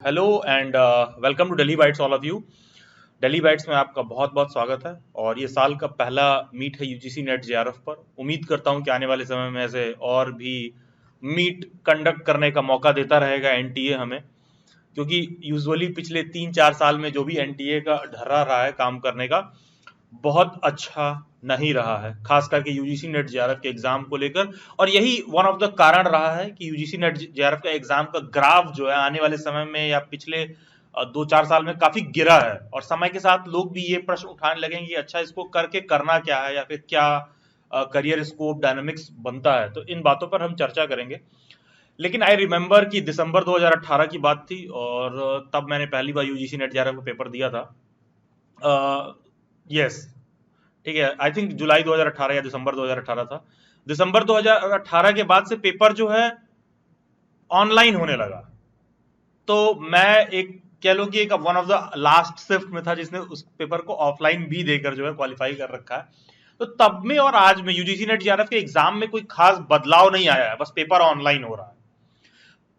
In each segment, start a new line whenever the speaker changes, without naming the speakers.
Hello and welcome to Delhi Bytes all of you. Delhi Bytes में आपका बहुत बहुत स्वागत है और ये साल का पहला मीट है यूजीसी नेट जेआरएफ पर। उम्मीद करता हूं कि आने वाले समय में ऐसे और भी मीट कंडक्ट करने का मौका देता रहेगा एनटीए हमें, क्योंकि यूजुअली पिछले 3-4 साल में जो भी एनटीए का ढर्रा रहा है काम करने का, बहुत अच्छा नहीं रहा है, खास करके यूजीसी नेट जेआरएफ के एग्जाम को लेकर। और यही वन ऑफ द कारण रहा है कि यूजीसी नेट जेआरएफ का एग्जाम का ग्राफ जो है आने वाले समय में या पिछले 2-4 साल में काफी गिरा है। और समय के साथ लोग भी ये प्रश्न उठाने लगेंगे कि अच्छा, इसको करके करना क्या है या फिर क्या करियर स्कोप डायनामिक्स बनता है। तो इन बातों पर हम चर्चा करेंगे। लेकिन आई रिमेम्बर कि दिसंबर 2018 की बात थी और तब मैंने पहली बार यूजीसी नेट जेआरएफ का पेपर दिया था। यस, ठीक है, आई थिंक जुलाई 2018 या दिसंबर 2018 था। दिसंबर 2018 के बाद से पेपर जो है ऑनलाइन होने लगा। तो मैं एक कह लो कि एक one of the last shift में था जिसने उस पेपर को ऑफलाइन भी देकर जो है क्वालिफाई कर रखा है। तो तब में और आज में यूजीसी नेट जेआरएफ के एग्जाम में कोई खास बदलाव नहीं आया है, बस पेपर ऑनलाइन हो रहा है।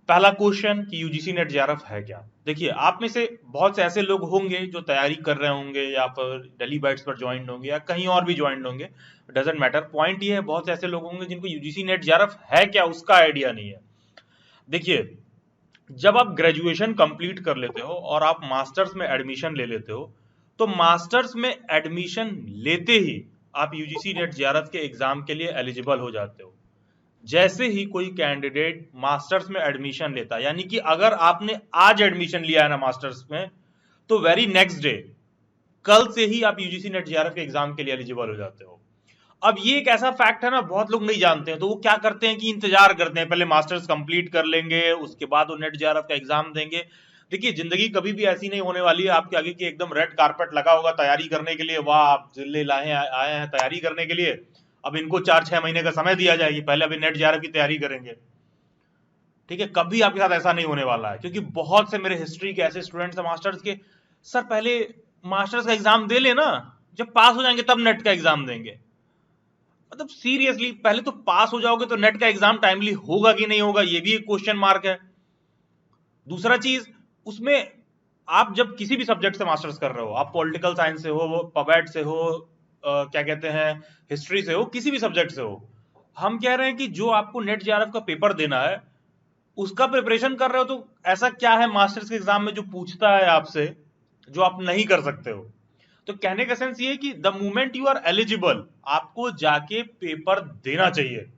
पहला क्वेश्चन कि यूजीसी नेट जेआरएफ है क्या। देखिए, आप में से बहुत से ऐसे लोग होंगे जो तैयारी कर रहे होंगे या फिर दिल्ली बाइट्स पर ज्वाइन होंगे या कहीं और भी ज्वाइन होंगे, डजेंट मैटर। पॉइंट ये है, बहुत से ऐसे लोग होंगे जिनको यूजीसी नेट जेआरएफ है क्या उसका आइडिया नहीं है। देखिए, जब आप ग्रेजुएशन कंप्लीट कर लेते हो और आप मास्टर्स में एडमिशन ले लेते हो, तो मास्टर्स में एडमिशन लेते ही आप यूजीसी नेट जेआरएफ के एग्जाम के लिए एलिजिबल हो जाते हो। जैसे ही कोई कैंडिडेट मास्टर्स में एडमिशन लेता है, यानी कि अगर आपने आज एडमिशन लिया है ना मास्टर्स में, तो वेरी नेक्स्ट डे, कल से ही आप यूजीसी नेट जेआरएफ के एग्जाम के लिए एलिजिबल हो जाते हो। अब ये एक ऐसा फैक्ट है ना, बहुत लोग नहीं जानते हैं। तो वो क्या करते हैं कि इंतजार करते हैं, पहले मास्टर्स कंप्लीट कर लेंगे, उसके बाद वो नेट जेआरएफ का एग्जाम देंगे। देखिए, जिंदगी कभी भी ऐसी नहीं होने वाली है आपके आगे कि एकदम रेड कारपेट लगा होगा तैयारी करने के लिए, वाह आप जिले लाए आए हैं तैयारी करने के लिए, अब इनको 4-6 महीने का समय दिया जाएगी, पहले अभी नेट जेआरएफ की तैयारी करेंगे। ठीक है, कभी आपके साथ ऐसा नहीं होने वाला है, क्योंकि बहुत से मेरे हिस्ट्री के ऐसे स्टूडेंट्स हैं मास्टर्स के, सर पहले मास्टर्स का एग्जाम दे लेना, जब पास हो जाएंगे तब नेट का एग्जाम देंगे। मतलब सीरियसली, पहले तो पास हो जाओगे तो नेट का एग्जाम टाइमली होगा कि नहीं होगा, ये भी एक क्वेश्चन मार्क है। दूसरा चीज, उसमें आप जब किसी भी सब्जेक्ट से मास्टर्स कर रहे हो, आप पॉलिटिकल साइंस से हो, पबैट से हो, क्या कहते हैं, हिस्ट्री से हो, किसी भी सब्जेक्ट से हो, हम कह रहे हैं कि जो आपको नेट जेआरएफ का पेपर देना है उसका प्रिपरेशन कर रहे हो, तो ऐसा क्या है मास्टर्स के एग्जाम में जो पूछता है आपसे जो आप नहीं कर सकते हो। तो कहने का सेंस ये है कि the moment you are eligible, आपको जाके पेपर देना चाहिए।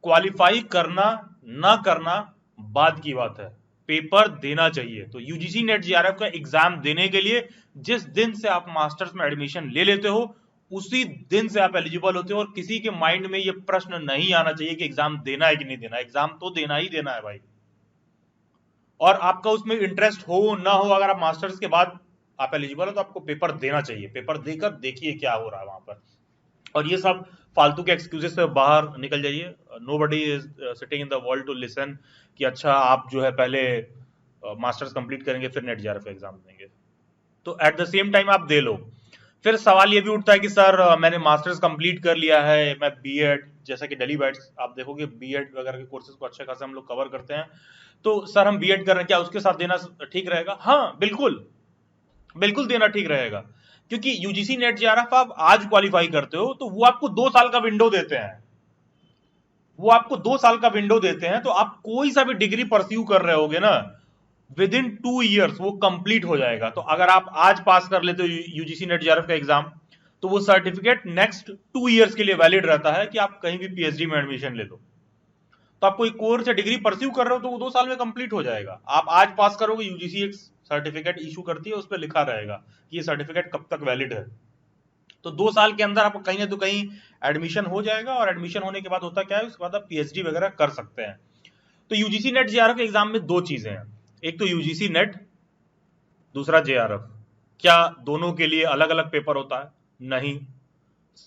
क्वालिफाई करना ना करना बाद की बात है, पेपर देना चाहिए। तो यूजीसी नेट जेआरएफ का एग्जाम देने के लिए जिस दिन से आप मास्टर्स में एडमिशन ले लेते हो, उसी दिन से आप एलिजिबल होते हो। और किसी के माइंड में यह प्रश्न नहीं आना चाहिए कि एग्जाम देना है कि नहीं देना। एग्जाम तो देना ही देना है भाई। और आपका उसमें इंटरेस्ट हो ना हो, अगर आप मास्टर्स के बाद आप एलिजिबल हो तो आपको पेपर देना चाहिए। पेपर देकर देखिए क्या हो रहा है वहां पर। और ये सब फालतू के एक्सक्यूजेस से बाहर निकल जाइए। Nobody is sitting in the world to listen कि अच्छा आप जो है पहले मास्टर्स कंप्लीट करेंगे फिर नेट जेआरएफ एग्जाम देंगे, तो एट द सेम टाइम आप दे लो। फिर सवाल ये भी उठता है कि सर मैंने मास्टर्स कंप्लीट कर लिया है, मैं बीएड, जैसा कि दिल्ली बैट्स आप देखोगे बीएड वगैरह के कोर्सेज को अच्छे खासे हम लोग कवर करते हैं, तो सर हम बीएड कर रहे हैं, क्या उसके साथ देना ठीक रहेगा? हाँ बिल्कुल, बिल्कुल देना ठीक रहेगा। क्योंकि यूजीसी नेट जेआरएफ आप आज क्वालिफाई करते हो तो वो आपको 2 साल का विंडो देते हैं। वो आपको 2 साल का विंडो देते हैं, तो आप कोई सा भी डिग्री परस्यू कर रहे होगे ना, विद इन 2 ईयर्स वो कंप्लीट हो जाएगा। तो अगर आप आज पास कर लेते हो यूजीसी नेट जेआरएफ का एग्जाम, तो वो सर्टिफिकेट नेक्स्ट 2 ईयर्स के लिए वैलिड रहता है कि आप कहीं भी पीएचडी में एडमिशन ले लो। तो आप कोई कोर्स या डिग्री परस्यू कर रहे हो तो वो 2 साल में कंप्लीट हो जाएगा। आप आज पास करोगे, यूजीसी एक सर्टिफिकेट इशू करती है, उस पर लिखा रहेगा कि ये सर्टिफिकेट कब तक वैलिड है। तो 2 साल के अंदर आपको कहीं ना तो कहीं एडमिशन हो जाएगा। और एडमिशन होने के बाद होता क्या है, उसके बाद आप पीएचडी वगैरह कर सकते हैं। तो यूजीसी नेट जेआरएफ के एग्जाम में दो चीजें हैं, एक तो यूजीसी नेट, दूसरा जेआरएफ। क्या दोनों के लिए अलग अलग पेपर होता है? नहीं,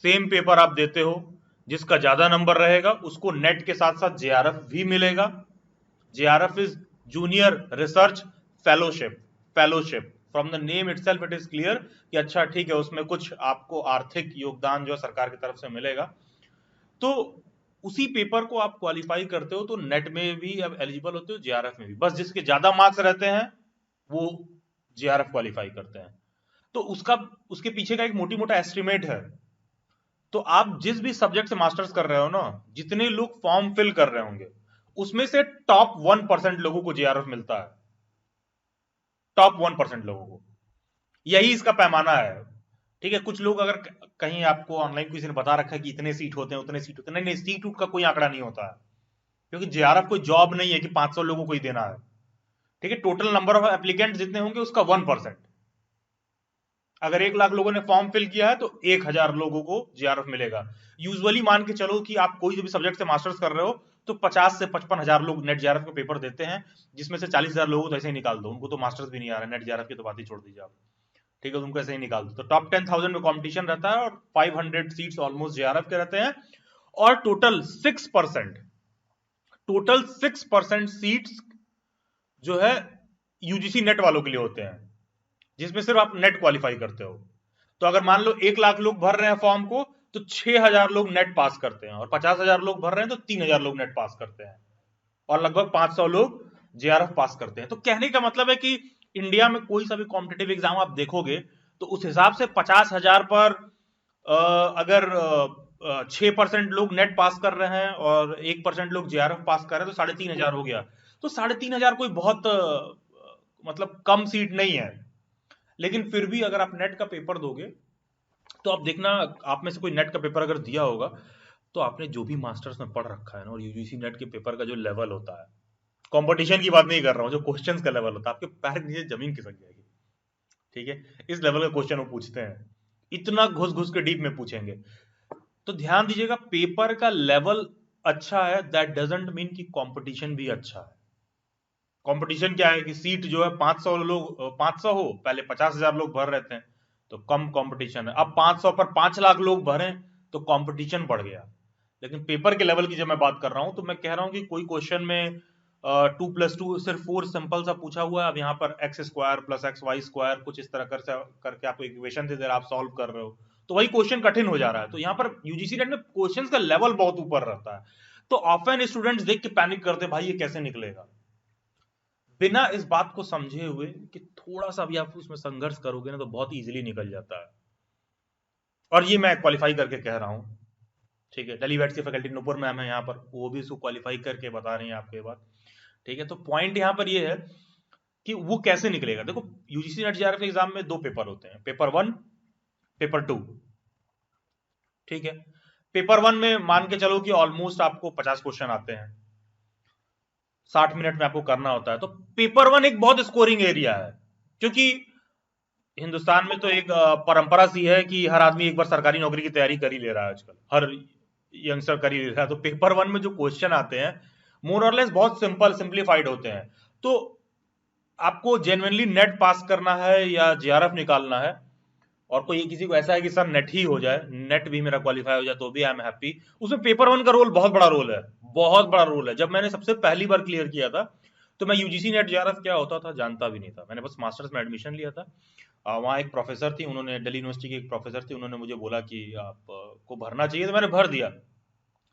सेम पेपर आप देते हो। जिसका ज्यादा नंबर रहेगा उसको नेट के साथ साथ जेआरएफ भी मिलेगा। JRF is junior research fellowship. Fellowship from the name itself it is clear कि अच्छा ठीक है, उसमें कुछ आपको आर्थिक योगदान जो सरकार की तरफ से मिलेगा। तो उसी पेपर को आप क्वालिफाई करते हो तो नेट में भी अब एलिजिबल होते हो, जेआरएफ में भी। बस जिसके ज्यादा मार्क्स रहते हैं वो जेआरएफ क्वालिफाई करते हैं। तो उसके पीछे का एक मोटी मोटा एस्टिमेट है। तो आप जिस भी सब्जेक्ट से मास्टर्स कर रहे हो ना, जितने लोग फॉर्म फिल कर रहे होंगे उसमें से टॉप 1% लोगों को जेआरएफ मिलता है। टॉप 1% लोगों को, यही इसका पैमाना है। ठीक है, कुछ लोग अगर कहीं आपको ऑनलाइन किसी ने बता रखा है कि इतने सीट होते हैं उतने सीट होते हैं, नहीं नहीं, सीट उट का कोई आंकड़ा नहीं होता है, क्योंकि जेआरएफ कोई जॉब नहीं है कि 500 लोगों को ही देना है। ठीक है, टोटल नंबर ऑफ एप्लीकेंट जितने होंगे उसका 1%। अगर 1 लाख लोगों ने फॉर्म फिल किया है तो 1,000 लोगों को जेआरएफ मिलेगा। यूजुअली मान के चलो कि आप कोई भी सब्जेक्ट से मास्टर्स कर रहे हो तो 50 से 55,000 लोग नेट जेआरएफ के पेपर देते हैं, जिसमें से 40,000 लोगों को तो ऐसे ही निकाल दो, उनको तो मास्टर्स भी नहीं आ रहा है, नेट जेआरएफ की तो बात ही छोड़ दीजिए आप। ठीक है, उनको ऐसे ही निकाल दो। तो टॉप 10,000 में कॉम्पिटिशन रहता है और 500 सीट्स ऑलमोस्ट जेआरएफ के रहते हैं। और टोटल 6% सीट्स जो है यूजीसी नेट वालों के लिए होते हैं, जिसमें सिर्फ आप नेट क्वालिफाई करते हो। तो अगर मान लो 1 लाख लोग भर रहे हैं फॉर्म को तो 6,000 लोग नेट पास करते हैं, और 50,000 लोग भर रहे हैं तो 3,000 लोग नेट पास करते हैं, और लगभग 500 लोग जेआरएफ पास करते हैं। तो कहने का मतलब है कि इंडिया में कोई सा भी कॉम्पिटेटिव एग्जाम आप देखोगे तो उस हिसाब से 50,000 पर अगर 6% लोग नेट पास कर रहे हैं और 1% लोग जेआरएफ पास कर रहे हैं तो 3,500 हो गया। तो 3,500 कोई बहुत मतलब कम सीट नहीं है। लेकिन फिर भी अगर आप नेट का पेपर दोगे तो आप देखना, आप में से कोई नेट का पेपर अगर दिया होगा तो आपने जो भी मास्टर्स में पढ़ रखा है ना, और यूजीसी नेट के पेपर का जो लेवल होता है, कंपटीशन की बात नहीं कर रहा हूं, जो क्वेश्चंस का लेवल होता है, आपके पैर के नीचे जमीन खिसक जाएगी। ठीक है, इस लेवल का क्वेश्चन वो पूछते हैं, इतना घुस घुस के डीप में पूछेंगे। तो ध्यान दीजिएगा, पेपर का लेवल अच्छा है दैट डजंट मीन कि कंपटीशन भी अच्छा है। कंपटीशन क्या है कि सीट जो है 500 लोग 500 हो, पहले 50,000 लोग भर रहे थे तो कम कंपटीशन है, अब 500 पर 5 लाख लोग भरे तो कंपटीशन बढ़ गया। लेकिन पेपर के लेवल की जब मैं बात कर रहा हूं तो मैं कह रहा हूं कि कोई क्वेश्चन में 2+2 सिर्फ 4 सिंपल सा पूछा हुआ है, अब यहाँ पर x² + xy² कुछ इस तरह करके आपको इक्वेशन दे दे रहा है, आप सॉल्व कर रहे हो तो वही क्वेश्चन कठिन हो जा रहा है। तो यहाँ पर यूजीसी नेट में क्वेश्चन का लेवल बहुत ऊपर रहता है। तो ऑफन स्टूडेंट्स देख के पैनिक करते हैं, भाई ये कैसे निकलेगा, बिना इस बात को समझे हुए कि थोड़ा सा भी आप उसमें संघर्ष करोगे ना तो बहुत इजीली निकल जाता है। और ये मैं क्वालिफाई करके कह रहा हूं। ठीक है, डेली वेट्स की फैकल्टी नूपुर मैम है यहाँ पर, वो भी इसको क्वालिफाई करके बता रही हैं आपको ये बात। ठीक है, तो पॉइंट यहाँ पर ये है कि वो कैसे निकलेगा। देखो, यूजीसी नेट जेआरएफ एग्जाम में 2 पेपर होते हैं, पेपर 1, पेपर 2। ठीक है, पेपर 1 में मान के चलो कि ऑलमोस्ट आपको 50 क्वेश्चन आते हैं, 60 मिनट में आपको करना होता है। तो पेपर 1 एक बहुत स्कोरिंग एरिया है, क्योंकि हिंदुस्तान में तो एक परंपरा सी है कि हर आदमी एक बार सरकारी नौकरी की तैयारी कर ही ले रहा है आजकल, हर यंगस्टर कर ही ले रहा है। तो पेपर 1 में जो क्वेश्चन आते हैं मोर और लेस बहुत सिंपलीफाइड होते हैं। तो आपको जेन्युइनली नेट पास करना है या जेआरएफ निकालना है, और कोई किसी को ऐसा है कि सर नेट ही हो जाए, नेट भी मेरा क्वालिफाई हो जाए तो भी आई एम हैप्पी, उसमें पेपर 1 का रोल बहुत बड़ा रोल है, बहुत बड़ा रोल है। जब मैंने सबसे पहली बार क्लियर किया था तो मैं यूजीसी नेट जेआरएफ क्या होता था जानता भी नहीं था, मैंने बस मास्टर्स में एडमिशन लिया था। वहाँ एक प्रोफेसर थी, उन्होंने दिल्ली यूनिवर्सिटी की एक प्रोफेसर थी, उन्होंने मुझे बोला कि आप को भरना चाहिए, तो मैंने भर दिया।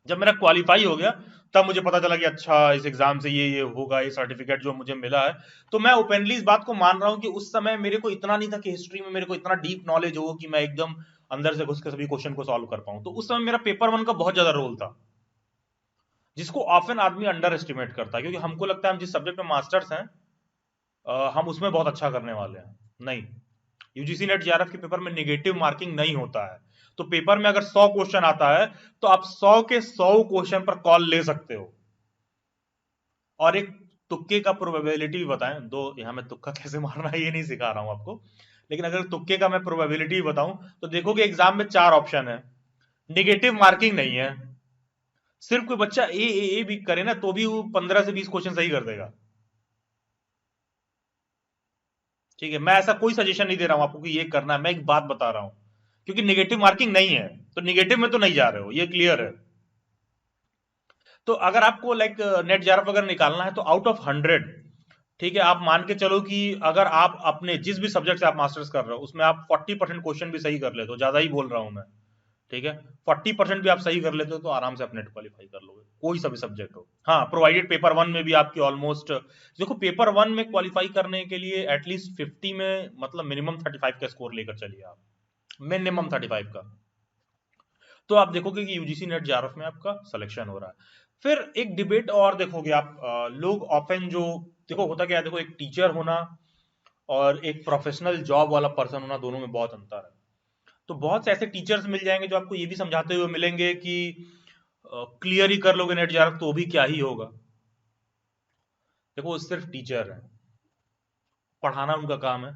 जब मेरा क्वालिफाई हो गया तब मुझे पता चला कि अच्छा इस एग्जाम से ये होगा, ये सर्टिफिकेट जो मुझे मिला है। तो मैं ओपनली इस बात को मान रहा हूं कि उस समय मेरे को इतना नहीं था कि हिस्ट्री में मेरे को इतना डीप नॉलेज हो कि मैं एकदम अंदर से घुस के सभी क्वेश्चन को सॉल्व कर पाऊं। तो उस समय मेरा पेपर 1 का बहुत ज्यादा रोल था, जिसको ऑफन आदमी अंडर एस्टिमेट करता है, क्योंकि हमको लगता है हम जिस सब्जेक्ट में मास्टर्स हैं हम उसमें बहुत अच्छा करने वाले हैं। नहीं, यूजीसी नेट जेआरएफ के पेपर में नेगेटिव मार्किंग नहीं होता है। तो पेपर में अगर 100 क्वेश्चन आता है तो आप 100 के 100 क्वेश्चन पर कॉल ले सकते हो। और एक तुक्के का प्रोबेबिलिटी भी बताएं, दो यहां मैं तुक्का कैसे मारना है ये नहीं सिखा रहा हूं आपको, लेकिन अगर तुक्के का मैं प्रोबेबिलिटी बताऊं तो देखोगे एग्जाम में 4 ऑप्शन है, नेगेटिव मार्किंग नहीं है। सिर्फ कोई बच्चा ए भी करे ना तो भी वो 15 से 20 क्वेश्चन सही कर देगा। ठीक है, मैं ऐसा कोई सजेशन नहीं दे रहा हूं आपको कि ये करना है, मैं एक बात बता रहा हूं, क्योंकि नेगेटिव मार्किंग नहीं है तो नेगेटिव में तो नहीं जा रहे हो, ये क्लियर है। तो अगर आपको लाइक नेट जेआरएफ अगर निकालना है तो आउट ऑफ 100, ठीक है, आप मान के चलो कि अगर आप अपने जिस भी सब्जेक्ट से आप मास्टर्स कर रहे हो उसमें आप 40% क्वेश्चन भी सही कर लेते हो, ज्यादा ही बोल रहा हूं मैं, ठीक है, 40% भी आप सही कर लेते हो तो आराम से आप नेट क्वालिफाई कर लोगे, कोई सा भी सब्जेक्ट हो। हाँ, प्रोवाइडेड पेपर वन में भी आपकी ऑलमोस्ट, देखो पेपर वन में क्वालिफाई करने के लिए एटलीस्ट 50 में मतलब मिनिमम 35 का स्कोर लेकर चलिए आप, मिनिमम 35 का, तो आप देखोगे कि यूजीसी नेट जेआरएफ में आपका सिलेक्शन हो रहा है। फिर एक डिबेट और देखोगे आप, लोग ऑफन जो, देखो होता क्या है, देखो एक टीचर होना और एक प्रोफेशनल जॉब वाला पर्सन होना, दोनों में बहुत अंतर है। तो बहुत से ऐसे टीचर्स मिल जाएंगे जो आपको ये भी समझाते हुए मिलेंगे कि क्लियर ही कर लोगे नेट जेआरएफ तो भी क्या ही होगा। देखो वो सिर्फ टीचर है, पढ़ाना उनका काम है,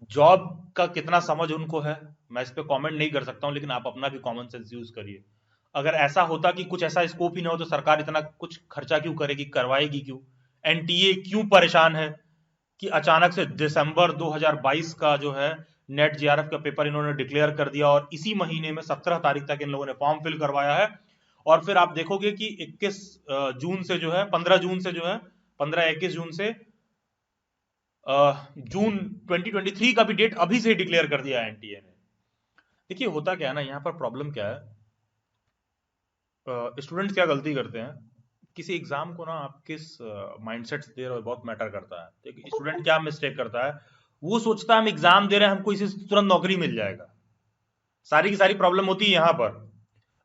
जॉब का कितना समझ उनको है मैं इस पे कमेंट नहीं कर सकता हूं, लेकिन आप अपना भी कॉमन सेंस यूज करिए। अगर ऐसा होता कि कुछ ऐसा स्कोप ही ना हो तो सरकार इतना कुछ खर्चा क्यों करेगी, करवाएगी क्यों? एनटीए क्यों परेशान है कि अचानक से दिसंबर 2022 का जो है नेट जेआरएफ का पेपर इन्होंने डिक्लेयर कर दिया और इसी महीने में 17 तारीख तक इन लोगों ने फॉर्म फिल करवाया है। और फिर आप देखोगे कि 21 जून से जो है, 15 जून से जो है, 15-21 जून से जून 2023 का भी डेट अभी से ही डिक्लेयर कर दिया है एनटीए ने। देखिए होता क्या है ना, यहाँ पर प्रॉब्लम क्या है, स्टूडेंट्स क्या गलती करते हैं, किसी एग्जाम को ना आप किस माइंडसेट से दे रहे हो बहुत मैटर करता है। देखिए स्टूडेंट क्या मिस्टेक करता है, वो सोचता है हम एग्जाम दे रहे हैं हमको इसी से तुरंत नौकरी मिल जाएगा, सारी की सारी प्रॉब्लम होती है यहाँ पर।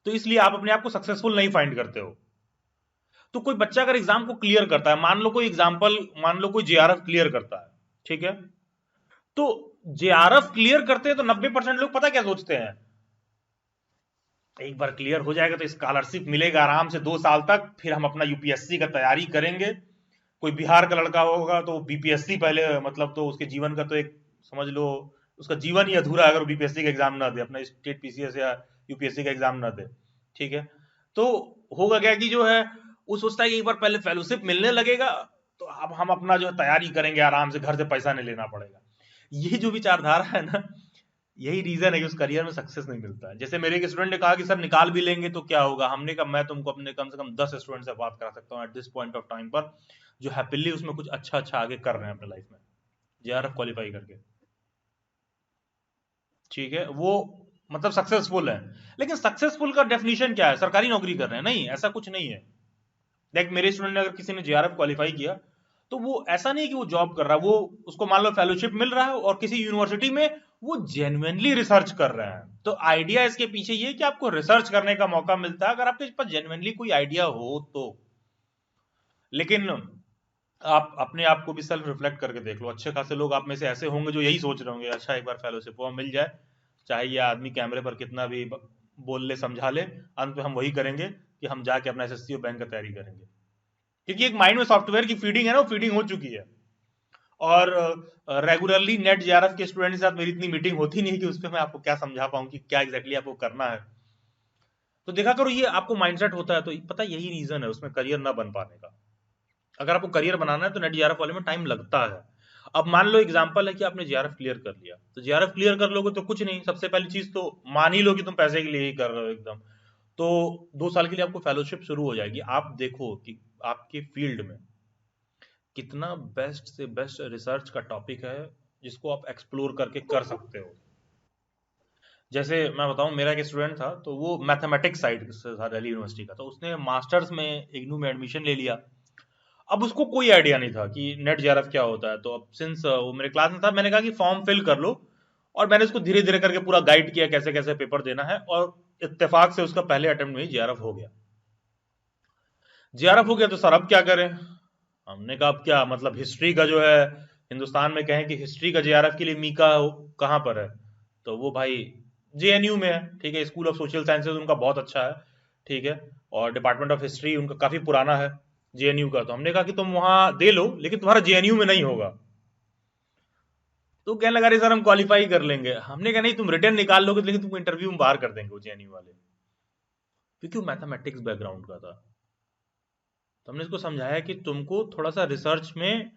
तो इसलिए आप अपने आप को सक्सेसफुल नहीं फाइंड करते हो। तो कोई बच्चा अगर एग्जाम को क्लियर करता है, मान लो कोई एग्जाम्पल, मान लो कोई जेआरएफ क्लियर करता है, ठीक है, तो जेआरएफ क्लियर करते हैं तो 90% लोग पता क्या सोचते हैं, एक बार क्लियर हो जाएगा तो स्कॉलरशिप मिलेगा आराम से 2 साल तक, फिर हम अपना यूपीएससी का तैयारी करेंगे। कोई बिहार का लड़का होगा तो बीपीएससी पहले, मतलब तो उसके जीवन का तो एक समझ लो उसका जीवन ही अधूरा है अगर वो बीपीएससी का एग्जाम ना दे, अपना स्टेट पीसीएस या यूपीएससी का एग्जाम ना दे, ठीक है। तो होगा क्या कि जो है वो सोचता है कि एक बार पहले फेलोशिप मिलने लगेगा तो अब हम अपना जो है तैयारी करेंगे आराम से, घर से पैसा नहीं लेना पड़ेगा। ये जो विचारधारा है ना, यही रीजन है कि उस करियर में सक्सेस नहीं मिलता है। जैसे मेरे एक स्टूडेंट ने कहा कि सर निकाल भी लेंगे तो क्या होगा, हमने कहा मैं तुमको अपने कम से कम 10 स्टूडेंट से बात करा सकता हूँ at this point of time पर, जो हैप्पीली उसमें कुछ अच्छा अच्छा आगे कर रहे हैं अपने लाइफ में जेआरएफ क्वालिफाई करके, ठीक है, वो मतलब सक्सेसफुल है। लेकिन सक्सेसफुल का डेफिनेशन क्या है, सरकारी नौकरी कर रहे हैं? नहीं, ऐसा कुछ नहीं है। लाइक मेरे स्टूडेंट ने अगर किसी ने जेआरएफ क्वालिफाई किया तो वो ऐसा नहीं कि वो जॉब कर रहा है, वो उसको मान लो फेलोशिप मिल रहा है और किसी यूनिवर्सिटी में वो जेन्युइनली रिसर्च कर रहे हैं। तो आइडिया इसके पीछे ये कि आपको रिसर्च करने का मौका मिलता है अगर आपके पास जेन्युइनली कोई आइडिया हो तो। लेकिन आप अपने आप को भी सेल्फ रिफ्लेक्ट करके देख लो, अच्छे खासे लोग आप में से ऐसे होंगे जो यही सोच रहे होंगे अच्छा एक बार फेलोशिप वो मिल जाए, चाहे ये आदमी कैमरे पर कितना भी बोल ले समझा ले, अंत में हम वही करेंगे कि हम जाके अपना एसएससी और बैंक का तैयारी करेंगे। क्योंकि एक माइंड में सॉफ्टवेयर की फीडिंग है ना, वो फीडिंग हो चुकी है। और रेगुलरली नेट जेआरएफ के स्टूडेंट के साथ मेरी इतनी मीटिंग होती नहीं कि उस पर मैं आपको क्या समझा पाऊं कि क्या एग्जैक्टली आपको करना है। तो देखा करो ये आपको माइंडसेट होता है तो पता यही रीजन है उसमें करियर ना बन पाने का। अगर आपको करियर बनाना है तो नेट जेआरएफ वाले में टाइम लगता है। अब मान लो एग्जांपल है कि आपने जेआरएफ क्लियर कर लिया, तो जेआरएफ क्लियर कर लोगे तो कुछ नहीं, सबसे पहली चीज तो मान ही लो कि तुम पैसे के लिए ही कर रहे हो एकदम, तो 2 साल के लिए आपको फेलोशिप शुरू हो जाएगी। आप देखो कि आपके फील्ड में कितना बेस्ट से बेस्ट रिसर्च का टॉपिक है जिसको आप एक्सप्लोर करके कर सकते हो। जैसे मैं बताऊं, मेरा एक स्टूडेंट था तो वो मैथमेटिक्स साइड से था, दिल्ली यूनिवर्सिटी का, तो उसने मास्टर्स में इग्नू में एडमिशन ले लिया। अब उसको कोई आइडिया नहीं था कि नेट जेआरएफ क्या होता है, तो अब सिंस वो मेरे क्लास में था मैंने कहा कि फॉर्म फिल कर लो, और मैंने उसको धीरे धीरे करके पूरा गाइड किया कैसे कैसे पेपर देना है, और इत्तेफाक से उसका पहले अटेम्प्ट में ही जेआरएफ हो गया। जेआरएफ हो गया तो सर अब क्या करें, हमने कहा अब क्या, मतलब हिस्ट्री का जो है, हिंदुस्तान में कहें कि हिस्ट्री का जेआरएफ के लिए मीका कहाँ पर है, तो वो भाई जेएनयू में है, ठीक है, स्कूल ऑफ सोशल साइंसेज उनका बहुत अच्छा है, ठीक है, और डिपार्टमेंट ऑफ हिस्ट्री उनका काफी पुराना है जेएनयू का। तो हमने कहा कि तुम वहां दे लो लेकिन तुम्हारा जेएनयू में नहीं होगा। तो कहने लगा अरे सर हम क्वालिफाई कर लेंगे। हमने कहा नहीं, तुम रिटर्न निकाल लोगे लेकिन तुमको इंटरव्यू में बाहर कर देंगे वो जेएनयू वाले, क्योंकि वो मैथमेटिक्स बैकग्राउंड का था। तो हमने इसको समझाया कि तुमको थोड़ा सा रिसर्च में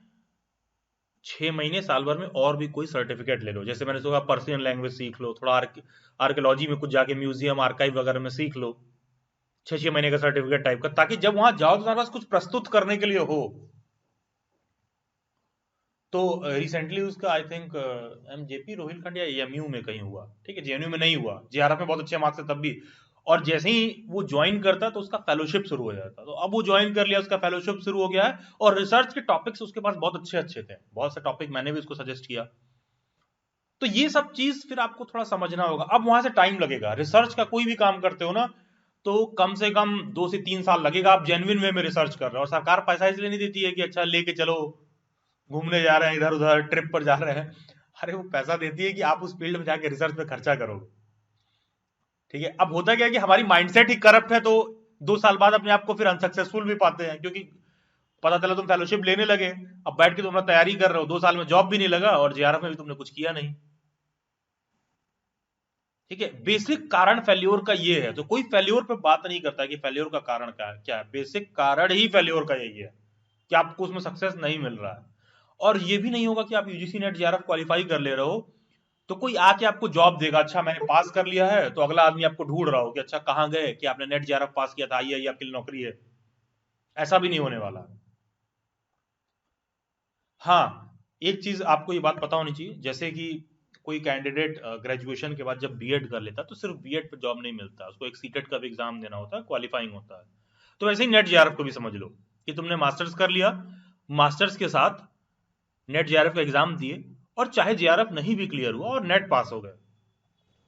6 महीने साल भर में और भी कोई सर्टिफिकेट ले लो, जैसे मैंने सोचा पर्शियन लैंग्वेज सीख लो, थोड़ा आर्कियोलॉजी में कुछ जाके म्यूजियम आर्काइव वगैरह में सीख लो, 6 6 महीने का सर्टिफिकेट टाइप का, ताकि जब वहां जाओ तो तुम्हारे पास कुछ प्रस्तुत करने के लिए हो। तो रिसेंटली उसका आई थिंक एमजेपी रोहिलखंड या एएमयू में कहीं हुआ, ठीक है, जेएनयू में नहीं हुआ, जेआरएफ में बहुत अच्छे मार्क्स है तब भी। और जैसे ही वो ज्वाइन करता तो उसका फेलोशिप शुरू हो जाता, तो अब वो ज्वाइन कर लिया, उसका फेलोशिप शुरू हो गया है, और रिसर्च के टॉपिक्स उसके पास बहुत अच्छे अच्छे थे, बहुत से टॉपिक मैंने भी उसको सजेस्ट किया। तो ये सब चीज फिर आपको थोड़ा समझना होगा। अब वहां से टाइम लगेगा, रिसर्च का कोई भी काम करते हो ना, तो कम से कम 2 से 3 साल लगेगा। आप जेन्युइन वे में रिसर्च कर रहे हो, और सरकार पैसा इसलिए नहीं देती है कि अच्छा लेके चलो घूमने जा रहे हैं, इधर उधर ट्रिप पर जा रहे हैं। अरे वो पैसा देती है कि आप उस फील्ड में जाके रिसर्च पे खर्चा करोगे, ठीक है। अब होता क्या है कि हमारी माइंडसेट ही करप्ट है, तो 2 साल बाद अपने आप को फिर अनसक्सेसफुल भी पाते हैं, क्योंकि पता चला तुम फेलोशिप लेने लगे, अब बैठ के तुम अपना तैयारी कर रहे हो, 2 साल में जॉब भी नहीं लगा और जेआरएफ में भी तुमने कुछ किया नहीं, ठीक है। बेसिक कारण फेल्योर का ये है, तो कोई फेल्योर पे बात नहीं करता है कि फेल्योर का कारण क्या है, बेसिक कारण ही फेल्योर का यही है कि आपको उसमें सक्सेस नहीं मिल रहा है। और ये भी नहीं होगा कि आप यूजीसी नेट जेआरएफ क्वालिफाई कर ले रहे हो तो कोई आके आपको जॉब देगा, अच्छा मैंने पास कर लिया है, तो अगला आदमी आपको ढूंढ रहा हो कि अच्छा कहाँ गए कि आपने नेट जेआरएफ पास किया था, आइए आपके लिए नौकरी है। ऐसा भी नहीं होने वाला। हाँ, एक चीज आपको ये बात पता होनी चाहिए, जैसे कि कोई कैंडिडेट ग्रेजुएशन के बाद जब बीएड कर लेता है तो सिर्फ बीएड पे जॉब नहीं मिलता, उसको एक सीटेट का भी एग्जाम देना होता है, क्वालिफाइंग होता है। तो वैसे ही नेट जेआरएफ को भी समझ लो कि तुमने मास्टर्स कर लिया, मास्टर्स के साथ नेट जेआरएफ का एग्जाम दिए, और चाहे जेआरएफ नहीं भी क्लियर हुआ और नेट पास हो गए,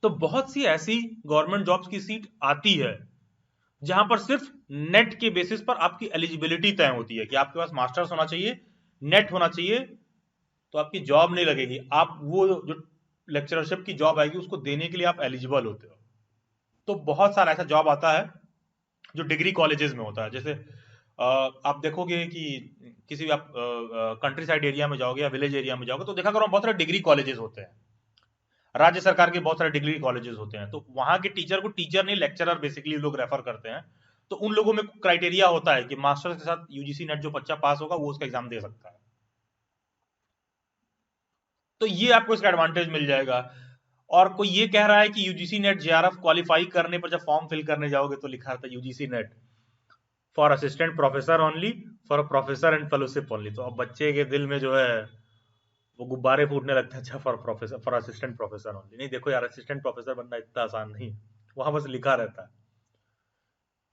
तो बहुत सी ऐसी गवर्नमेंट जॉब्स की सीट आती है जहां पर सिर्फ नेट के बेसिस पर आपकी एलिजिबिलिटी तय होती है कि आपके पास मास्टर्स होना चाहिए, नेट होना चाहिए, तो आपकी जॉब नहीं लगेगी, आप वो जो लेक्चरशिप की जॉब आएगी उसको देने के लिए आप एलिजिबल होते हो। तो बहुत सारा ऐसा जॉब आता है जो डिग्री कॉलेजेस में होता है, जैसे आप देखोगे कि किसी भी आप कंट्री साइड एरिया में जाओगे या विलेज एरिया में जाओगे तो देखा करो बहुत सारे डिग्री कॉलेजेस होते हैं, राज्य सरकार के बहुत सारे डिग्री कॉलेजेस होते हैं, तो वहां के टीचर को टीचर नहीं लेक्चरर बेसिकली लोग रेफर करते हैं। तो उन लोगों में क्राइटेरिया होता है कि मास्टर्स के साथ यूजीसी नेट जो बच्चा पास होगा वो उसका एग्जाम दे सकता है, तो ये आपको इसका एडवांटेज मिल जाएगा। और कोई ये कह रहा है कि यूजीसी नेट जेआरएफ क्वालिफाई करने पर जब फॉर्म फिल करने जाओगे तो लिखा रहता है UGC net for assistant professor only, for professor and fellowship only, तो अब बच्चे के दिल में जो है वो गुब्बारे फूटने लगते हैं, अच्छा for professor for assistant professor only, नहीं देखो यार असिस्टेंट प्रोफेसर बनना इतना आसान नहीं, वहां बस लिखा रहता है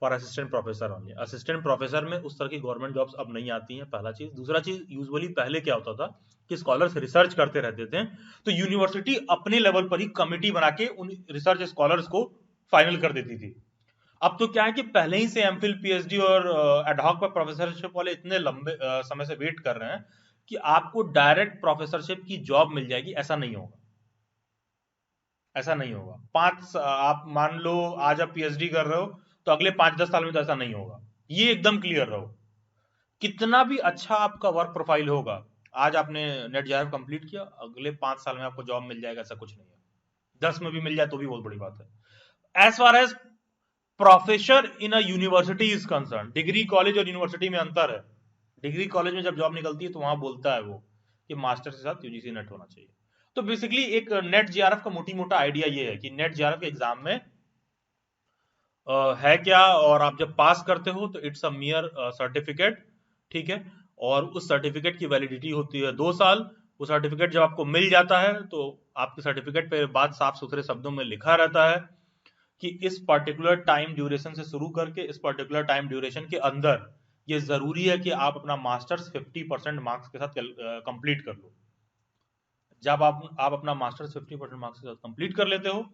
for assistant professor only. Assistant professor में उस तरह की गवर्नमेंट जॉब्स अब नहीं आती हैं, पहला चीज। दूसरा चीज, यूजुअली पहले क्या होता था कि स्कॉलर्स रिसर्च करते रहते थे, तो यूनिवर्सिटी अपने लेवल पर ही कमिटी बना के उन रिसर्च स्कॉलर्स को फाइनल कर देती थी। अब तो क्या है कि पहले ही से एमफिल पीएचडी और एडहॉक पर प्रोफेसरशिप वाले इतने लंबे समय से वेट कर रहे हैं कि आपको डायरेक्ट प्रोफेसरशिप की जॉब मिल जाएगी, ऐसा नहीं होगा। ऐसा नहीं होगा, आप मान लो आज आप पीएचडी कर रहे हो तो अगले 5-10 साल में तो ऐसा नहीं होगा, ये एकदम क्लियर रहो। कितना भी अच्छा आपका वर्क प्रोफाइल होगा, आज आपने नेट जेआरएफ कंप्लीट किया, अगले 5 साल में आपको जॉब मिल जाएगा ऐसा कुछ नहीं है, 10 में भी मिल जाए तो भी बहुत बड़ी बात है। As far as professor in a university is concern, degree college और यूनिवर्सिटी में अंतर है। डिग्री कॉलेज में जब जॉब निकलती है तो वहां बोलता है वो कि मास्टर के साथ यूजीसी नेट होना चाहिए। तो बेसिकली एक नेट जेआरएफ का मोटी मोटा आइडिया ये है कि नेट जेआरएफ के एग्जाम में है क्या, और आप जब पास करते हो तो इट्स अ मियर सर्टिफिकेट, ठीक है। और उस सर्टिफिकेट की वैलिडिटी होती है 2 साल। वो सर्टिफिकेट जब आपको मिल जाता है तो आपके सर्टिफिकेट पे बात साफ सुथरे शब्दों में लिखा रहता है कि इस पर्टिकुलर टाइम ड्यूरेशन से शुरू करके इस पर्टिकुलर टाइम ड्यूरेशन के अंदर ये जरूरी है कि आप अपना मास्टर्स 50% मार्क्स के साथ कंप्लीट कर लो। जब आप अपना मास्टर्स 50% मार्क्स के साथ कंप्लीट कर लेते हो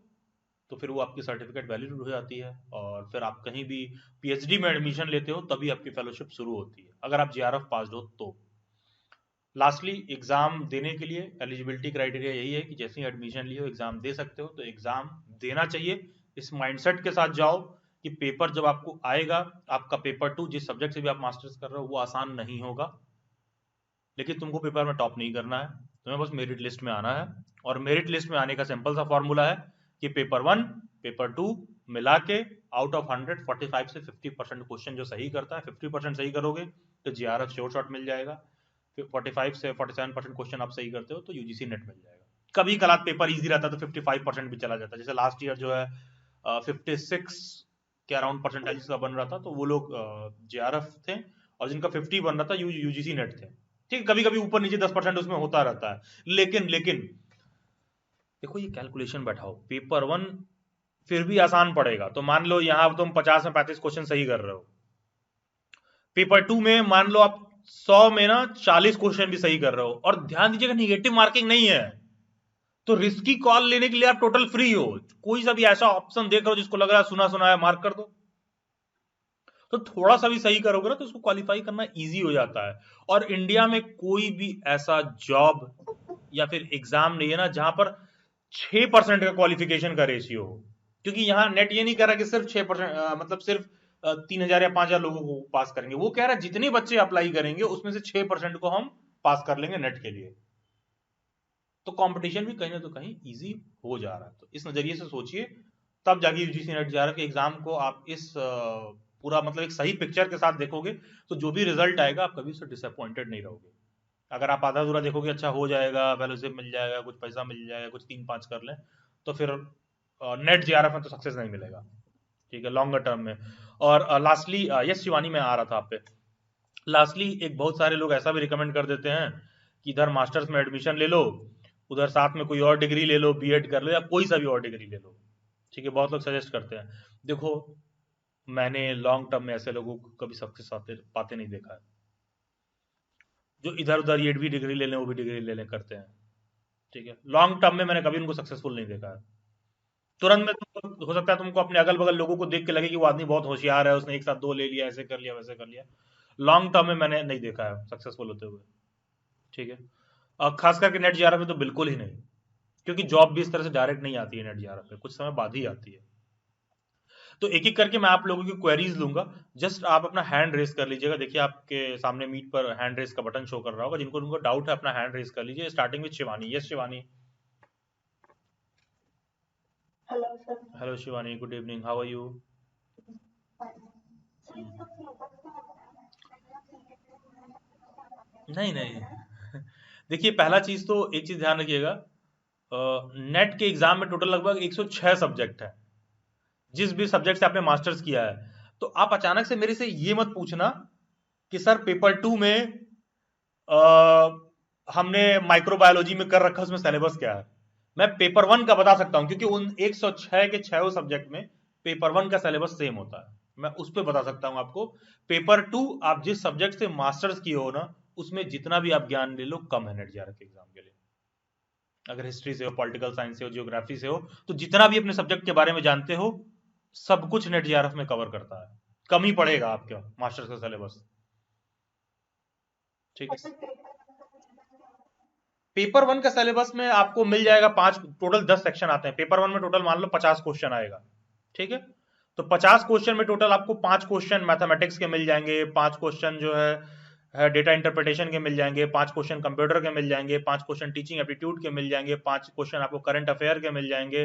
तो फिर वो आपकी सर्टिफिकेट वैलिड हो जाती है, और फिर आप कहीं भी पीएचडी में एडमिशन लेते हो तभी आपकी फेलोशिप शुरू होती है, अगर आप जेआरएफ पास हो तो। लास्टली, एग्जाम देने के लिए एलिजिबिलिटी क्राइटेरिया यही है कि जैसे ही एडमिशन लिए हो एग्जाम दे सकते हो, तो एग्जाम देना चाहिए। इस माइंडसेट के साथ जाओ कि पेपर जब आपको आएगा, आपका पेपर 2 जिस सब्जेक्ट से भी आप मास्टर्स कर रहे हो वो आसान नहीं होगा, लेकिन तुमको पेपर में टॉप नहीं करना है, तुम्हें बस मेरिट लिस्ट में आना है। और मेरिट लिस्ट में आने का सिंपल सा फॉर्मूला है कि पेपर 1 पेपर 2 मिला के आउट ऑफ 100 45 से 50% क्वेश्चन जो सही करता है, 50% सही करोगे तो जेआरएफ श्योर शॉट मिल जाएगा। फिर 45 से 47% क्वेश्चन आप सही करते हो तो यूजीसी नेट मिल जाएगा। कभी कलात पेपर इजी रहता है तो 55% भी चला जाता है, जैसे लास्ट ईयर जो है 56 के अराउंड परसेंटेज का बन रहा था, तो वो लोग जेआरएफ थे, और जिनका 50 बन रहा था यूजीसी नेट थे, ठीक, कभी कभी ऊपर नीचे 10% उसमें होता रहता है, लेकिन देखो ये कैलकुलेशन बैठाओ, पेपर 1 फिर भी आसान पड़ेगा, तो मान लो यहां तुम 50 में 35 क्वेश्चन सही कर रहे हो, पेपर 2 में मान लो आप 100 में ना 40 क्वेश्चन भी सही कर रहे हो, और ध्यान दीजिएगा निगेटिव मार्किंग नहीं है, तो रिस्की कॉल लेने के लिए आप टोटल फ्री हो, कोई सा भी ऐसा ऑप्शन देख रहे हो जिसको लग रहा है सुना सुना है मार्क कर दो, तो थोड़ा सा भी सही करोगे ना तो उसको क्वालिफाई करना इजी हो जाता है। और इंडिया में कोई भी ऐसा जॉब या फिर एग्जाम नहीं है ना जहां पर 6% का क्वालिफिकेशन का रेशियो हो, क्योंकि यहाँ नेट ये नहीं कह रहा कि सिर्फ 6%, मतलब सिर्फ 3,000 या 5,000 लोगों को पास करेंगे, वो कह रहा है जितने बच्चे अप्लाई करेंगे उसमें से 6% को हम पास कर लेंगे नेट के लिए, तो कंपटीशन भी कहीं ना तो कहीं इजी हो जा रहा है। तो इस नजरिए से सोचिए, तब जाके यूजीसी नेट जेआरएफ के एग्जाम को आप इस पूरा मतलब एक सही पिक्चर के साथ देखोगे, तो जो भी रिजल्ट आएगा आप कभी उससे डिसअपॉइंटेड नहीं रहोगे। अगर आप आधा अधूरा देखोगे अच्छा हो जाएगा, फेलोशिप मिल जाएगा, कुछ पैसा मिल जाएगा, कुछ 3-5 कर लें, तो फिर नेट जेआरएफ में तो सक्सेस नहीं मिलेगा, ठीक है, लॉन्गर टर्म में। और लास्टली यस शिवानी में आ रहा था आप पे, लास्टली एक बहुत सारे लोग ऐसा भी रिकमेंड कर देते हैं कि इधर मास्टर्स में एडमिशन ले लो, उधर साथ में कोई और डिग्री ले लो, बीएड कर लो या कोई सा भी और डिग्री ले लो, ठीक है, बहुत लोग सजेस्ट करते हैं। देखो मैंने लॉन्ग टर्म में ऐसे लोगों को कभी सक्सेस पाते नहीं देखा है, जो इधर उधर ये भी डिग्री ले लें वो भी डिग्री ले लें करते हैं, ठीक है, लॉन्ग टर्म में मैंने कभी उनको सक्सेसफुल नहीं देखा है। तुरंत में तुमको हो सकता है तुमको अपने अगल बगल लोगों को देख के लगे कि वो आदमी बहुत होशियार है, उसने एक साथ 2 ले लिया, ऐसे कर लिया वैसे कर लिया, लॉन्ग टर्म में मैंने नहीं देखा है सक्सेसफुल होते हुए, ठीक है। खास करके नेट जेआरएफ में तो बिल्कुल ही नहीं, क्योंकि जॉब भी इस तरह से डायरेक्ट नहीं आती है नेट जेआरएफ में, कुछ समय बाद ही आती है। तो एक एक करके मैं आप लोगों की क्वेरीज लूंगा, जस्ट आप अपना हैंड रेस कर लीजिएगा, देखिए आपके सामने मीट पर हैंड रेस का बटन शो कर रहा होगा, जिनको डाउट है अपना हैंड रेस कर लीजिए, starting with Shivani. Yes Shivani. Hello Shivani, good evening, how are you? नहीं नहीं देखिए पहला चीज तो एक चीज ध्यान रखिएगा, नेट के एग्जाम में टोटल लगभग 106 सब्जेक्ट है, जिस भी सब्जेक्ट से आपने मास्टर्स किया है, तो आप अचानक से मेरे से ये मत पूछना कि सर पेपर 2 में हमने माइक्रोबायोलॉजी में कर रखा, उसमें सिलेबस क्या है। मैं पेपर 1 का बता सकता हूं, क्योंकि उन 106 के 6 सब्जेक्ट में पेपर 1 का सिलेबस सेम होता है, मैं उस पर बता सकता हूं आपको। पेपर 2 आप जिस सब्जेक्ट से मास्टर्स किए हो ना, उसमें जितना भी आप ज्ञान ले लो कम है नेट जेआरएफ के एग्जाम के लिए। अगर हिस्ट्री से हो, पॉलिटिकल साइंस से हो, जियोग्राफी से हो, तो जितना भी अपने सब्जेक्ट के बारे में जानते हो सब कुछ नेट जेआरएफ में कवर करता है, कम ही पड़ेगा आपका मास्टर्स का सिलेबस, ठीक है। पेपर 1 का सिलेबस में आपको मिल जाएगा 5, टोटल 10 सेक्शन आते हैं पेपर 1 में, टोटल मान लो 50 क्वेश्चन आएगा, ठीक है। तो 50 क्वेश्चन में टोटल आपको 5 क्वेश्चन मैथमेटिक्स के मिल जाएंगे, 5 क्वेश्चन जो है डेटा इंटरप्रिटेशन के मिल जाएंगे, 5 क्वेश्चन कंप्यूटर के मिल जाएंगे, 5 क्वेश्चन टीचिंग एप्टीट्यूड के मिल जाएंगे, 5 क्वेश्चन आपको करंट अफेयर के मिल जाएंगे,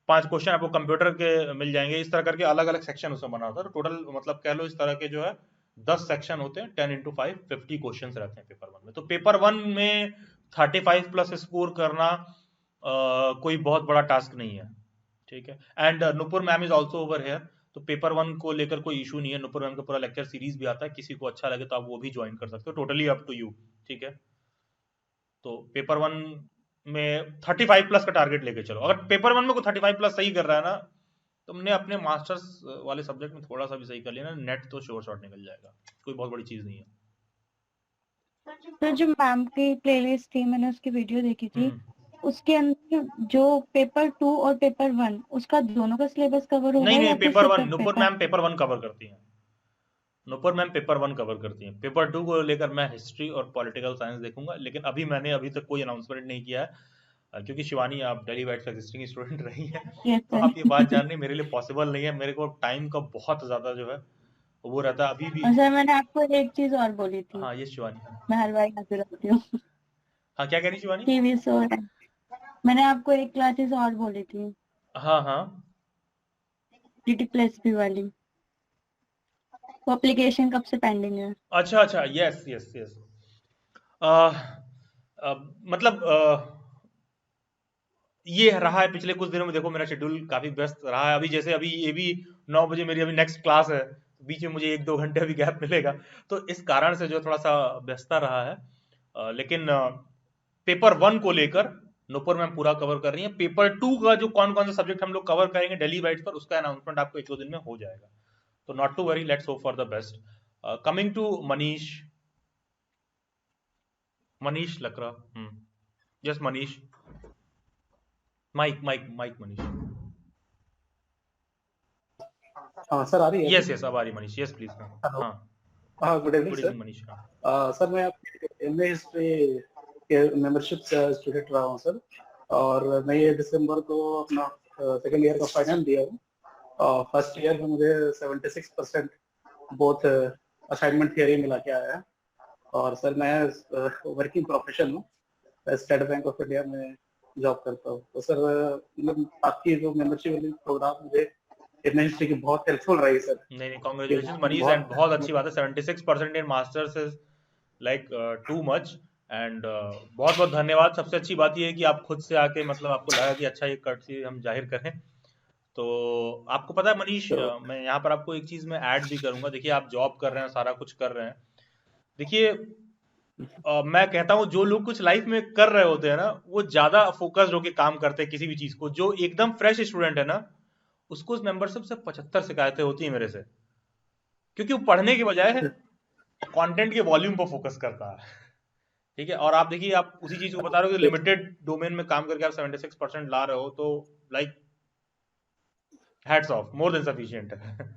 5 क्वेश्चन आपको कंप्यूटर के मिल जाएंगे, इस तरह करके अलग अलग सेक्शन उसमें बना होता है। टोटल मतलब कह लो इस तरह के जो है 10 सेक्शन होते हैं, 10 into 5 50 क्वेश्चन रहते हैं पेपर 1 में। तो पेपर 1 में 35 प्लस स्कोर करना कोई बहुत बड़ा टास्क नहीं है, ठीक है। And Nupur ma'am is also over here, तो पेपर 1 को लेकर कोई इशू नहीं है, नुपुर मैम का पूरा लेक्चर सीरीज भी आता है, किसी को अच्छा लगे तो आप वो भी ज्वाइन कर सकते हो, टोटली अप टू यू, ठीक है। तो पेपर 1 में 35 प्लस का टारगेट लेके चलो, अगर पेपर 1 में कोई 35 प्लस सही कर रहा है ना, तुमने अपने मास्टर्स वाले सब्जेक्ट में थोड़ा सा भी सही कर लिया ना, नेट तो श्योर शॉट निकल जाएगा, कोई बहुत बड़ी चीज नहीं है।
तो जो मैम की प्लेलिस्ट थी मैंने उसकी वीडियो देखी थी, उसके अंदर जो पेपर 2 और पेपर 1 उसका दोनों का सिलेबस कवर होगा
नहीं
या फिर
पेपर 1
सिर्फ
Nupur
paper?
Ma'am paper 1 cover करती हैं, नुपुर मैम पेपर 1 कवर करती हैं, पेपर 2 को लेकर मैं हिस्ट्री और पॉलिटिकल साइंस देखूंगा, लेकिन मैंने अभी तक कोई अनाउंसमेंट नहीं किया है, क्योंकि शिवानी आप डेली बैच का एग्जिस्टिंग स्टूडेंट रही हैं,
यस
तो आप ये बात
सर।
जाननी मेरे लिए पॉसिबल नहीं है, मेरे को टाइम का बहुत ज्यादा जो है वो रहता है अभी भी।
और सर मैंने आपको एक चीज और बोली थी,
हाँ ये शिवानी,
मैं हर बार याद रखती हूँ।
हाँ क्या कह रही शिवानी?
टीवी शो है, मैंने आपको एक क्लासेस और बोली थी,
हाँ हाँ
डीटी प्लस बी वाली, वो एप्लीकेशन कब से पेंडिंग है?
अच्छा अच्छा, यस यस यस, मतलब ये रहा है पिछले कुछ दिनों में, देखो मेरा शेड्यूल काफी व्यस्त रहा है, अभी जैसे अभी ये भी 9 बजे मेरी अभी नेक्स्ट क्लास है, बीच में मुझे 1-2 घंटे अभी गैप मिलेगा, तो इस कारण से जो थोड़ा सा व्यस्तता रहा है, लेकिन पेपर 1 को लेकर नूपुर मैम पूरा कवर कर रही है। पेपर 2 का जो कौन कौन सा सब्जेक्ट हम लोग कवर करेंगे दिल्ली बाइट्स पर, उसका अनाउंसमेंट आपको 1-2 दिन में हो जाएगा, तो not to worry, let's hope for the best. Coming to Manish, Manish Lakra, yes Manish, mike mike mike Manish,
हाँ सर, आ रही है?
यस यस अब आ रही मनीष, यस प्लीज।
हेलो।
हाँ
हाँ, good evening
good
sir.
Evening Manish. हाँ
सर, मैं आपके एमए हिस्ट्री के मेंबरशिप स्टूडेंट रहा हूँ सर, और मैं ये दिसंबर को अपना सेकेंड ईयर का फाइनल दिया हूँ, और फर्स्ट ईयर में मुझे 76% बोथ असाइनमेंट थियरी मिला के आया है। और सर मैं वर्किंग प्रोफेशन हूँ, स्टेट बैंक ऑफ इंडिया में जॉब करता हूँ। तो सर मतलब आपकी जो मेंबरशिप वाली प्रोग्राम मुझे एमए हिस्ट्री की बहुत हेल्पफुल रही सर।
नहीं कांग्रेचुलेशन मनीष, एंड बहुत अच्छी बात है, 76% in masters is like too much, and बहुत बहुत धन्यवाद। सबसे अच्छी बात ये है कि आप खुद से आके मतलब आपको लगा कि अच्छा ये कर्टसी हम जाहिर करें। तो आपको पता है मनीष, मैं यहाँ पर आपको एक चीज में ऐड भी करूंगा। देखिए आप जॉब कर रहे हैं, सारा कुछ कर रहे हैं, देखिए मैं कहता हूँ जो लोग कुछ लाइफ में कर रहे होते हैं ना, वो ज्यादा फोकस्ड होकर काम करते हैं किसी भी चीज को। जो एकदम फ्रेश स्टूडेंट है ना, उसको उस मेंबरशिप से 75 शिकायतें होती है मेरे से, क्योंकि वो पढ़ने के बजाय कंटेंट के वॉल्यूम पर फोकस करता है। ठीक है, और आप देखिए आप उसी चीज को बता रहे हो कि लिमिटेड डोमेन में काम करके आप 76% ला रहे हो, तो like hats off, more than sufficient है।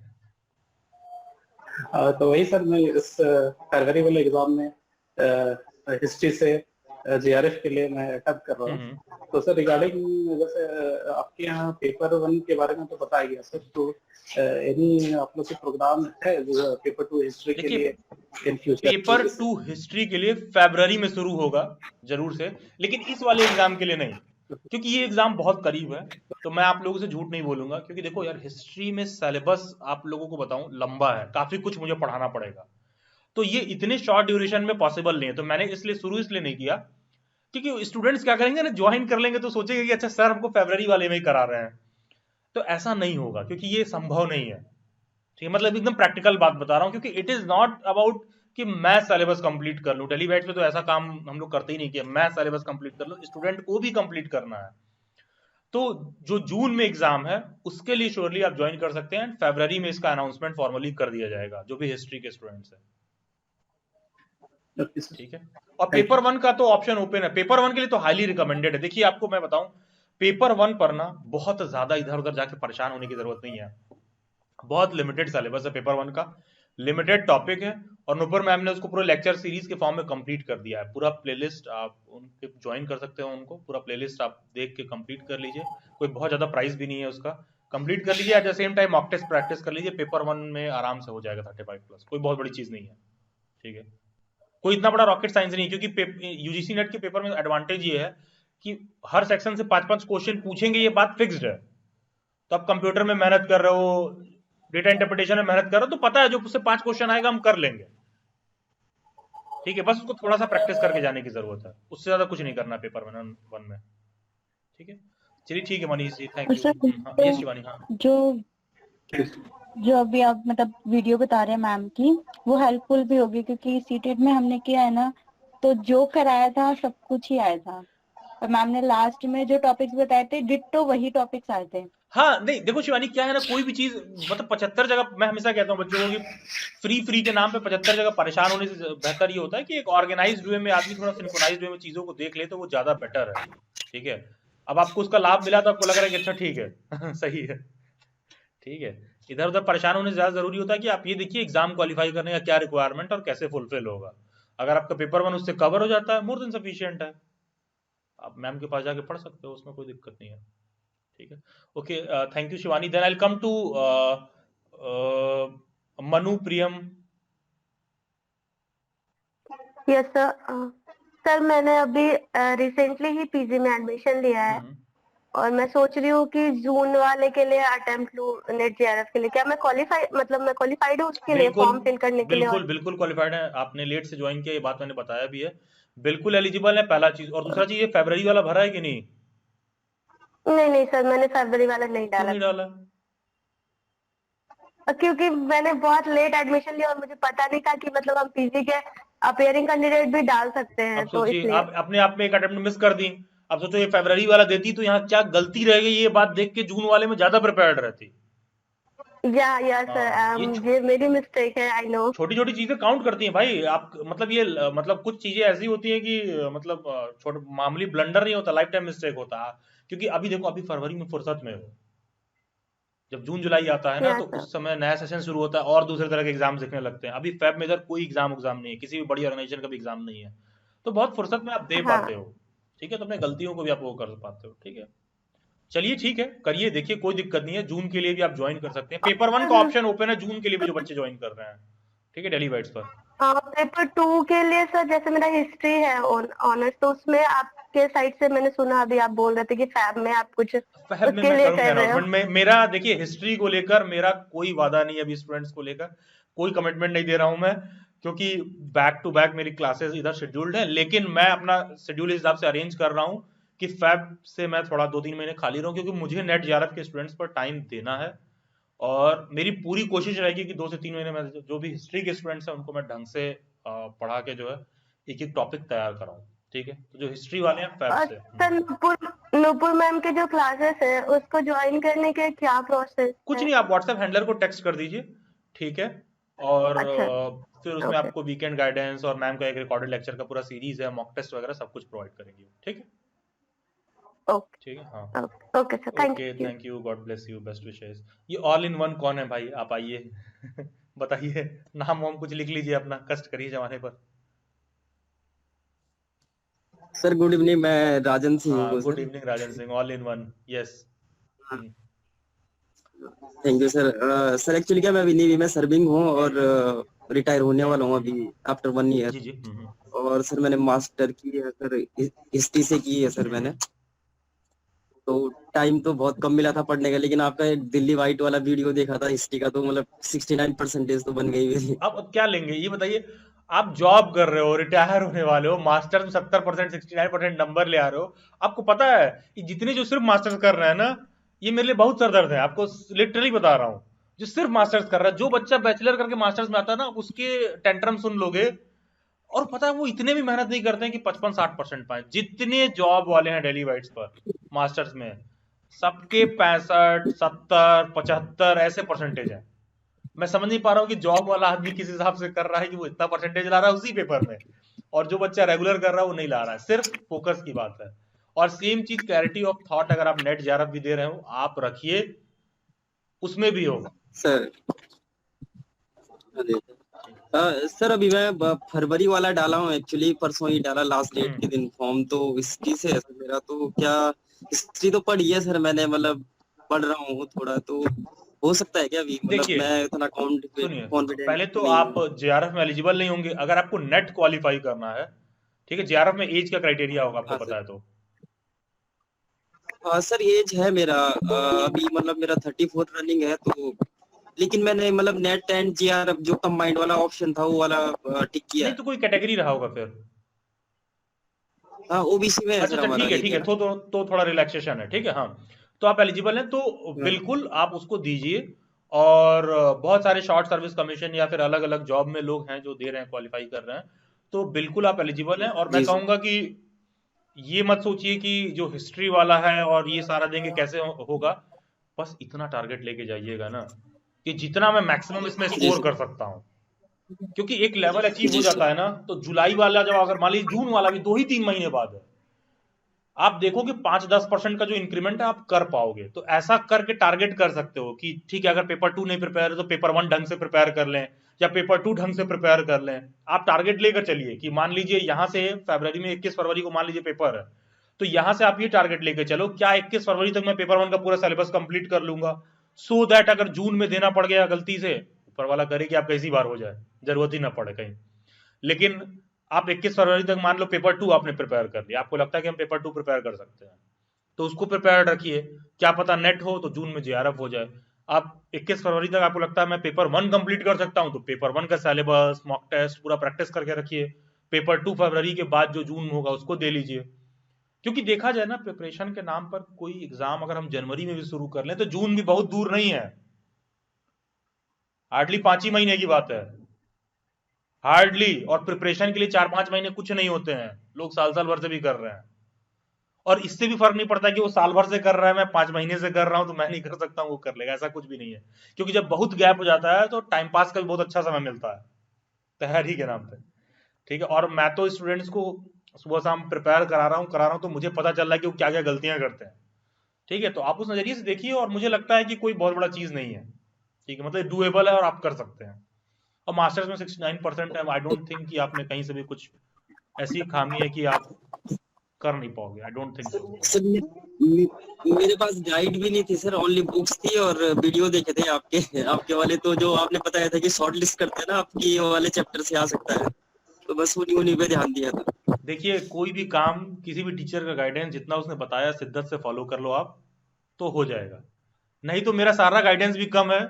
तो वही सर, मैं इस फरवरी वाले एग्जाम में हिस्ट्री से जीआरएफ के लिए मैं अटेम्प्ट कर रहा हूँ। तो सर रिगार्डिंग जैसे आपके यहाँ पेपर 1 के बारे में तो बताया गया सर, तो एनी आप लोग के प्रोग्राम है जो पेपर 2 हिस्ट्री के लिए इन फ्यूचर?
पेपर 2 हिस्ट्री के लिए फरवरी में शुरू होगा जरूर से, लेकिन इस वाले एग्जाम के लिए नहीं, क्योंकि ये एग्जाम बहुत करीब है। तो मैं आप लोगों से झूठ नहीं बोलूंगा, क्योंकि देखो यार हिस्ट्री में सिलेबस आप लोगों को बताऊं लंबा है, काफी कुछ मुझे पढ़ाना पड़ेगा, तो ये इतने शॉर्ट ड्यूरेशन में पॉसिबल नहीं है। तो मैंने इसलिए शुरू इसलिए नहीं किया, क्योंकि स्टूडेंट्स क्या करेंगे ना, ज्वाइन कर लेंगे तो सोचेंगे कि अच्छा सर हमको फरवरी वाले में ही करा रहे हैं, तो ऐसा नहीं होगा, क्योंकि ये संभव नहीं है। ठीक है, मतलब एकदम प्रैक्टिकल बात बता रहा हूं, क्योंकि इट इज नॉट अबाउट कि मैं सिलेबस कंप्लीट कर लूं। डेली बैच में तो ऐसा काम हम लोग करते ही नहीं कि मैं सिलेबस कंप्लीट कर लूं, स्टूडेंट को भी कंप्लीट करना है। तो जो जून में एग्जाम है उसके लिए श्योरली आप ज्वाइन कर सकते हैं, फरवरी में इसका अनाउंसमेंट फॉर्मली कर दिया जाएगा जो भी हिस्ट्री के स्टूडेंट्स हैं। ठीक है, और पेपर 1 का तो ऑप्शन ओपन है, पेपर 1 के लिए तो हाईली रिकमेंडेड है। देखिए आपको मैं बताऊं, पेपर 1 पर ना बहुत ज्यादा इधर उधर जाके परेशान होने की जरूरत नहीं है, बहुत लिमिटेड सिलेबस है पेपर 1 का, लिमिटेड टॉपिक है, और नुपुर मैम ने उसको पूरा लेक्चर सीरीज के फॉर्म में कंप्लीट कर दिया है। पूरा प्लेलिस्ट आप उनके ज्वाइन कर सकते हो, उनको पूरा प्लेलिस्ट आप देख के कंप्लीट कर लीजिए, कोई बहुत ज्यादा प्राइस भी नहीं है उसका, कंप्लीट कर लीजिए। At the same time mock test practice कर लीजिए, पेपर 1 में आराम से हो जाएगा 35+, कोई बहुत बड़ी चीज नहीं है। ठीक है, कोई इतना बड़ा रॉकेट साइंस नहीं, क्योंकि यूजीसी नेट के पेपर में एडवांटेज ये है कि हर सेक्शन से 5-5 क्वेश्चन पूछेंगे, ये बात फिक्स्ड है। तो आप कंप्यूटर में मेहनत कर रहे हो, डेटा इंटरप्रिटेशन में मेहनत कर रहे हो, तो पता है जो उससे 5 क्वेश्चन आएगा हम कर लेंगे। ठीक है, बस उसको थोड़ा सा प्रैक्टिस करके जाने की जरूरत है, उससे ज्यादा कुछ नहीं करना पेपर 1 में। ठीक है, चलिए ठीक है Manish ji, thank you. Yes Shivani. हाँ,
जो अभी आप मतलब वीडियो बता रहे हैं मैम की, वो हेल्पफुल भी होगी, क्योंकि सीटेट में हमने किया है ना, तो जो कराया था सब कुछ ही आया था, और मैम ने लास्ट में जो टॉपिक्स बताए थे डिट्टो वही टॉपिक्स आए थे।
हाँ नहीं देखो शिवानी, क्या है ना, कोई भी चीज मतलब 75 जगह, मैं हमेशा कहता हूँ बच्चों को कि फ्री के नाम पे 75 जगह परेशान होने से बेहतर ये होता है कि एक ऑर्गेनाइज्ड वे में आदमी थोड़ा सिंक्रोनाइज्ड वे में चीजों को देख ले, तो वो ज्यादा बेटर है। ठीक है, अब आपको उसका लाभ मिला तो आपको लग रहा है कि अच्छा ठीक है सही है। ठीक है, इधर उधर परेशान होने से ज्यादा जरूरी होता है कि आप ये देखिए एग्जाम क्वालिफाई करने का क्या रिक्वायरमेंट और कैसे फुलफिल होगा। अगर आपका पेपर 1 उससे कवर हो जाता है, मोर देन सफिशिएंट है, आप मैम के पास जाके पढ़ सकते हो, उसमें कोई दिक्कत नहीं है। ठीक है, okay, thank you Shivani. Then I will come to Manu Priyam.
Yes sir. Sir मैंने अभी रिसेंटली ही पीजी में एडमिशन लिया है, और मैं सोच रही हूँ कि जून वाले के लिए अटेम्प्ट लूं नेट जेआरएफ के लिए। क्या मैं क्वालिफाइड हूँ उसके लिए फॉर्म फिल करने के लिए?
बिल्कुल क्वालिफाइड है, आपने लेट से ज्वाइन किया, ये बात मैंने बताया भी है, बिल्कुल एलिजिबल है, पहला चीज। और दूसरा चीज, ये फरवरी वाला भरा है कि नहीं?
नहीं सर, मैंने फरवरी वाला नहीं
क्यों नहीं डाला?
क्योंकि मैंने बहुत लेट एडमिशन लिया और मुझे पता नहीं था कि मतलब हम पीजी के अपेयरिंग कैंडिडेट भी डाल सकते हैं,
अब
तो
सोचिए,
इसलिए।
आप अपने आप में एक अटेम्प्ट मिस कर दी। अब सोचो ये फरवरी वाला देती तो यहाँ क्या गलती रह गई, ये बात देख के जून वाले में ज्यादा प्रिपेयर्ड रहती।
या सर,
हाँ,
ये मेरी मिस्टेक है, आई नो।
छोटी छोटी चीजें काउंट करती हैं भाई। आप मतलब ये मतलब कुछ चीजें ऐसी होती हैं कि मतलब छोटा मामूली ब्लंडर नहीं होता, लाइफ टाइम मिस्टेक होता है। क्योंकि अभी देखो, अभी फरवरी में फुर्सत में हो, जब जून जुलाई आता है ना
या
तो
सर।
उस समय नया सेशन शुरू होता है और दूसरे तरह के एग्जाम दिखने लगते हैं। अभी फेब में इधर कोई एग्जाम नहीं है, किसी भी बड़ी ऑर्गेनाइजेशन का भी एग्जाम नहीं है, तो बहुत फुर्सत में आप दे पाते
हाँ
हो। ठीक है, तो अपने गलतियों को भी आप वो कर पाते हो। ठीक है, चलिए ठीक है, करिए, देखिए कोई दिक्कत नहीं है। जून के लिए भी आप ज्वाइन कर सकते हैं, पेपर 1 का ऑप्शन ओपन है जून के लिए भी, जो बच्चे ज्वाइन कर रहे हैं। ठीक है, डेली वाइट्स पर।
पेपर 2 के लिए सर, जैसे मेरा हिस्ट्री है ऑनर्स, तो उसमें आपके साइड से मैंने सुना, अभी आप बोल रहे थे कि फैब में आप कुछ
फैब में
उसके
मैं
लिए
करूंगा
कर रहे हो।
अनाउंसमेंट में। मेरा देखिए, हिस्ट्री को लेकर मेरा कोई वादा नहीं है अभी, स्टूडेंट्स को लेकर कोई कमिटमेंट नहीं दे रहा हूं मैं, क्योंकि बैक टू बैक मेरी क्लासेस इधर शेड्यूल्ड है। लेकिन मैं अपना शेड्यूल इस हिसाब से अरेंज कर रहा हूं कि फैब से मैं थोड़ा 2-3 महीने खाली रहूं, क्योंकि मुझे नेट जेआरएफ के स्टूडेंट्स पर टाइम देना है। और मेरी पूरी कोशिश रहेगी कि 2 से 3 महीने में जो भी हिस्ट्री के स्टूडेंट्स हैं उनको मैं ढंग से पढ़ा के जो है एक एक टॉपिक तैयार कराऊं। ठीक है, तो जो हिस्ट्री वाले हैं फैब
और
से।
सर, नुपुर मैम के जो क्लासेस है उसको ज्वाइन करने के क्या प्रोसेस
कुछ
है?
नहीं, आप व्हाट्सएप हैंडलर को टेक्स्ट कर दीजिए। ठीक है, और
अच्छा।
फिर उसमें
ओके।
आपको वीकेंड गाइडेंस और मैम का एक रिकॉर्डेड लेक्चर का पूरा सीरीज है, मॉक टेस्ट वगैरह सब कुछ प्रोवाइड करेंगे। ठीक है।
ओके।
ठीक है, हाँ।
Okay sir, thank
okay,
you.
Thank you, God bless you, best wishes. ये ऑल इन वन कौन है भाई, आप आइए बताइए, नाम वाम कुछ लिख लीजिए, अपना कष्ट करिए जमाने पर।
सर गुड इवनिंग, मैं राजन सिंह
हाँ,
हूँ
good
sir.
Evening Rajan Singh, all in one, yes.
Thank you sir. Sir actually क्या, मैं अभी नेवी में सर्विंग हूँ और रिटायर होने वाला हूँ अभी आफ्टर 1 ईयर।
जी जी।
और सर मैंने मास्टर की है सर, हिस्ट्री से की है सर मैंने। तो टाइम तो बहुत कम मिला था पढ़ने का, लेकिन आपका एक दिल्ली वाइट वाला वीडियो देखा था हिस्ट्री का, तो मतलब 69% तो बन गई मेरी।
अब क्या लेंगे ये बताइए। आप जॉब कर रहे हो, रिटायर होने वाले हो, मास्टर में 70%, 69% नंबर ले आ रहे हो। आपको पता है कि जितने जो सिर्फ मास्टर्स कर रहे हैं ना, ये मेरे लिए बहुत सरदर्द है, आपको लिटरली बता रहा हूँ। जो सिर्फ मास्टर्स कर रहा है, जो बच्चा बैचलर करके मास्टर्स में आता है ना, उसके टेंट्रम सुन लोगे। और पता है वो इतने भी मेहनत नहीं करते हैं कि 55-60% पाए। जितने जॉब वाले हैं डेली वाइट्स पर मास्टर्स में, सबके 65, 70, 75 ऐसे परसेंटेज है। मैं समझ नहीं पा रहा हूँ कि जॉब वाला आदमी किस हिसाब से कर रहा है कि वो इतना परसेंटेज ला रहा है उसी पेपर में, और जो बच्चा रेगुलर कर रहा है वो नहीं ला रहा है। सिर्फ फोकस की बात है। और सेम चीज क्लैरिटी ऑफ थॉट, अगर आप नेट जेआरएफ भी दे रहे हो आप रखिए, उसमें भी होगा।
सर सर अभी मैं फरवरी वाला डाला हूँ, एक्चुअली परसों ही डाला, लास्ट डेट के दिन फॉर्म। तो हिस्ट्री से है सर मेरा, तो क्या हिस्ट्री तो पढ़ी है सर मैंने, मतलब पढ़ रहा हूँ थोड़ा, तो हो सकता है क्या अभी, मतलब
देखिए,
मैं इतना
सुनिए,
कॉन्फिडेंट
पहले तो
नहीं
आप
हूँ।
जेआरएफ में एलिजिबल नहीं होंगे अगर आपको नेट क्वालिफाई करना है। ठीक है, जेआरएफ में एज का क्राइटेरिया होगा, आपको
हाँ
पता
सर।
है तो।
हाँ सर, एज है मेरा अभी, मतलब मेरा 34 रनिंग है, तो लेकिन मैंने मतलब नेट एंड जीआर जो कंबाइंड वाला ऑप्शन था वो वाला टिक किया
नहीं
है।
तो कोई कैटेगरी रहा होगा फिर।
हाँ ओबीसी में है
अच्छा
सर
अच्छा,
हमारा
ठीक है ठीक है,
एरिया।
तो थोड़ा रिलैक्सेशन है। ठीक है, हाँ। तो आप एलिजिबल हैं तो बिल्कुल आप उसको दीजिए। और बहुत सारे शॉर्ट सर्विस कमीशन या फिर अलग अलग जॉब में लोग हैं जो दे रहे हैं, क्वालिफाई कर रहे हैं, तो बिल्कुल आप एलिजिबल हैं। और मैं
जी सर।
कहूंगा कि ये मत सोचिए कि जो हिस्ट्री वाला है और ये सारा देंगे कैसे होगा। बस इतना टारगेट लेके जाइएगा ना कि जितना मैं मैक्सिमम इसमें
जी
स्कोर
सर।
कर सकता हूँ। क्योंकि एक लेवल अचीव हो
जी
जाता
सर।
है ना, तो जुलाई वाला जब, अगर मान लीजिए जून वाला भी 2 ही 3 महीने बाद है, आप देखो कि 5-10% का जो इंक्रीमेंट है आप कर पाओगे। तो ऐसा करके टारगेट कर सकते हो कि ठीक है, अगर पेपर 2 नहीं प्रिपेयर है तो पेपर 1 ढंग से प्रिपेयर कर लें, या पेपर 2 ढंग से प्रिपेयर कर लें। आप टारगेट लेकर चलिए कि मान लीजिए यहां से फरवरी में 21 फरवरी को मान लीजिए पेपर है, तो यहां से आप ये टारगेट लेकर चलो, क्या 21 फरवरी तक मैं पेपर 1 का पूरा सिलेबस कंप्लीट कर लूंगा, सो दैट अगर जून में देना पड़ गया गलती से, ऊपर वाला करे कि आप कैसी बार हो जाए, जरूरत ही ना पड़े कहीं। लेकिन आप 21 फरवरी तक मान लो पेपर 2 आपने प्रिपेयर कर लिया, आपको लगता है कि हम पेपर 2 प्रिपेयर कर सकते हैं, तो उसको प्रिपेयर रखिए। क्या पता नेट हो तो जून में जेआरएफ हो जाए। आप 21 फरवरी तक आपको लगता है मैं पेपर 1 कंप्लीट कर सकता हूं, तो पेपर 1 का सिलेबस, मॉक टेस्ट पूरा प्रैक्टिस करके रखिए। पेपर 2 फरवरी के बाद जो जून में होगा उसको दे लीजिए। क्योंकि देखा जाए ना, प्रिपरेशन के नाम पर कोई एग्जाम अगर हम जनवरी में भी शुरू कर लें तो जून भी बहुत दूर नहीं है, हार्डली 5 ही महीने की बात है। हार्डली। और प्रिपरेशन के लिए 4-5 महीने कुछ नहीं होते हैं, लोग साल साल भर से भी कर रहे हैं। और इससे भी फर्क नहीं पड़ता कि वो साल भर से कर रहा है, मैं 5 महीने से कर रहा हूं तो मैं नहीं कर सकता हूं, वो कर लेगा, ऐसा कुछ भी नहीं है। क्योंकि जब बहुत गैप हो जाता है तो टाइम पास का भी बहुत अच्छा समय मिलता है तैयारी के नाम पे, ठीक है। और मैं तो स्टूडेंट्स को सुबह शाम प्रिपेयर करा रहा हूं तो मुझे पता चल रहा है कि वो क्या क्या गलतियां करते हैं, ठीक है। तो आप उस नजरिए से देखिए, और मुझे लगता है कि कोई बहुत बड़ा चीज नहीं है, ठीक है, मतलब डूएबल है और आप कर सकते हैं। और मास्टर्स में 69% है, आई डोंट थिंक कि आप में कहीं से भी कुछ ऐसी खामी है कि आप कर नहीं पाओगे, I don't think so.
Sir मेरे पास गाइड भी नहीं थी सर, ओनली बुक्स थी और वीडियो देखे थे आपके वाले, तो जो आपने बताया था कि शॉर्ट लिस्ट करते हैं ना आपकी, ये वाले चैप्टर से आ सकता है, तो बस उन्हीं पे ध्यान दिया था।
देखिए, कोई भी काम किसी भी टीचर का गाइडेंस जितना उसने बताया शिद्दत से फॉलो कर लो आप, तो हो जाएगा। नहीं तो मेरा सारा गाइडेंस भी कम है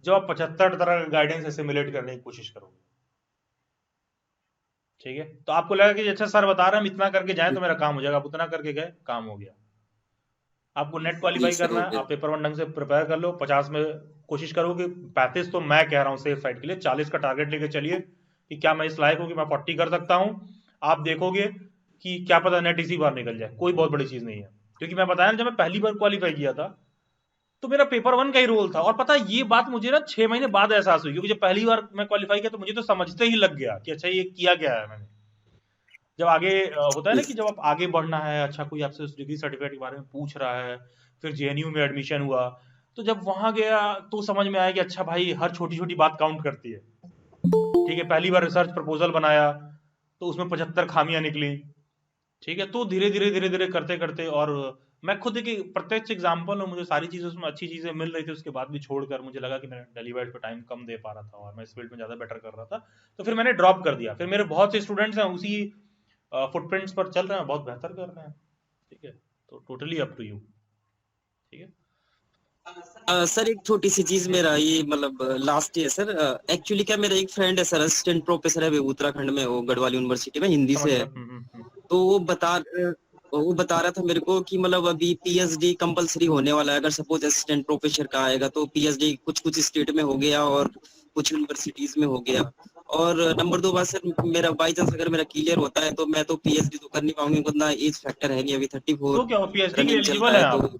जब आप 75 तरह का गाइडेंस एसिमुलेट करने की कोशिश करोगे, ठीक है। तो आपको लगा कि अच्छा सर बता रहे हैं हम इतना करके जाएं तो मेरा काम हो जाएगा, आप उतना करके गए, काम हो गया। आपको नेट क्वालिफाई करना है, आप पेपर 1 ढंग से प्रिपेयर कर लो, 50 में कोशिश करो कि 35 तो मैं कह रहा हूं सेफ साइड के लिए, 40 का टारगेट लेके चलिए कि क्या मैं इस लायक हूं कि मैं 40 कर सकता हूं। आप देखोगे कि क्या पता नेट इसी बार निकल जाए, कोई बहुत बड़ी चीज नहीं है। क्योंकि मैं बताया ना, जब मैं पहली बार क्वालिफाई किया था तो मेरा पेपर 1 का ही रोल था, और पता है ये बात मुझे ना 6 महीने बाद एहसास हुई, क्योंकि जब पहली बार मैं क्वालिफाई किया तो मुझे तो समझते ही लग गया कि अच्छा ये किया गया है मैंने। जब आगे होता है ना कि जब आप आगे बढ़ना है, अच्छा कोई आपसे उस डिग्री सर्टिफिकेट के बारे में पूछ रहा है, फिर जेएनयू में एडमिशन हुआ, तो जब वहां गया तो समझ में आया कि अच्छा भाई हर छोटी छोटी बात काउंट करती है, ठीक है। पहली बार रिसर्च प्रपोजल बनाया तो उसमें 75 खामियां निकली, ठीक है। तो धीरे धीरे धीरे धीरे करते करते, और मैं खुद एक प्रत्यक्ष एग्जाम्पल हूँ, मुझे सारी चीजें उसमें अच्छी चीजें मिल रही थी, उसके बाद भी छोड़कर मुझे लगा कि मैं डेलीवर्ड पे टाइम कम दे पा रहा था और मैं इस फील्ड में ज्यादा बेटर कर रहा था, तो फिर मैंने ड्रॉप कर दिया। फिर मेरे बहुत से स्टूडेंट्स हैं उसी फुटप्रिंट्स पर चल रहे हैं, बहुत बेहतर कर रहे हैं, ठीक है। तो टोटली अप टू यू, ठीक है।
सर एक छोटी सी चीज, मेरा ये मतलब लास्ट ईयर सर, एक्चुअली क्या मेरा एक फ्रेंड है सर, असिस्टेंट प्रोफेसर है उत्तराखंड में, वो गढ़वाल यूनिवर्सिटी में हिंदी
समझ
से
गया।
है। तो वो बता रहा था मेरे को कि मतलब अभी पीएचडी कंपलसरी होने वाला है, अगर सपोज असिस्टेंट प्रोफेसर का आएगा तो पीएचडी कुछ कुछ स्टेट में हो गया और कुछ यूनिवर्सिटीज में हो गया। और नंबर 2 बात सर, मेरा बाई चांस अगर मेरा क्लियर होता है तो मैं तो पीएचडी तो कर नहीं पाऊंगी, उतना एज फैक्टर है नहीं, अभी 34
तो क्या पीएचडी के लिए
रनिंग चल
एलिजिबल
रहा
है
है। तो
आप?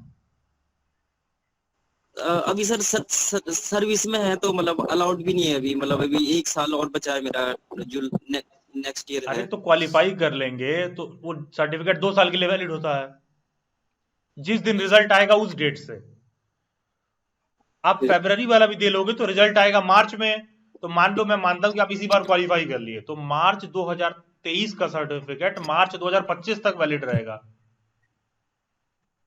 अभी सर सर्विस में है तो मतलब अलाउड भी नहीं है अभी, मतलब अभी 1 साल और बचा है मेरा, जो नेक्स्ट ईयर
अरे
है।
तो क्वालिफाई कर लेंगे तो वो सर्टिफिकेट 2 साल के लिए वैलिड होता है, जिस दिन रिजल्ट आएगा उस डेट से। आप फरवरी वाला भी दे लोगे तो रिजल्ट आएगा मार्च में, तो मान लो मैं मानता हूं कि आप इसी बार क्वालिफाई कर लिए, तो मार्च 2023 का सर्टिफिकेट मार्च 2025 तक वैलिड रहेगा,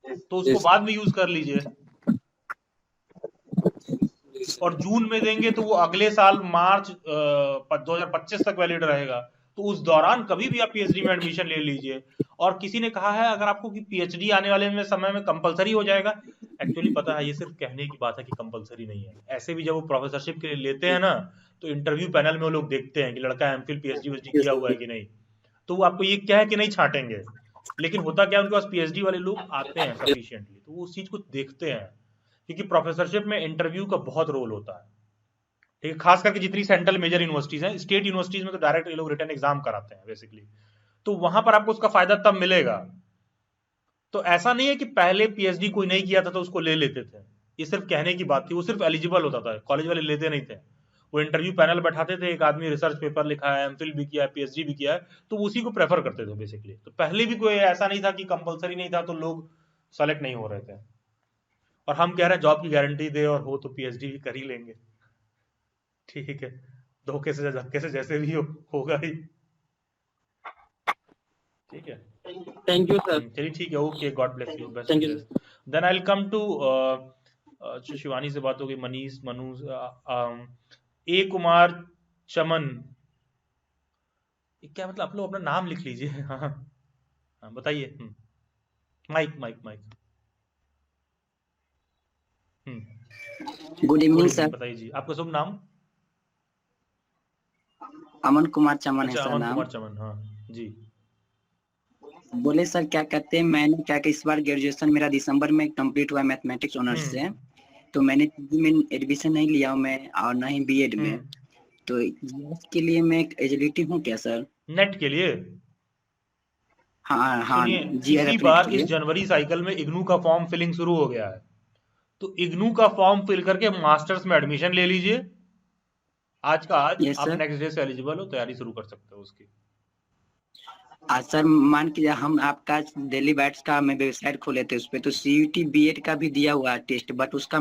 तो उसको बाद में यूज कर लीजिए। और जून में देंगे तो वो अगले साल मार्च 2025 तक वैलिड रहेगा, तो उस दौरान कभी भी आप पीएचडी में एडमिशन ले लीजिए। और किसी ने कहा है अगर आपको कि पीएचडी आने वाले में समय में कंपलसरी हो जाएगा, एक्चुअली पता है ये सिर्फ कहने की बात है कि कंपलसरी नहीं है। ऐसे भी जब वो प्रोफेसरशिप के लिए लेते हैं ना, तो इंटरव्यू पैनल में वो लोग देखते हैं कि लड़का एमफिल पीएचडी वीएचडी किया हुआ है कि नहीं, तो वो आपको ये कह के नहीं छाटेंगे। लेकिन होता क्या, उनके पास पीएचडी वाले लोग आते हैं सफिशिएंटली, तो वो उस चीज को देखते हैं, क्योंकि प्रोफेसरशिप में इंटरव्यू का बहुत रोल होता है, ठीक है। खास करके जितनी सेंट्रल मेजर यूनिवर्सिटीज हैं, स्टेट यूनिवर्सिटीज में तो डायरेक्ट ये लोग रिटन एग्जाम कराते हैं बेसिकली, तो वहां पर आपको उसका फायदा तब मिलेगा। तो ऐसा नहीं है कि पहले पीएचडी कोई नहीं किया था तो उसको ले लेते थे, ये सिर्फ कहने की बात थी। वो सिर्फ एलिजिबल होता था, कॉलेज वाले लेते नहीं थे। वो इंटरव्यू पैनल बैठाते थे, एक आदमी रिसर्च पेपर लिखा है, एमफिल भी किया है, पीएचडी भी किया है, तो उसी को प्रेफर करते थे बेसिकली। तो पहले भी कोई ऐसा नहीं था कि कंपलसरी नहीं था तो लोग सेलेक्ट नहीं हो रहे थे। और हम कह रहे हैं जॉब की गारंटी दे और हो तो पीएचडी भी कर ही लेंगे, ठीक है। धोखे से धक्के से जैसे भी होगा ही, ठीक है।
Thank you sir.
चलिए ठीक है, okay, God bless you, best
Thank you.
Wishes. Then I will come to Shivani से बात होगी, मनीष, मनु, ए कुमार चमन, क्या मतलब, आप लोग अपना नाम लिख लीजिए। हाँ हाँ बताइए। Mike mike mike.
Good evening sir.
बताइए जी, आपका शुभ नाम?
अमन कुमार चमन है
अच्छा,
सर
अमन
नाम।
कुमार चमन, हाँ जी।
बोले सर क्या कहते हैं, मैंने क्या कि इस बार ग्रेजुएशन मेरा दिसंबर में कंप्लीट हुआ मैथमेटिक्स ऑनर्स से, तो मैंने पीजी में एडमिशन नहीं लिया मैं और ना ही बीएड में। तो इसके लिए मैं एलिजिबिलिटी हूँ क्या सर?
नेट के लिए
हाँ हाँ,
सुनिए,
GRF
इसी
नेट
बार
के
इस
लिए।
जनवरी साइकिल में इग्नू का फॉर्म फिलिंग शुरू हो गया है, तो इग्नू का फॉर्म फिल करके मास्टर्स में एडमिशन ले लीजिए। आज का आज
यस
आप
सर।
नेक्स्ट डे से एलिजिबल हो, तैयारी शुरू कर सकते हो उसकी।
आज सर मान के हम आपका डेली बैट्स का मैं वेबसाइट खोले थे, उस पे तो CUT BEd का भी दिया हुआ है टेस्ट, बट उसका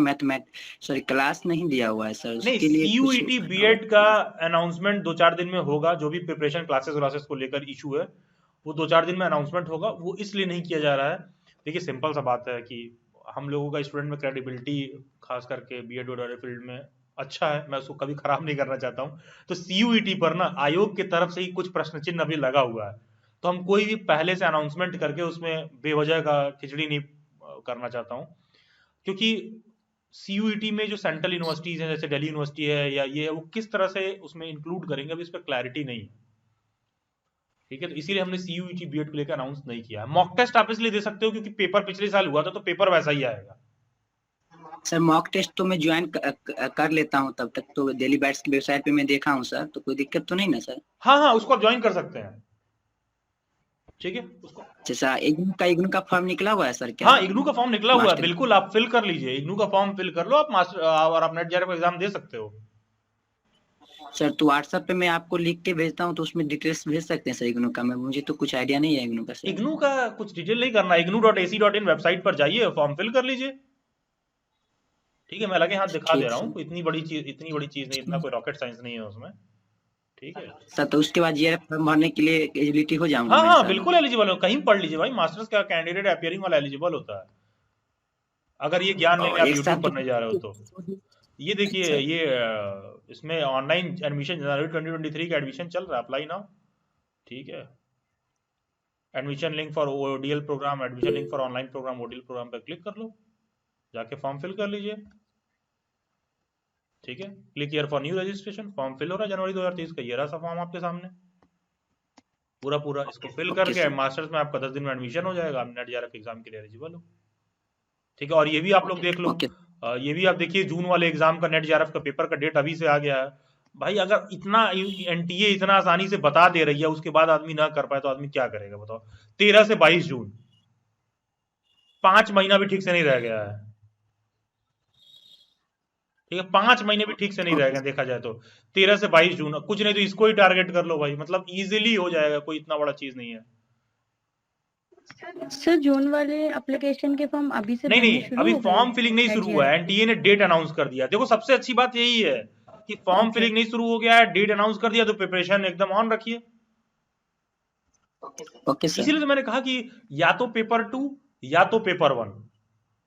सॉरी क्लास नहीं दिया हुआ है सर,
नहीं,
उसके लिए कुछ
CUET बीएड का अनाउंसमेंट 2-4 दिन में होगा। जो भी प्रिपरेशन क्लासेस को लेकर इशू है, वो 2-4 दिन में अनाउंसमेंट होगा। वो इसलिए नहीं किया जा रहा है, देखिए सिंपल सा बात है कि हम लोगों का स्टूडेंट में क्रेडिबिलिटी खास करके बीएड वाले फील्ड में अच्छा है, मैं उसको कभी खराब नहीं करना चाहता हूँ। तो CUET पर ना आयोग की तरफ से ही कुछ प्रश्न चिन्ह अभी लगा हुआ है, तो हम कोई भी पहले से अनाउंसमेंट करके उसमें बेवजह का खिचड़ी नहीं करना चाहता हूँ, क्योंकि CUET में जो सेंट्रल यूनिवर्सिटीज हैं जैसे दिल्ली यूनिवर्सिटी है या ये है, वो किस तरह से उसमें इंक्लूड करेंगे अभी इस पर क्लैरिटी नहीं है। ठीक है, तो इसीलिए हमने CUET बीएड को लेकर अनाउंस नहीं किया है। मॉक टेस्ट आप इसलिए दे सकते हो क्योंकि पेपर पिछले साल हुआ था, तो पेपर वैसा ही आएगा।
सर मॉक टेस्ट तो मैं ज्वाइन कर लेता हूँ, तब तक तो डेली बैट्स की वेबसाइट पे मैं देखा हूँ सर, तो कोई दिक्कत तो नहीं ना सर?
हाँ हाँ, उसको आप ज्वाइन कर सकते हैं, ठीक है उसको।
जैसा इग्नू का फॉर्म निकला हुआ है सर क्या?
हाँ, इग्नू का फॉर्म निकला हुआ है,
मास्टर
बिल्कुल आप फिल कर लीजिए, इग्नू का फॉर्म फिल कर लो आप मास्टर, और आप नेट जेआरएफ एग्जाम दे सकते हो।
सर तो व्हाट्सएप पे मैं आपको लिख के भेजता हूँ, तो उसमें डिटेल्स भेज सकते हैं सर इग्नू का? मैं मुझे तो कुछ आइडिया नहीं है इग्नू का सर।
इग्नू का कुछ डिटेल नहीं करना, ignu.ac.in वेबसाइट पर जाइए, फॉर्म फिल कर लीजिए। ठीक है, मैं लगे हाथ दिखा दे
ठीक
रहा
सर।
हूँ, इतनी बड़ी चीज नहीं, इतना कोई रॉकेट साइंस नहीं है उसमें। ठीक है
सर तो उसके बाद GRF फॉर्म भरने के लिए एलिजिबिलिटी हो जाऊंगा
हाँ
मैं
हाँ
सर?
बिल्कुल एलिजिबल हो, कहीं पढ़ लीजिए भाई, मास्टर्स का कैंडिडेट अपियरिंग वाला एलिजिबल होता है, अगर ये ज्ञान लेने
और
आप
एक
यूट्यूब
साथ
पढ़ने जा रहे हो तो। ये देखिए,
अच्छा।
ये इसमें ऑनलाइन एडमिशन जनवरी 2023 का एडमिशन चल रहा है, अप्लाई नाउ। ठीक है, admission link for ODL programme, admission link for online programme ODL programme पर क्लिक कर लो, जाके फॉर्म फिल कर लीजिए। ठीक है, click here for new registration, form fill हो रहा है जनवरी 2023 का, ये रहा सा फॉर्म आपके सामने पूरा इसको फिल
ओके
करके
सर।
मास्टर्स में आपका 10 दिन में एडमिशन हो जाएगा, आप नेट जेआरएफ एग्जाम के लिए एलिजिबल हो। ठीक है, और ये भी आप लोग देख लो,
ओके
ये भी आप देखिए, जून वाले एग्जाम का नेट जेआरएफ का पेपर का डेट अभी से आ गया है। भाई अगर इतना NTA इतना आसानी से बता दे रही है, उसके बाद आदमी ना कर पाए तो आदमी क्या करेगा बताओ। 13 से 22 जून, 5 महीना भी ठीक से नहीं रह गया है। ठीक है, 5 महीने भी ठीक से नहीं रह गए देखा जाए तो। 13 से 22 जून, कुछ नहीं तो इसको ही टारगेट कर लो भाई, मतलब इजीली हो जाएगा, कोई इतना बड़ा चीज नहीं है।
सर जून वाले एप्लीकेशन के फॉर्म अभी से
नहीं
बनने
नहीं,
शुरू
अभी
हो गए
फॉर्म फिलिंग नहीं
नेट
शुरू हुआ है,
जेआरएफ?
NTA ने डेट अनाउंस कर दिया। देखो सबसे अच्छी बात यही है कि फॉर्म
ओके
फिलिंग नहीं शुरू हो गया है, डेट अनाउंस कर दिया, तो प्रिपरेशन एकदम ऑन रखिए।
Okay sir.
इसीलिए तो मैंने कहा कि या तो पेपर 2 या तो पेपर 1,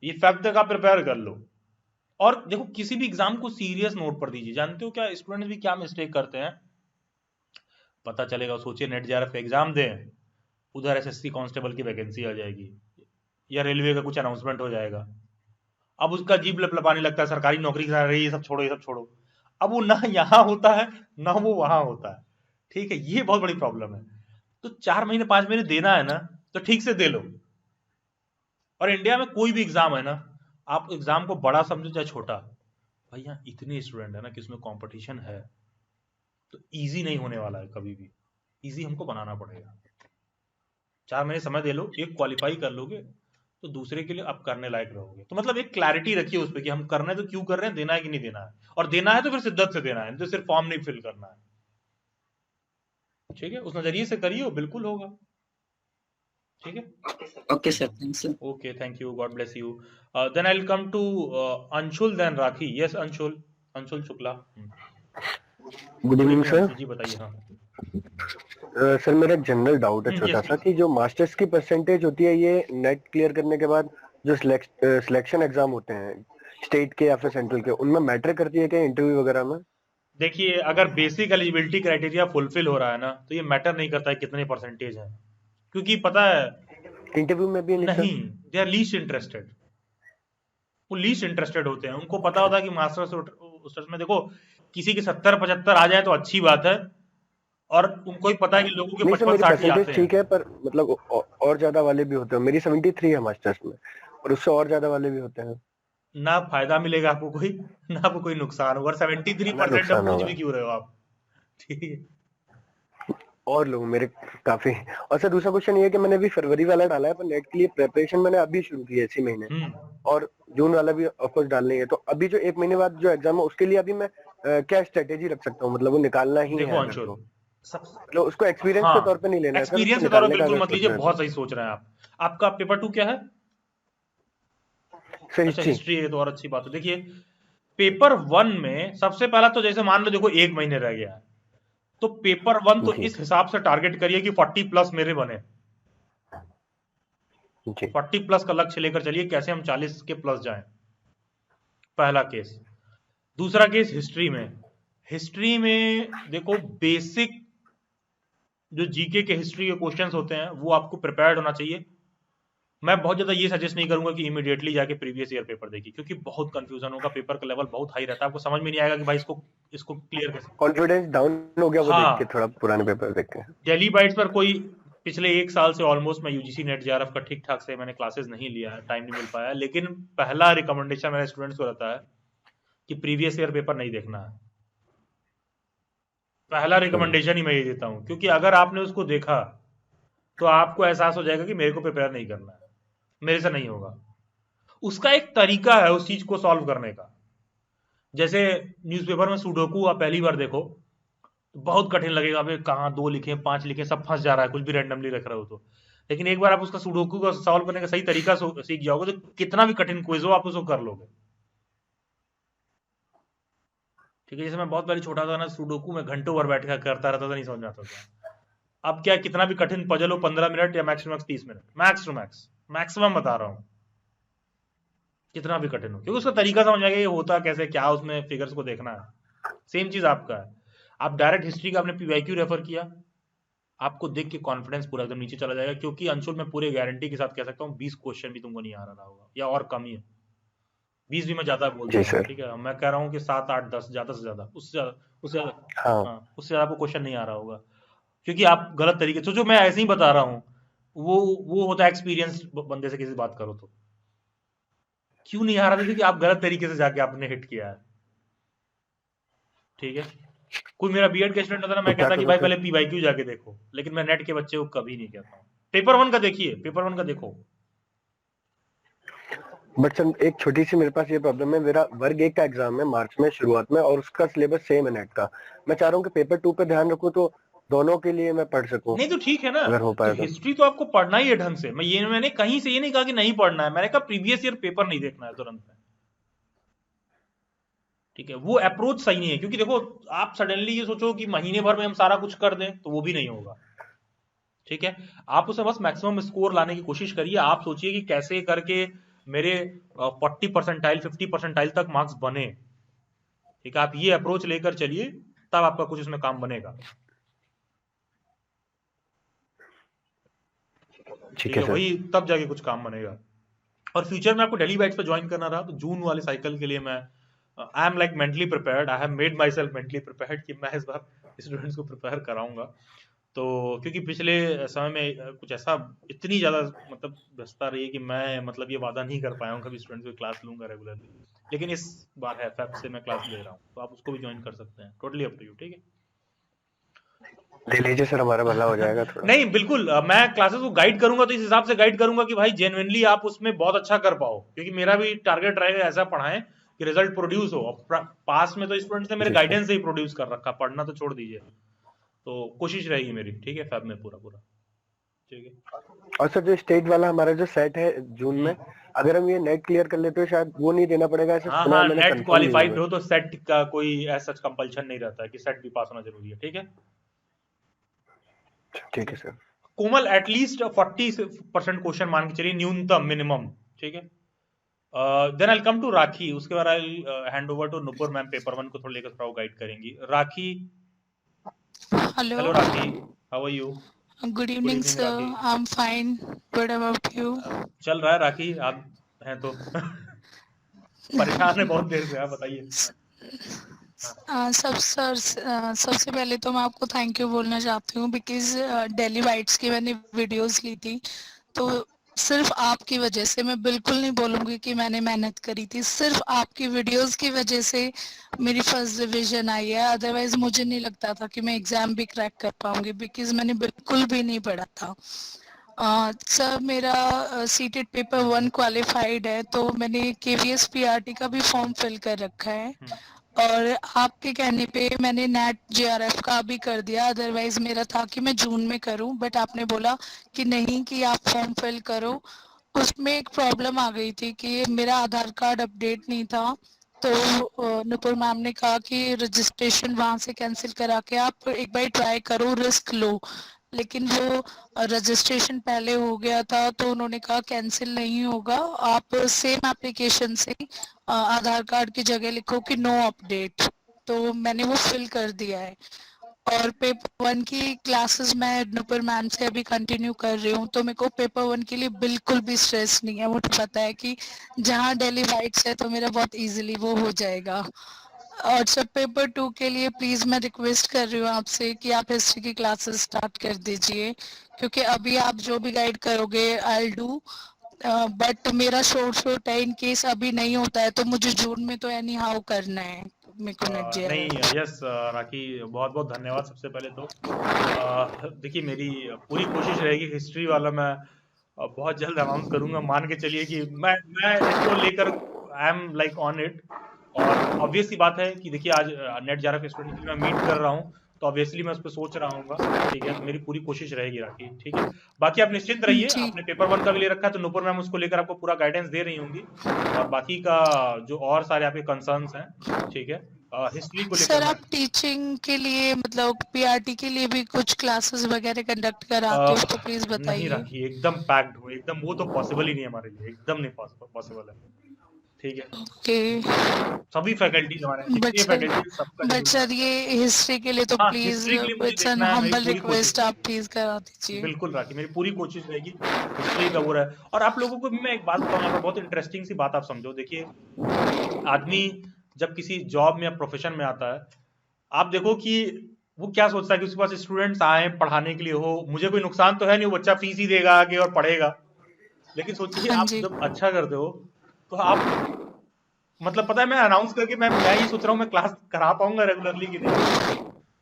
ये फैक्ट तक आप प्रिपेयर कर लो। और देखो किसी भी एग्जाम को सीरियस नोट पर दीजिए। जानते हो क्या स्टूडेंट भी क्या मिस्टेक करते हैं, पता चलेगा, सोचिए नेट जेआरएफ एग्जाम दें, उधर SSC कांस्टेबल की वैकेंसी आ जाएगी या रेलवे का कुछ अनाउंसमेंट हो जाएगा, अब उसका जीभ लपलपाने लगता है सरकारी नौकरी करा रही है, ये सब छोड़ो ये सब छोड़ो। अब वो ना यहाँ होता है ना वो वहां होता है। ठीक है, ये बहुत बड़ी प्रॉब्लम है। तो 4 महीने 5 महीने देना है ना, तो ठीक से दे लो। और इंडिया में कोई भी एग्जाम है ना, आप एग्जाम को बड़ा समझो चाहे छोटा, भाई यहाँ इतने स्टूडेंट है ना कि उसमें कंपटीशन है, तो इजी नहीं होने वाला है कभी भी, इजी हमको बनाना पड़ेगा। 4 महीने समय दे लो, एक क्वालिफाई कर लोगे तो दूसरे के लिए आप करने लायक रहोगे। तो मतलब एक क्लैरिटी रखिए उस पर कि हम करना है तो क्यों कर रहे हैं, देना है कि नहीं देना है, और देना है तो फिर शिद्दत से देना है, तो सिर्फ फॉर्म नहीं फिल करना है। ठीक है, उस नजरिए से करिए, बिल्कुल होगा। ठीक है,
okay sir, thanks sir.
Okay, thank you, God bless you. Then I will come to Anshul, then Rakhi. Yes Anshul Shukla.
Good evening sir.
जी बताइए। हाँ
सर मेरा एक जनरल डाउट है छोटा
yes,
सा, कि जो मास्टर्स की परसेंटेज होती है ये नेट क्लियर करने के बाद जो सिलेक्शन एग्जाम होते हैं स्टेट के या फिर सेंट्रल के, उनमें मैटर करती है क्या इंटरव्यू वगैरह में?
देखिए, अगर बेसिक एलिजिबिलिटी क्राइटेरिया फुलफिल हो रहा है ना, तो ये मैटर नहीं करता है कितने परसेंटेज है, क्योंकि पता है
इंटरव्यू में भी
नहीं, दे आर लीस्ट इंटरेस्टेड, वो लीस्ट इंटरेस्टेड होते हैं। उनको पता होता है कि मास्टर्स में देखो किसी के 70-75 आ जाए तो अच्छी बात है, और उनको ही पता है कि लोगों के
नहीं सर, मेरी
55-60 ही आते
परसेंटेज ठीक
हैं।
है, पर मतलब और ज्यादा वाले भी होते हैं। मेरी 73 है मास्टर्स में, और उससे और ज्यादा वाले भी होते हैं।
ना फायदा मिलेगा आपको कोई, ना आपको कोई नुकसान होगा। 73%
नुकसान
पूछ
होगा।
भी क्यों रहे हो आप? ठीक है।
और लोग मेरे काफी। और सर दूसरा क्वेश्चन ये है कि मैंने अभी फरवरी वाला डाला है, पर नेट के लिए प्रिपरेशन मैंने अभी शुरू की है इसी महीने, और जून वाला भी ऑफकोर्स डालनी है। तो अभी जो 1 महीने बाद जो एग्जाम है उसके लिए अभी मैं क्या स्ट्रेटेजी रख सकता हूँ, मतलब वो निकालना ही
देखो
है अगर
अंशुल,
तो मतलब उसको एक्सपीरियंस के तौर पे नहीं लेना है सर,
एक्सपीरियंस
उसको
के तौर पे
निकालने का
बिल्कुल
अगर
मत लीजिए,
सोचना है
बहुत सही सोच रहे हैं आप। आपका पेपर 2 क्या है?
सर
अच्छा, हिस्ट्री है, तो और अच्छी बात है। देखिए पेपर 1 में सबसे पहला तो जैसे मान लो देखो 1 महीने रह गया है, तो पेपर 1 तो
जी।
इस हिसाब से टारगेट करिए कि 40 प्लस मेरे बने,
जी
40 प्लस का लक्ष्य लेकर चलिए, कैसे हम 40 के प्लस जाएं। पहला केस। दूसरा केस हिस्ट्री में देखो बेसिक जो जीके के हिस्ट्री के क्वेश्चंस होते हैं वो आपको प्रिपेयर्ड होना चाहिए। मैं बहुत ज्यादा ये सजेस्ट नहीं करूंगा कि इमीडिएटली जाके प्रीवियस ईयर पेपर देखिए, क्योंकि बहुत कंफ्यूजन होगा, पेपर का लेवल बहुत हाई रहता है, आपको समझ में नहीं आएगा कि भाई इसको क्लियर कैसे।
कॉन्फिडेंस डाउन हो गया वो देख के,
हाँ,
थोड़ा पुराने पेपर देख के।
डेली बाइट्स पर कोई पिछले 1 साल से ऑलमोस्ट मैं यूजीसी नेट जेआरएफ का ठीक ठाक से मैंने क्लासेस नहीं लिया है, टाइम नहीं मिल पाया, लेकिन पहला रिकमेंडेशन मेरे स्टूडेंट्स को रहता है कि प्रीवियस ईयर पेपर नहीं देखना है। पहला रिकमेंडेशन ही मैं ये देता हूं, क्योंकि अगर आपने उसको देखा तो आपको एहसास हो जाएगा कि मेरे को प्रिपेयर नहीं करना है, मेरे से नहीं होगा। उसका एक तरीका है उस चीज को सॉल्व करने का। जैसे न्यूज़पेपर में सुडोकू आप पहली बार देखो तो बहुत कठिन लगेगा, अबे कहाँ 2 लिखे 5 लिखे, सब फंस जा रहा है, कुछ भी रैंडमली रख रहे हो तो। लेकिन एक बार आप उसका सुडोकू को सॉल्व करने का सही तरीका सीख जाओगे तो कितना भी कठिन क्विज हो आप उसको कर लोगे। ठीक है, जैसे मैं बहुत पहले छोटा था ना, सुडोकू में घंटों भर बैठ कर करता रहता था, नहीं समझ में आता था। अब क्या, कितना भी कठिन पजल हो 15 मिनट या maximum 30 minute, max to max, maximum बता रहा हूं, कितना भी कठिन हो, क्योंकि उसका तरीका समझ आ गया ये होता कैसे, क्या उसमें फिगर्स को देखना है। सेम चीज आपका है, आप डायरेक्ट हिस्ट्री का आपने पीवाईक्यू रेफर किया, आपको देख के कॉन्फिडेंस पूरा एकदम नीचे चला जाएगा, क्योंकि अंशुल मैं पूरे गारंटी के साथ कह सकता हूँ 20 क्वेश्चन भी तुमको नहीं आ रहा होगा, या और कम ही है। 20 भी मैं ज्यादा बोल
जी
दिया हूँ,
सर।
ठीक है, मैं कह रहा हूँ कि 7 8 10 ज्यादा से ज्यादा, उससे ज्यादा,
हाँ
हाँ, उससे ज्यादा आपको क्वेश्चन नहीं आ रहा होगा, क्योंकि आप गलत तरीके से, जो मैं ऐसे ही बता रहा हूँ, वो होता है एक्सपीरियंस बंदे से किसी बात करो तो। क्यों नहीं आ रहा था, क्योंकि आप गलत तरीके से जाके आपने हिट किया है। ठीक है, कोई मेरा बीएड का स्टूडेंट होता ना, मैं
तो क्या
कहता कि
करूं
भाई
सर?
पहले पीवाईक्यू जाके देखो, लेकिन मैं नेट के बच्चे को कभी नहीं कहता हूँ। पेपर 1 का देखिए, पेपर 1 का देखो।
बट सर एक छोटी सी मेरे पास ये प्रॉब्लम है, मेरा वर्ग 1 का एग्जाम है मार्च में शुरुआत में, और उसका सिलेबस सेम है नेट का। मैं चाह रहा हूँ कि पेपर 2 पे ध्यान रखूं, तो दोनों के लिए मैं पढ़ सकूं
नहीं तो ठीक है ना,
अगर हो
तो
पाए तो।
हिस्ट्री तो आपको पढ़ना ही है ढंग से। मैंने कहीं से ये नहीं कहा कि नहीं पढ़ना है, मैंने कहा प्रीवियस ईयर पेपर नहीं देखना है तुरंत में। ठीक है, वो अप्रोच सही नहीं है, क्योंकि देखो आप सडनली ये सोचो कि महीने भर में हम सारा कुछ कर दें, तो वो भी नहीं होगा। ठीक है, आप उसे बस मैक्सिमम स्कोर लाने की कोशिश करिए। आप सोचिए कि कैसे करके मेरे 40 परसेंटाइल 50 परसेंटाइल तक मार्क्स बने। ठीक है, आप ये अप्रोच लेकर चलिए, तब आपका कुछ इसमें काम बनेगा। ठीक है,
सर।
वही तब जाके कुछ काम बनेगा। और फ्यूचर में आपको डेली बैच पे ज्वाइन करना रहा तो जून वाले साइकिल के लिए मैं I am like mentally prepared, I have made my self mentally prepared कि मैं इस बार स्टूडेंट्स को प्रिपेयर कराऊंगा। तो क्योंकि पिछले समय में कुछ ऐसा इतनी ज्यादा मतलब व्यस्तता रही है कि मैं मतलब ये वादा नहीं कर पाया हूँ कभी स्टूडेंट्स की क्लास लूंगा रेगुलरली, लेकिन इस बार है फेब से मैं क्लास ले रहा हूँ, तो आप उसको भी ज्वाइन कर सकते हैं, टोटली अप टू यू। ठीक है,
ले लीजिए सर, हमारा भला हो जाएगा थोड़ा।
नहीं बिल्कुल, मैं क्लासेस को गाइड करूंगा तो इस हिसाब से गाइड करूंगा कि भाई जेन्युइनली आप उसमें बहुत अच्छा कर पाओ, क्योंकि मेरा भी टारगेट रहेगा ऐसा पढ़ाएं कि रिजल्ट प्रोड्यूस हो। पास में तो स्टूडेंट्स ने मेरे
जी सर।
गाइडेंस से ही प्रोड्यूस कर रखा, पढ़ना तो छोड़ दीजिए। तो कोशिश रहेगी मेरी, ठीक है, फैब में पूरा पूरा। ठीक है,
और सर जो स्टेट वाला हमारा जो सेट है जून में, अगर हम ये नेट क्लियर कर लेते हो शायद वो नहीं देना पड़ेगा, ऐसा
हाँ
सुना
हाँ,
है मैंने,
नेट
कंफर्म नहीं
क्वालिफाइड
हुआ
हो तो सेट का कोई ऐसा कंपल्शन नहीं रहता है कि सेट भी पास होना जरूरी है। ठीक है,
है। ठीक है सर।
कोमल एटलीस्ट 40% क्वेश्चन मान के चलिए, न्यूनतम मिनिमम। ठीक है, then I come to Rakhi, उसके बाद I hand over to Nupur ma'am, paper 1 को थोड़ा लेकर थोड़ा गाइड करेंगी। Rakhi, hello Rakhi, how are you?
Good evening, sir.
Rakhi,
I'm fine. What about you?
चल रहा है राखी, आप हैं तो परेशान है बहुत देर से, आप बताइए।
सबसे पहले तो मैं आपको थैंक यू बोलना चाहती हूँ, बिकॉज डेली बाइट्स की मैंने वीडियोस ली थी, तो सिर्फ आपकी वजह से, मैं बिल्कुल नहीं बोलूंगी कि मैंने मेहनत करी थी, सिर्फ आपकी वीडियोस की वजह से मेरी फर्स्ट डिवीजन आई है। अदरवाइज मुझे नहीं लगता था कि मैं एग्जाम भी क्रैक कर पाऊंगी, बिकॉज मैंने बिल्कुल भी नहीं पढ़ा था। सर मेरा सीटेड पेपर 1 क्वालिफाइड है, तो मैंने केवीएस पीआरटी का भी फॉर्म फिल कर रखा है, और आपके कहने पे मैंने नेट जेआरएफ का भी कर दिया। अदरवाइज मेरा था कि मैं जून में करूं, बट आपने बोला कि नहीं, कि आप फॉर्म फिल करो। उसमें एक प्रॉब्लम आ गई थी कि मेरा आधार कार्ड अपडेट नहीं था, तो नुपुर मैम ने कहा कि रजिस्ट्रेशन वहां से कैंसिल करा के आप एक बार ट्राई करो, रिस्क लो। लेकिन वो रजिस्ट्रेशन पहले हो गया था, तो उन्होंने कहा कैंसिल नहीं होगा, आप सेम एप्लीकेशन से आधार कार्ड की जगह लिखो कि नो अपडेट। तो मैंने वो फिल कर दिया है, और पेपर 1 की क्लासेस मैं नुपुर मैम से अभी कंटिन्यू कर रही हूँ, तो मेरे को पेपर 1 के लिए बिल्कुल भी स्ट्रेस नहीं है। मुझे पता है कि जहाँ डेली वाइट्स है तो मेरा बहुत इजीली वो हो जाएगा। और सब पेपर 2 के लिए प्लीज मैं रिक्वेस्ट कर रही हूँ आपसे कि आप हिस्ट्री की क्लासेस स्टार्ट कर दीजिए, क्योंकि अभी आप जो भी गाइड करोगे आई डू, बट मेरा शॉर्ट है, इन केस अभी नहीं होता है तो मुझे जून में तो एनी हाउ करना है मेरे को नेट
नहीं
जेआरएफ।
यस राखी, बहुत बहुत धन्यवाद सबसे पहले तो। देखिए मेरी पूरी कोशिश रहेगी, हिस्ट्री वाला मैं बहुत जल्द अनाउंस करूंगा। मान के चलिए कि मैं इसको लेकर I am like on it. और ऑब्वियस सी बात है कि देखिए आज नेट जेआरएफ स्टूडेंट के लिए मैं मीट कर रहा हूँ, तो ऑब्वियसली मैं उस पर सोच रहा हूँ। ठीक है, तो मेरी पूरी कोशिश रहेगी राखी। ठीक है, बाकी आप निश्चिंत रहिए,
जी
आपने पेपर 1 का भी ले रखा है तो नुपुर मैम उसको लेकर आपको पूरा गाइडेंस दे रही होंगी। और बाकी का जो और सारे आपके कंसर्न्स हैं, ठीक है, हिस्ट्री को लेकर
सर,
मैं
आप टीचिंग के लिए मतलब पीआरटी के लिए भी कुछ क्लासेस वगैरह कंडक्ट कराते हो तो प्लीज
नहीं
बताइए।
राखी, एकदम पैक्ड हो एकदम, वो तो पॉसिबल ही नहीं है हमारे लिए, एकदम नहीं पॉसिबल है। ठीक है,
ओके,
सभी फैकल्टी हमारे यहाँ
बट
जितनी
सर
फैकल्टी सबका
बट
शेड्यूल।
सर ये हिस्ट्री के लिए तो
हाँ,
प्लीज,
हिस्ट्री के लिए मुझे
इट्स एन
देखना है, मेरी
हम्बल
पूरी कोशिश
रिक्वेस्ट, आप प्लीज करा
है।
दीजिए।
बिल्कुल राखी, मेरी पूरी कोशिश रहेगी हिस्ट्री का वो रहे। और आप लोगों को भी मैं एक बात बताऊं, यहाँ पर बहुत इंटरेस्टिंग सी बात आप समझो। देखिए आदमी जब किसी जॉब में या प्रोफेशन में आता है, आप देखो कि वो क्या सोचता है कि उसके पास स्टूडेंट्स आए पढ़ाने के लिए हो, मुझे कोई नुकसान तो है नहीं, वो बच्चा फीस ही देगा आगे और पढ़ेगा। लेकिन सोचिए
हाँ
आप
जी।
जब अच्छा करते हो तो आप, मतलब पता है, मैं अनाउंस करके मैं ये सोच रहा हूँ मैं क्लास करा पाऊंगा रेगुलरली कि नहीं।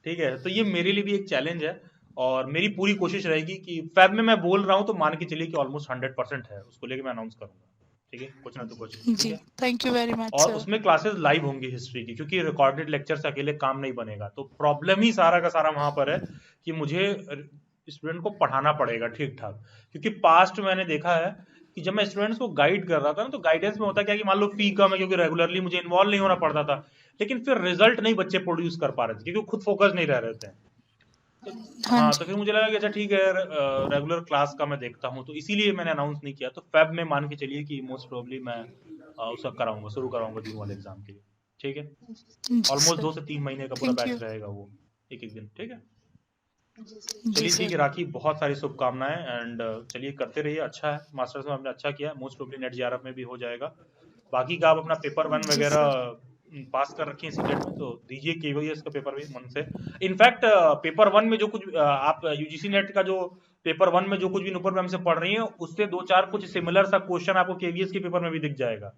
ठीक है, तो ये मेरे लिए भी एक चैलेंज है, और मेरी पूरी कोशिश रहेगी कि फैब में मैं बोल रहा हूँ तो मान के चलिए कि ऑलमोस्ट 100% है, उसको लेके मैं अनाउंस करूंगा। ठीक है, कुछ ना तो कुछ। ठीक
जी,
है,
थैंक यू वेरी मच
और
सर।
उसमें क्लासेस लाइव होंगी हिस्ट्री की, क्योंकि रिकॉर्डेड लेक्चर से अकेले काम नहीं बनेगा। तो प्रॉब्लम ही सारा का सारा वहां पर है कि मुझे स्टूडेंट को पढ़ाना पड़ेगा ठीक ठाक। क्योंकि पास्ट मैंने देखा है कि जब मैं स्टूडेंट्स को गाइड कर रहा था ना, तो गाइडेंस में होता क्या कि मान लो फी कम है, क्योंकि रेगुलरली मुझे इन्वॉल्व नहीं होना पड़ता था, लेकिन फिर रिजल्ट नहीं बच्चे प्रोड्यूस कर पा रहे थे, क्योंकि वो खुद फोकस नहीं रह रहे थे। तो
हाँ
हाँ, तो
जी।
फिर मुझे लगा कि अच्छा ठीक है, रेगुलर क्लास का मैं देखता हूँ, तो इसीलिए मैंने अनाउंस नहीं किया। तो फेब में मान के चलिए कि मोस्ट प्रोबेबली मैं उसका कराऊंगा, शुरू कराऊंगा जून वाले एग्जाम के लिए। ठीक है,
जी
ऑलमोस्ट
सर,
2 से 3 महीने का पूरा
थैंक
बैच
यू।
रहेगा वो, एक एक दिन। ठीक है,
जी
चलिए ठीक है
सर।
राखी, बहुत सारी शुभकामनाएं। एंड चलिए करते रहिए, अच्छा है, मास्टर्स में आपने अच्छा किया, मोस्ट प्रोबेबली नेट जेआरएफ में भी हो जाएगा। बाकी का आप अपना पेपर 1
जी सर।
वगैरह पास कर रखी है सीटेट में, तो दीजिए केवीएस का पेपर भी मन से। इनफैक्ट पेपर 1 में जो कुछ आप यूजीसी नेट का जो पेपर 1 में जो कुछ भी नुपुर मैम से पढ़ रही है, उससे 2-4 कुछ सिमिलर सा क्वेश्चन आपको केवीएस के पेपर में भी दिख जाएगा।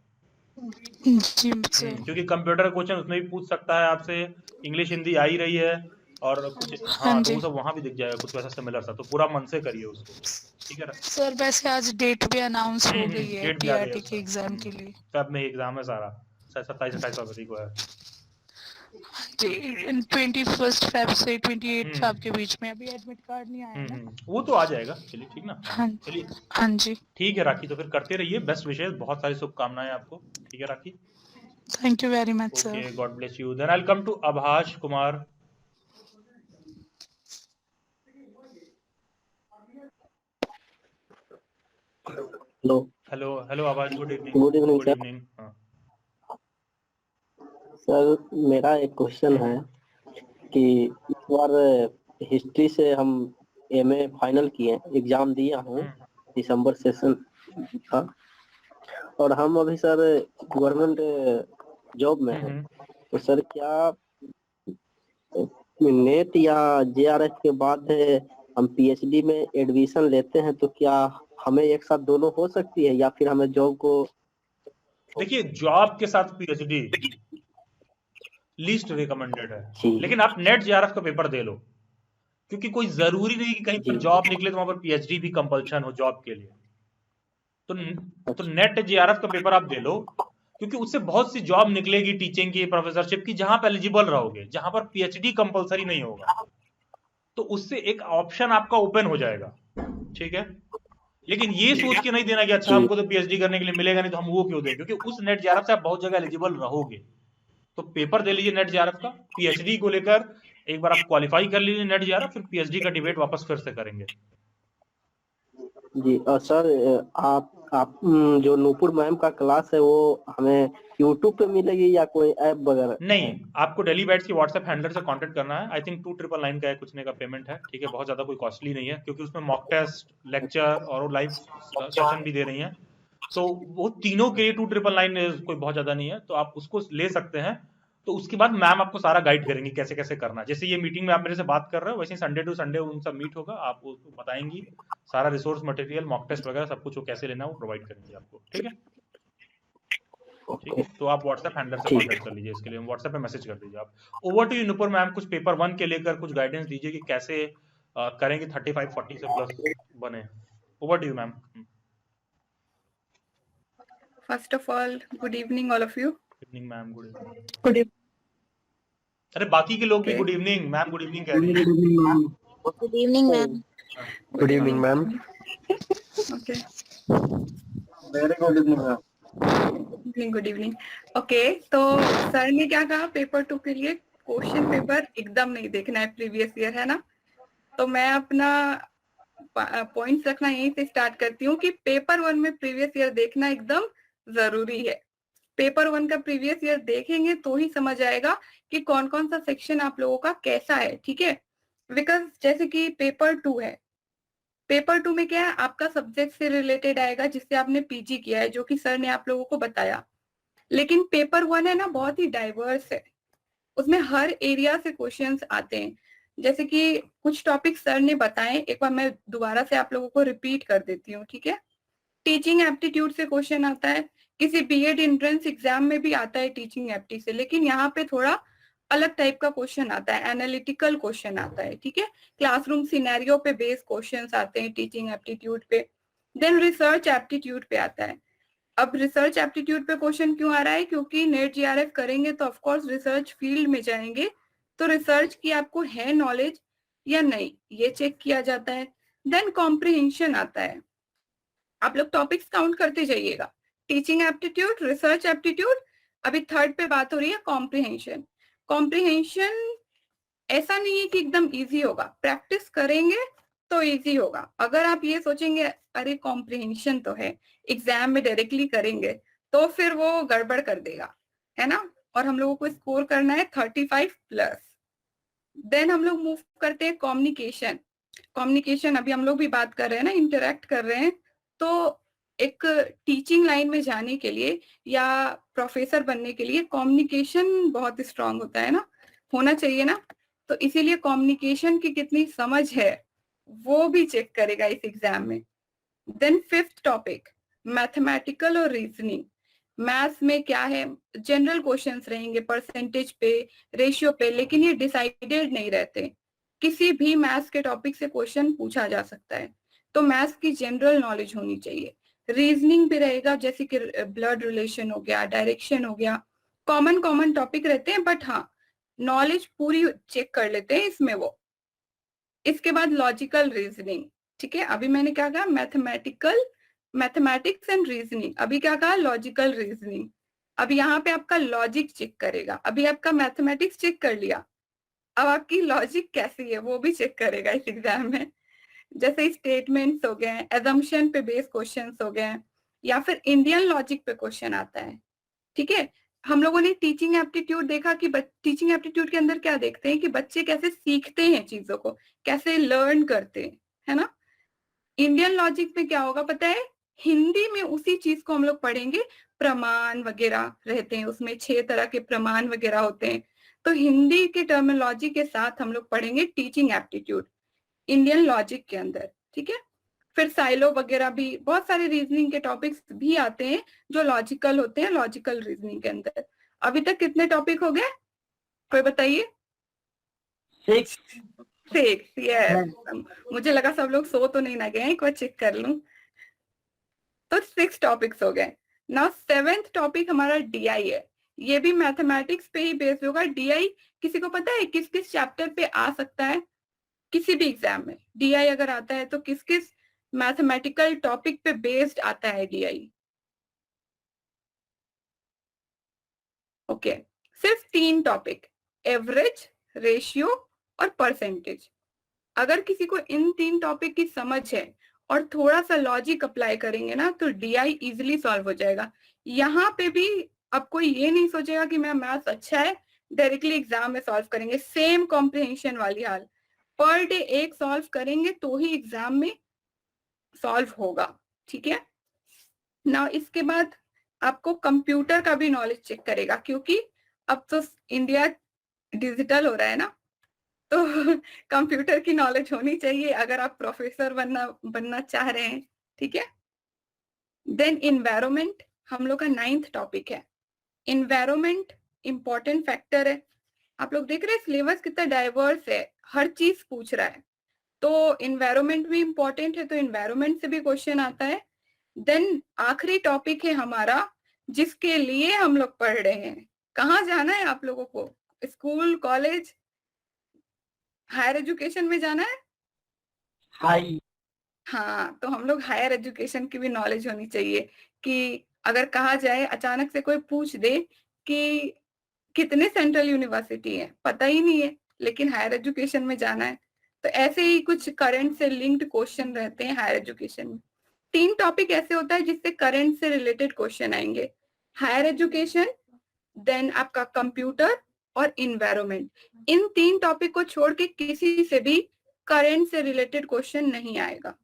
जी सर।
क्योंकि कंप्यूटर क्वेश्चन उसमें भी पूछ सकता है आपसे, इंग्लिश हिंदी आ ही रही है, और कुछ
हाँ
हाँ, तो वो
जी
सब वहां भी दिख जाएगा कुछ वैसा सिमिलर सा, तो पूरा मन से करिए उसको। ठीक है ना?
सर, वैसे आज डेट भी अनाउंस हो गई है
डेट भी आ गई है
पीआरटी के
उसका।
एग्जाम के लिए।
फेब में एग्जाम है सारा, 27-28 फरवरी को है।
जी, 21 फेब से 28
हम्म
फेब के बीच में, अभी एडमिट कार्ड नहीं आया ना।
वो तो आ जाएगा। चलिए ठीक ना, हाँ
हाँ।
चलिए
हाँ जी।
ठीक है राखी, तो फिर करते रहिए, बेस्ट विशेष, बहुत सारी शुभकामनाएं आपको। ठीक है Rakhi,
thank you very much
okay,
sir.
God bless you. Then I will come to Abhash Kumar.
Hello.
Hello hello Abhash, good evening.
Good evening
good
sir.
Evening. हाँ
सर मेरा एक क्वेश्चन है कि इस बार हिस्ट्री से हम एमए फाइनल किए, एग्जाम दिया हूँ, दिसंबर सेशन था, और हम अभी सर गवर्नमेंट जॉब में हैं। तो सर क्या नेट या जेआरएफ के बाद हम पीएचडी में एडमिशन लेते हैं तो क्या हमें एक साथ दोनों हो सकती है या फिर हमें जॉब को?
देखिए, जॉब के साथ पीएचडी लीस्ट रिकमेंडेड है,
जी
लेकिन आप नेट जेआरएफ का पेपर दे लो, क्योंकि कोई जरूरी नहीं कि कहीं पर
जी
जॉब निकले तो वहां पर पीएचडी भी कंपल्शन हो जॉब के लिए। तो
अच्छा
नेट जेआरएफ का पेपर आप दे लो, क्योंकि उससे बहुत सी जॉब निकलेगी टीचिंग की, प्रोफेसरशिप की, जहां पर एलिजिबल रहोगे, जहां पर पीएचडी कंपलसरी नहीं होगा, तो उससे एक ऑप्शन आपका ओपन हो जाएगा। ठीक है, लेकिन ये सोच के नहीं देना कि अच्छा
जी
हमको तो पीएचडी करने के लिए मिलेगा नहीं तो हम वो क्यों दें, क्योंकि उस नेट जेआरएफ से आप बहुत जगह एलिजिबल रहोगे। तो पेपर दे लीजिए नेट जेआरएफ का, पीएचडी को लेकर एक बार आप क्वालिफाई कर लीजिए नेट जेआरएफ, फिर पीएचडी का डिबेट वापस फिर से करेंगे।
जी। और सर आप जो नूपुर मैम का क्लास है वो हमें यूट्यूब पे मिलेगी या कोई ऐप वगैरह?
नहीं, आपको डेली बैट्स की व्हाट्सएप हैंडलर से कांटेक्ट करना है। आई थिंक 2999 का है कुछ ने का पेमेंट है। ठीक है, बहुत ज्यादा कोई कॉस्टली नहीं है, क्योंकि उसमें मॉक टेस्ट, लेक्चर और लाइव सेशन भी दे रही हैं, तो वो तीनों के लिए 2999 कोई बहुत ज्यादा नहीं है, तो आप उसको ले सकते हैं। तो उसके बाद मैम आपको सारा गाइड करेंगी कैसे कैसे करना है। जैसे ये मीटिंग में आप मेरे से बात कर रहे हो, वैसे संडे टू संडे उनका मीट होगा, आप उसको बताएंगी सारा रिसोर्स मटेरियल, मॉक टेस्ट वगैरह सब कुछ वो कैसे लेना है वो प्रोवाइड करेंगे आपको। ठीक है, ठीक है, तो आप व्हाट्सएप हैंडलर से कांटेक्ट कर लीजिए, इसके लिए व्हाट्सएप पे मैसेज कर दीजिए आप। Over to you Nupur ma'am, कुछ पेपर 1 के लेकर कुछ गाइडेंस दीजिए कि कैसे करेंगे 35-40 से प्लस बने। Over to you ma'am.
First of all, good evening, all of you.
Evening ma'am, good evening.
Good evening.
अरे बाकी के लोग भी
Okay.
Good evening ma'am, good evening कह रही हैं।
Good evening ma'am.
Good evening ma'am.
Okay.
Very good evening ma'am.
Good evening. Okay. तो sir ने क्या कहा, पेपर 2 के लिए क्वेश्चन पेपर एकदम नहीं देखना है, प्रीवियस ईयर है ना। तो मैं अपना पॉइंट्स रखना यहीं से स्टार्ट करती हूँ कि पेपर 1 में प्रीवियस ईयर देखना एकदम जरूरी है। पेपर 1 का प्रीवियस ईयर देखेंगे तो ही समझ आएगा कि कौन कौन सा सेक्शन आप लोगों का कैसा है। ठीक है, बिकॉज जैसे कि पेपर 2 है, पेपर 2 में क्या है, आपका सब्जेक्ट से रिलेटेड आएगा जिससे आपने पीजी किया है, जो कि सर ने आप लोगों को बताया। लेकिन पेपर 1 है ना, बहुत ही डाइवर्स है, उसमें हर एरिया से क्वेश्चंस आते हैं। जैसे कि कुछ टॉपिक सर ने बताए, एक बार मैं दोबारा से आप लोगों को रिपीट कर देती हूँ। ठीक है, टीचिंग एप्टीट्यूड से क्वेश्चन आता है, किसी बीएड एंट्रेंस एग्जाम में भी आता है टीचिंग एप्टी से, लेकिन यहाँ पे थोड़ा अलग टाइप का क्वेश्चन आता है, एनालिटिकल क्वेश्चन आता है। ठीक है, क्लासरूम सिनेरियो पे बेस्ड क्वेश्चंस आते हैं टीचिंग एप्टीट्यूड पे। देन रिसर्च एप्टीट्यूड पे आता है। अब रिसर्च एप्टीट्यूड पे क्वेश्चन क्यों आ रहा है, क्योंकि नेट जीआरएफ करेंगे तो ऑफकोर्स रिसर्च फील्ड में जाएंगे, तो रिसर्च की आपको है नॉलेज या नहीं, ये चेक किया जाता है। देन कॉम्प्रिहेंशन आता है, आप लोग टॉपिक्स काउंट करते जाइएगा, टीचिंग एप्टीट्यूड, रिसर्च एप्टीट्यूड, अभी थर्ड पे बात हो रही है कॉम्प्रिहेंशन। कॉम्प्रिहेंशन ऐसा नहीं है कि एकदम इजी होगा, प्रैक्टिस करेंगे तो इजी होगा। अगर आप ये सोचेंगे अरे कॉम्प्रिहेंशन तो है, एग्जाम में डायरेक्टली करेंगे, तो फिर वो गड़बड़ कर देगा, है ना। और हम लोगों को स्कोर करना है 35+। देन हम लोग मूव करते हैं कम्युनिकेशन। कम्युनिकेशन अभी हम लोग भी बात कर रहे हैं ना, इंटरेक्ट कर रहे हैं, तो एक टीचिंग लाइन में जाने के लिए या प्रोफेसर बनने के लिए कम्युनिकेशन बहुत स्ट्रांग होता है ना, होना चाहिए ना। तो इसीलिए कम्युनिकेशन की कितनी समझ है वो भी चेक करेगा इस एग्जाम में। देन 5th टॉपिक मैथमेटिकल और रीजनिंग। मैथ्स में क्या है, जनरल क्वेश्चंस रहेंगे परसेंटेज पे, रेशियो पे, लेकिन ये डिसाइडेड नहीं रहते, किसी भी मैथ्स के टॉपिक से क्वेश्चन पूछा जा सकता है, तो मैथ्स की जनरल नॉलेज होनी चाहिए। रीजनिंग भी रहेगा, जैसे कि ब्लड रिलेशन हो गया, डायरेक्शन हो गया, कॉमन टॉपिक रहते हैं, बट हाँ नॉलेज पूरी चेक कर लेते हैं इसमें वो। इसके बाद लॉजिकल रीजनिंग। ठीक है, अभी मैंने क्या कहा, मैथमेटिक्स एंड रीजनिंग, अभी क्या कहा, लॉजिकल रीजनिंग। अब यहाँ पे आपका लॉजिक चेक करेगा, अभी आपका मैथमेटिक्स चेक कर लिया, अब आपकी लॉजिक कैसी है वो भी चेक करेगा इस एग्जाम में। जैसे स्टेटमेंट्स हो गए, एजम्पशन पे बेस्ड क्वेश्चंस हो गए, या फिर इंडियन लॉजिक पे क्वेश्चन आता है। ठीक है, हम लोगों ने टीचिंग एप्टीट्यूड देखा कि टीचिंग एप्टीट्यूड के अंदर क्या देखते हैं कि बच्चे कैसे सीखते हैं चीजों को, कैसे लर्न करते हैं, है ना। इंडियन लॉजिक में क्या होगा पता है, हिंदी में उसी चीज को हम लोग पढ़ेंगे, प्रमाण वगैरह रहते हैं उसमें, 6 तरह के प्रमाण वगैरह होते हैं, तो हिंदी के टर्मिनोलॉजी के साथ हम लोग पढ़ेंगे टीचिंग एप्टीट्यूड। इंडियन लॉजिक के अंदर, ठीक है। फिर साइलो वगैरह भी, बहुत सारे रीजनिंग के टॉपिक्स भी आते हैं जो लॉजिकल होते हैं, लॉजिकल रीजनिंग के अंदर। अभी तक कितने टॉपिक हो गए, कोई बताइए?
6।
6, यस। मुझे लगा सब लोग सो तो नहीं ना गए, एक बार चेक कर लूं। तो 6 टॉपिक्स हो गए। नाउ 7th टॉपिक हमारा डीआई है। ये भी मैथमेटिक्स पे ही बेस्ड होगा। डीआई किसी को पता है किस किस चैप्टर पे आ सकता है? किसी भी एग्जाम में डीआई अगर आता है तो किस किस मैथमेटिकल टॉपिक पे बेस्ड आता है डीआई? ओके, सिर्फ 3 टॉपिक, एवरेज, रेशियो और परसेंटेज। अगर किसी को इन 3 टॉपिक की समझ है और थोड़ा सा लॉजिक अप्लाई करेंगे ना तो डीआई इजीली सॉल्व हो जाएगा। यहाँ पे भी अब कोई ये नहीं सोचेगा कि मेरा मैथ्स अच्छा है, डायरेक्टली एग्जाम में सॉल्व करेंगे। सेम कॉम्प्रिहेंशन वाली हाल, पर डे एक सॉल्व करेंगे तो ही एग्जाम में सॉल्व होगा, ठीक है ना। इसके बाद आपको कंप्यूटर का भी नॉलेज चेक करेगा, क्योंकि अब तो इंडिया डिजिटल हो रहा है ना, तो कंप्यूटर की नॉलेज होनी चाहिए अगर आप प्रोफेसर बनना चाह रहे हैं, ठीक है। देन इन्वायरमेंट हम लोग का 9th टॉपिक है। इन्वायरमेंट इंपॉर्टेंट फैक्टर है। आप लोग देख रहे हैं सिलेबस कितना डाइवर्स है, हर चीज पूछ रहा है। तो इन्वायरमेंट भी इंपॉर्टेंट है, तो इन्वायरमेंट से भी क्वेश्चन आता है। देन आखिरी टॉपिक है हमारा जिसके लिए हम लोग पढ़ रहे हैं। कहाँ जाना है आप लोगों को? स्कूल, कॉलेज, हायर एजुकेशन में जाना है?
हाई।
हाँ, तो हम लोग हायर एजुकेशन की भी नॉलेज होनी चाहिए कि अगर कहा जाए, अचानक से कोई पूछ दे कि कितने सेंट्रल यूनिवर्सिटी है, पता ही नहीं है, लेकिन हायर एजुकेशन में जाना है, तो ऐसे ही कुछ करंट से लिंक्ड क्वेश्चन रहते हैं हायर एजुकेशन में। 3 टॉपिक ऐसे होता है जिससे करंट से रिलेटेड क्वेश्चन आएंगे, हायर एजुकेशन, देन आपका कंप्यूटर और इन्वायरमेंट। इन 3 टॉपिक को छोड़ के किसी से भी करंट से रिलेटेड क्वेश्चन नहीं आएगा।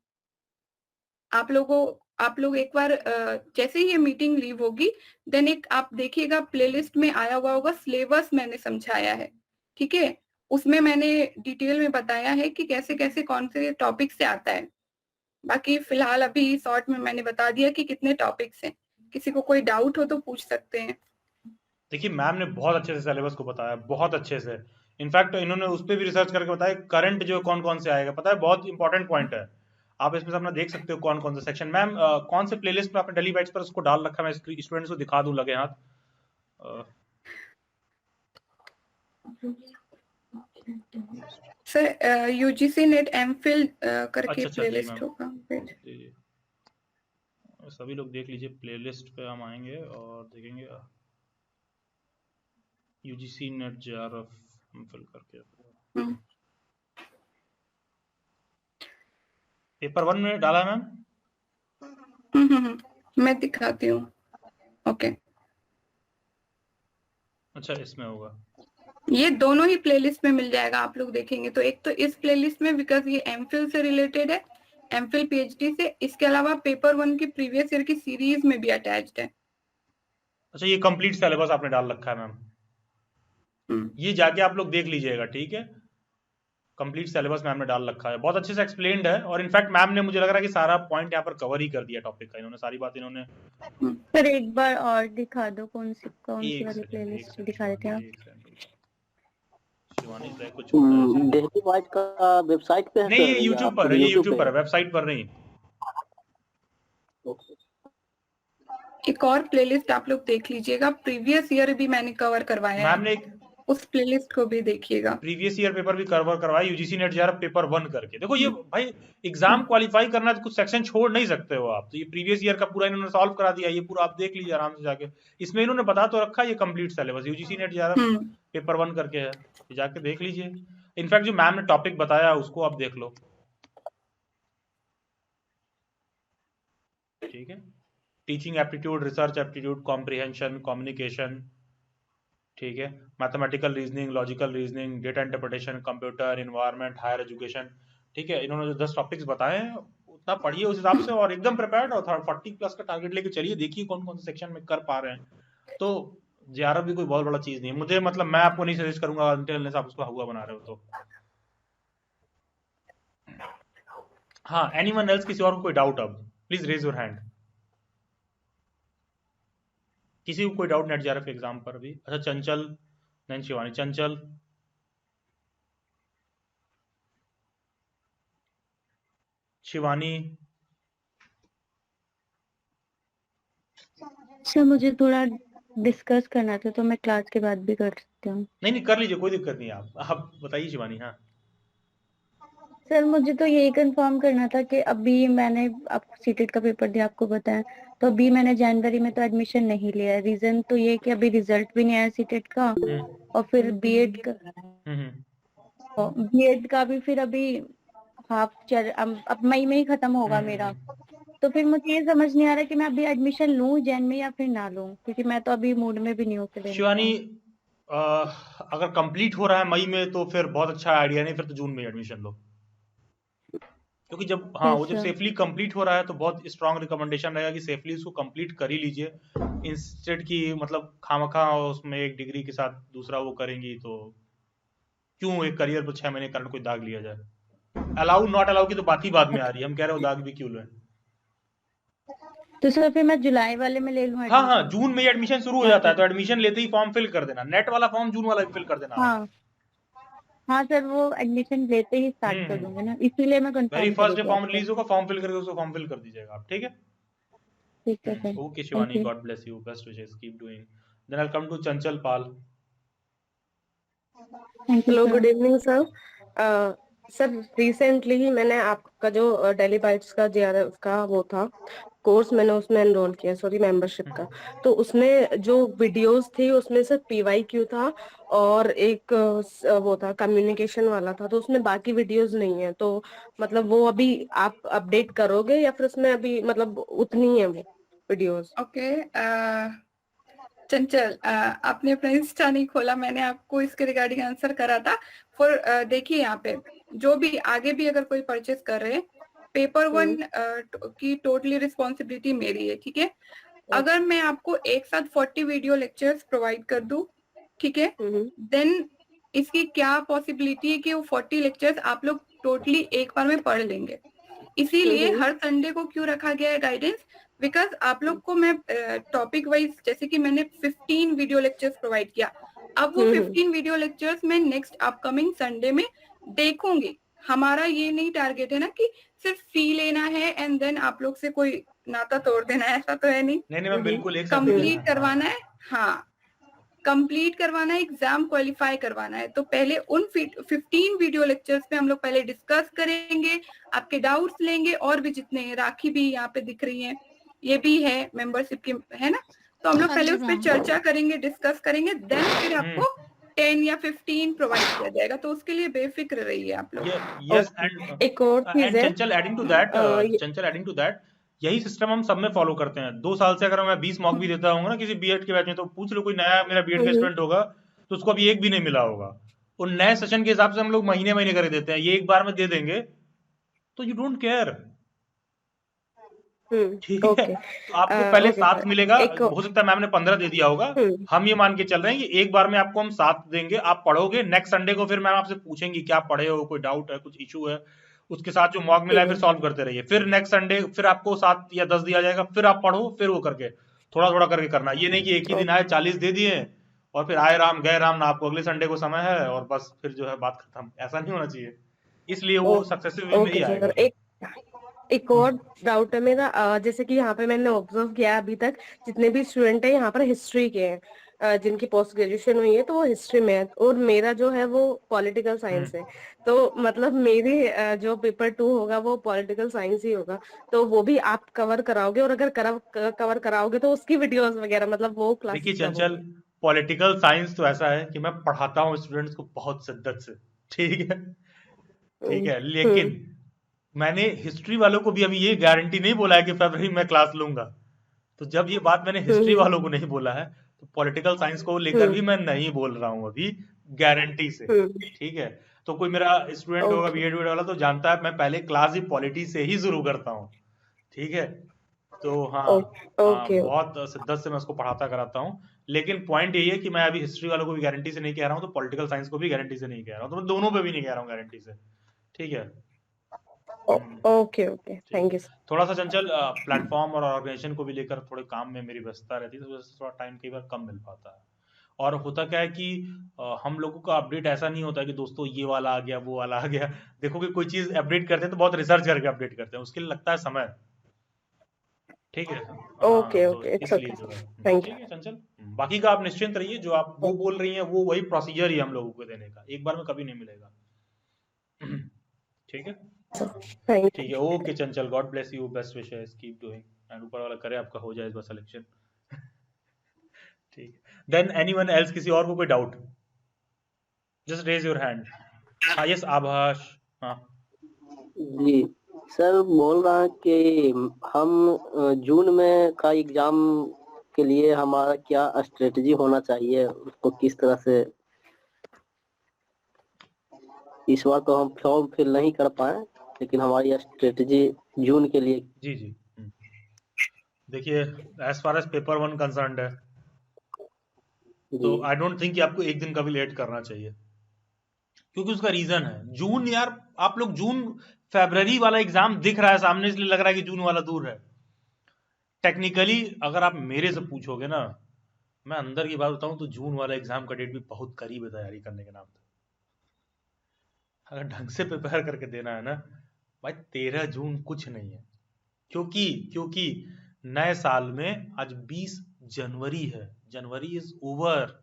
आप लोग एक बार जैसे ही ये मीटिंग लीव होगी, देन एक आप देखिएगा प्लेलिस्ट में आया हुआ होगा सिलेबस, मैंने समझाया है, ठीक है। उसमें मैंने डिटेल में बताया है कि कैसे कैसे कौन से टॉपिक से आता है। बाकी फिलहाल अभी शॉर्ट में मैंने बता दिया कि कितने टॉपिक्स हैं। किसी को कोई डाउट हो तो पूछ सकते हैं।
देखिए मैम ने बहुत अच्छे से सिलेबस को बताया, बहुत अच्छे से। इनफैक्ट इन्होंने उस पर भी रिसर्च करके बताया करंट जो कौन कौन से आएगा, पता है, बहुत इंपॉर्टेंट पॉइंट है। आप इसमें से अपना देख सकते हो कौन कौन सा सेक्शन। मैम कौन से प्लेलिस्ट में आपने डेली बैच पर उसको डाल रखा है? मैं स्टूडेंट्स को दिखा दूं लगे हाथ।
सर यूजीसी नेट एमफिल करके
अच्छा,
प्लेलिस्ट
जी
होगा।
जी, सभी लोग देख लीजिए, प्लेलिस्ट पे हम आएंगे और देखेंगे यूजीसी नेट जेआरएफ हम फिल करके। पेपर 1 में डाला मैम।
मैं दिखाती हूँ। ओके,
अच्छा, इसमें होगा।
ये दोनों ही प्लेलिस्ट में मिल जाएगा, आप लोग देखेंगे तो। एक तो इस प्लेलिस्ट में, बिकॉज ये एमफिल से रिलेटेड है, एमफिल पीएचडी से। इसके अलावा पेपर 1 की प्रीवियस ईयर की सीरीज में भी अटैच्ड है।
अच्छा, ये कंप्लीट सिलेबस आपने डाल रखा है मैम, ये जाके आप लोग देख लीजिएगा, ठीक है। कंप्लीट सिलेबस मैम ने डाल रखा है, बहुत अच्छे से एक्सप्लेन्ड है। और इनफैक्ट मैम ने, मुझे लग रहा है कि सारा पॉइंट यहाँ पर कवर ही कर दिया टॉपिक का, इन्होंने सारी बात इन्होंने।
सर एक बार और दिखा दो, कौन सी वाली प्लेलिस्ट दिखा देते हैं आप?
डेली वाइज का वेबसाइट पे है
नहीं, ये
सर?
यूट्यूब पर है, ये यूट्यूब पर है, वेबसाइट पर नहीं।
एक और प्लेलिस्ट आप लोग देख लीजिएगा, प्रीवियस ईयर भी मैंने कवर करवाया है,
मैम ने
उस प्लेलिस्ट को भी देखिएगा।
प्रीवियस ईयर पेपर भी कवर करवाया, यूजीसी नेट जेआरएफ पेपर 1 करके। देखो ये भाई एग्जाम क्वालिफाई करना है तो कुछ सेक्शन छोड़ नहीं सकते हो आप। तो ये प्रीवियस ईयर का पूरा इन्होंने सॉल्व करा दिया, ये पूरा आप देख लीजिए आराम से जाके। इसमें इन्होंने बता तो रखा है ये complete syllabus UGC net JRF paper 1 करके है, ये जाके देख लीजिए। इनफैक्ट जो मैम ने टॉपिक बताया उसको आप देख लो, ठीक है। Teaching aptitude, research aptitude, comprehension, communication, ठीक है, mathematical reasoning, logical reasoning, data interpretation, computer, environment, higher education, ठीक है। इन्होंने जो 10 टॉपिक्स बताए हैं उतना पढ़िए उस हिसाब से, और एकदम प्रिपेयर्ड और 40+ का टारगेट लेके चलिए। देखिए कौन कौन से सेक्शन में कर पा रहे हैं। तो जेआरएफ भी कोई बहुत बड़ा चीज नहीं है मुझे, मतलब मैं आपको नहीं सजेस्ट करूंगा until unless आप उसको हुआ बना रहे हो तो। हाँ, एनीवन एल्स, किसी और को कोई डाउट? अब प्लीज रेज योर हैंड। किसी को कोई डाउट नेट जेआरएफ के एग्जाम पर अभी? अच्छा, चंचल, नहीं शिवानी, चंचल, शिवानी।
सर मुझे थोड़ा डिस्कस करना था, तो मैं क्लास के बाद भी कर सकती हूँ?
नहीं नहीं, कर लीजिए, कोई दिक्कत नहीं है। आप बताइए शिवानी। हाँ,
सर मुझे तो यही कंफर्म करना था कि अभी मैंने अब सीटेट का पेपर दिया, आपको बताया, तो अभी मैंने जनवरी में तो एडमिशन नहीं लिया है। रीजन तो ये कि अभी रिजल्ट भी नहीं आया सीटेट का, और फिर बीएड का भी फिर अभी हाफ चल, अब मई में ही खत्म होगा मेरा। तो फिर मुझे ये समझ नहीं आ रहा कि मैं अभी एडमिशन लूं जैन में या फिर ना लूं, क्योंकि मैं तो अभी मूड में भी नहीं हूँ कि लेने
शिवानी,
का।
अगर कंप्लीट हो रहा है मई में तो फिर बहुत अच्छा आइडिया, नहीं फिर तो जून में एडमिशन लो, क्योंकि जब हाँ वो जब
Yes, sir.
सेफली कंप्लीट हो रहा है तो बहुत स्ट्रांग रिकमेंडेशन रहेगा कि सेफली उसको कंप्लीट कर ही लीजिए, इंस्टेड की मतलब खामखा उसमें एक डिग्री के साथ दूसरा वो करेंगी तो क्यों एक करियर पर 6 महीने कारण कोई दाग लिया जाए। अलाउ नॉट अलाउ की तो बात ही बाद में आ रही है, हम कह रहे हो दाग भी क्यों लें।
तो सर फिर मैं जुलाई वाले में ले लूं
हाँ हाँ,
एडमिशन?
जून में ही एडमिशन शुरू हो जाता है, तो एडमिशन लेते ही फॉर्म फिल कर देना, नेट वाला फॉर्म जून वाला भी फिल कर देना।
हाँ हाँ सर, वो एडमिशन लेते ही स्टार्ट कर दूंगे ना, इसीलिए मैं
वेरी
कंफर्म
फर्स्ट
करी
डे
थी
फॉर्म
आपसे।
रिलीज होगा, फॉर्म फिल करके उसको फॉर्म फिल कर दीजिएगा आप, ठीक है?
ठीक है sir,
okay
thank
Shivani,
you.
God bless you, best wishes, keep doing. Then I come to Chanchal Pal.
Thank you
hello,
sir.
Good evening sir. Sir recently ही मैंने आपका जो डेली बाइट्स का जेआरएफ का वो था कोर्स, मैंने उसमें एनरोल किया, सॉरी मेंबरशिप का। तो उसमें जो वीडियोस थी उसमें सिर्फ पीवाईक्यू था और एक वो था कम्युनिकेशन वाला था, तो उसमें बाकी वीडियोस नहीं है। तो मतलब वो अभी आप अपडेट करोगे या फिर उसमें अभी मतलब उतनी है वो वीडियोस?
ओके, चंचल, आपने अपना इंस्टा नहीं खोला, मैंने आपको इसके रिगार्डिंग आंसर करा था। फॉर देखिए यहाँ पे जो भी आगे भी अगर कोई परचेस कर रहे हैं, पेपर 1 की टोटली रिस्पॉन्सिबिलिटी मेरी है, ठीक है? अगर मैं आपको एक साथ 40 वीडियो लेक्चर्स प्रोवाइड कर दूं, ठीक है, देन इसकी क्या पॉसिबिलिटी है कि वो 40 लेक्चर्स आप लोग टोटली एक बार में पढ़ लेंगे। इसीलिए हर संडे को क्यों रखा गया है गाइडेंस, बिकॉज आप लोग को मैं टॉपिक वाइज, जैसे कि मैंने 15 वीडियो लेक्चर्स प्रोवाइड किया, अब वो 15 वीडियो लेक्चर्स मैं नेक्स्ट अपकमिंग संडे में देखूंगी। हमारा ये नहीं टारगेट है ना कि सिर्फ फी लेना है एंड देन आप लोग से कोई नाता तोड़ देना है, ऐसा तो है नहीं।
नहीं नहीं, मैं बिल्कुल एक साथ
कंप्लीट करवाना है, हाँ कंप्लीट करवाना है, एग्जाम क्वालिफाई करवाना है। तो पहले उन 15 वीडियो लेक्चर्स पे हम लोग पहले डिस्कस करेंगे, आपके डाउट्स लेंगे, और भी जितने हैं, राखी भी यहाँ पे दिख रही है, ये भी है मेंबरशिप की, है ना? तो हम लोग पहले उस पर चर्चा करेंगे, डिस्कस करेंगे, देन फिर आपको 10 या 15 प्रोवाइड किया जाएगा। तो उसके लिए बेफिक्र रहिए आप लोग।
यस,
एक और चीज है
चंचल एडिंग टू दैट, यही सिस्टम हम सब में फॉलो करते हैं 2 साल से। अगर मैं 20 मॉक भी देता हूँ ना किसी बीएड के बैच में, तो पूछ लो कोई नया मेरा बीएड का स्टूडेंट होगा तो उसको अभी एक भी नहीं मिला होगा। उन नए सेशन के हिसाब से हम लोग महीने महीने कर देते हैं, ये एक बार में दे देंगे तो यू डोंट केयर, ठीक है? तो आपको पहले 7 मिलेगा, हो सकता है मैम ने 15 दे दिया होगा, हम ये मान के चल रहे हैं कि एक बार में आपको हम 7 देंगे, आप पढ़ोगे, नेक्स्ट संडे को फिर मैम आपसे पूछेंगी क्या पढ़े हो, कोई डाउट है, कुछ इशू है, उसके साथ जो मॉक मिला है फिर सॉल्व करते रहिए। फिर नेक्स्ट संडे फिर आपको 7 या 10 दिया जाएगा, फिर आप पढ़ो, फिर वो करके थोड़ा थोड़ा करके करना। ये नहीं कि एक ही दिन आए 40 दे दिए और फिर आए राम गए राम ना, आपको अगले संडे को समय है और बस फिर जो है बात खत्म, ऐसा नहीं होना चाहिए। इसलिए वो सक्सेसिव वे में ही आएगा।
एक और डाउट है मेरा, जैसे कि यहाँ पे मैंने ऑब्जर्व किया अभी तक जितने भी स्टूडेंट है यहाँ पर हिस्ट्री के हैं, जिनकी पोस्ट ग्रेजुएशन हुई है तो वो हिस्ट्री में है, और मेरा जो है वो पॉलिटिकल साइंस है। तो मतलब मेरी जो पेपर 2 होगा वो पॉलिटिकल साइंस ही होगा, तो वो भी आप कवर कराओगे? और अगर कवर कराओगे तो उसकी वीडियोस वगैरह मतलब वो क्लास?
देखिए चंचल, पॉलिटिकल साइंस तो ऐसा है कि मैं पढ़ाता हूँ स्टूडेंट्स को बहुत शिद्दत से, ठीक है, लेकिन मैंने हिस्ट्री वालों को भी अभी ये गारंटी नहीं बोला है कि फरवरी में क्लास लूंगा। तो जब ये बात मैंने हिस्ट्री वालों को नहीं बोला है तो पॉलिटिकल साइंस को लेकर भी मैं नहीं बोल रहा हूँ अभी गारंटी से, ठीक है? तो कोई मेरा स्टूडेंट होगा बीएड वाला तो जानता है मैं पहले क्लास ही पॉलिटी से ही शुरू करता हूँ, ठीक है? तो हाँ, बहुत शिद्दत से मैं उसको पढ़ाता कराता हूँ। लेकिन पॉइंट यही है कि मैं अभी हिस्ट्री वालों को भी गारंटी से नहीं कह रहा हूँ, तो पॉलिटिकल साइंस को भी गारंटी से नहीं कह रहा हूँ, तो मैं दोनों पे भी नहीं कह रहा हूँ गारंटी से, ठीक है?
Okay okay, thank you sir.
थोड़ा सा चंचल प्लेटफॉर्म और ऑर्गेनाइजेशन को भी लेकर थोड़े काम में मेरी व्यस्तता रहती है, तो वजह से थोड़ा टाइम कई बार कम मिल पाता है। और होता क्या है कि हम लोगों का अपडेट ऐसा नहीं होता कि दोस्तों ये वाला आ गया वो वाला आ गया। देखो कि कोई चीज अपडेट करते हैं तो बहुत रिसर्च करके अपडेट करते हैं, उसके लिए लगता है समय। ठीक है,
ओके
तो
ओके, इट्स
इसलिए
ओके,
जो है
थैंक
ठीक
यू।
है चंचल। बाकी का आप निश्चिंत रहिए, जो आप वो बोल रही हैं वो वही प्रोसीजर ही है हम लोगों को देने का, एक बार में कभी नहीं मिलेगा। ठीक है,
थैंक
ठीक है, okay Chanchal, God bless you, best wishes, keep doing, and ऊपर वाला करे आपका हो जाए इस बार सिलेक्शन। ठीक है, देन एनीवन एल्स, किसी और को कोई doubt, just raise your hand. हाँ यस आभाष। हाँ
जी सर, बोल रहा है कि हम जून में का एग्जाम के लिए हमारा क्या स्ट्रेटजी होना चाहिए, उसको किस तरह से, इस बार तो हम फॉर्म फिल नहीं कर पाए, लेकिन हमारी स्ट्रेटजी जून के लिए।
जी जी, देखिए as far as paper 1 concerned है, तो आई डोंट थिंक कि आपको एक दिन का भी लेट करना चाहिए, क्योंकि उसका रीजन है जून। यार आप लोग जून फरवरी वाला एग्जाम दिख रहा है सामने, इसलिए लग रहा है कि जून वाला दूर है। टेक्निकली अगर आप मेरे से पूछोगे ना, मैं अंदर की बात बताऊं तो जून वाला एग्जाम का डेट भी बहुत करीब है तैयारी करने के नाम पे। अगर ढंग से प्रिपेयर करके देना है ना भाई, 13 जून कुछ नहीं है, क्योंकि नए साल में आज 20 जनवरी है, जनवरी इज ओवर।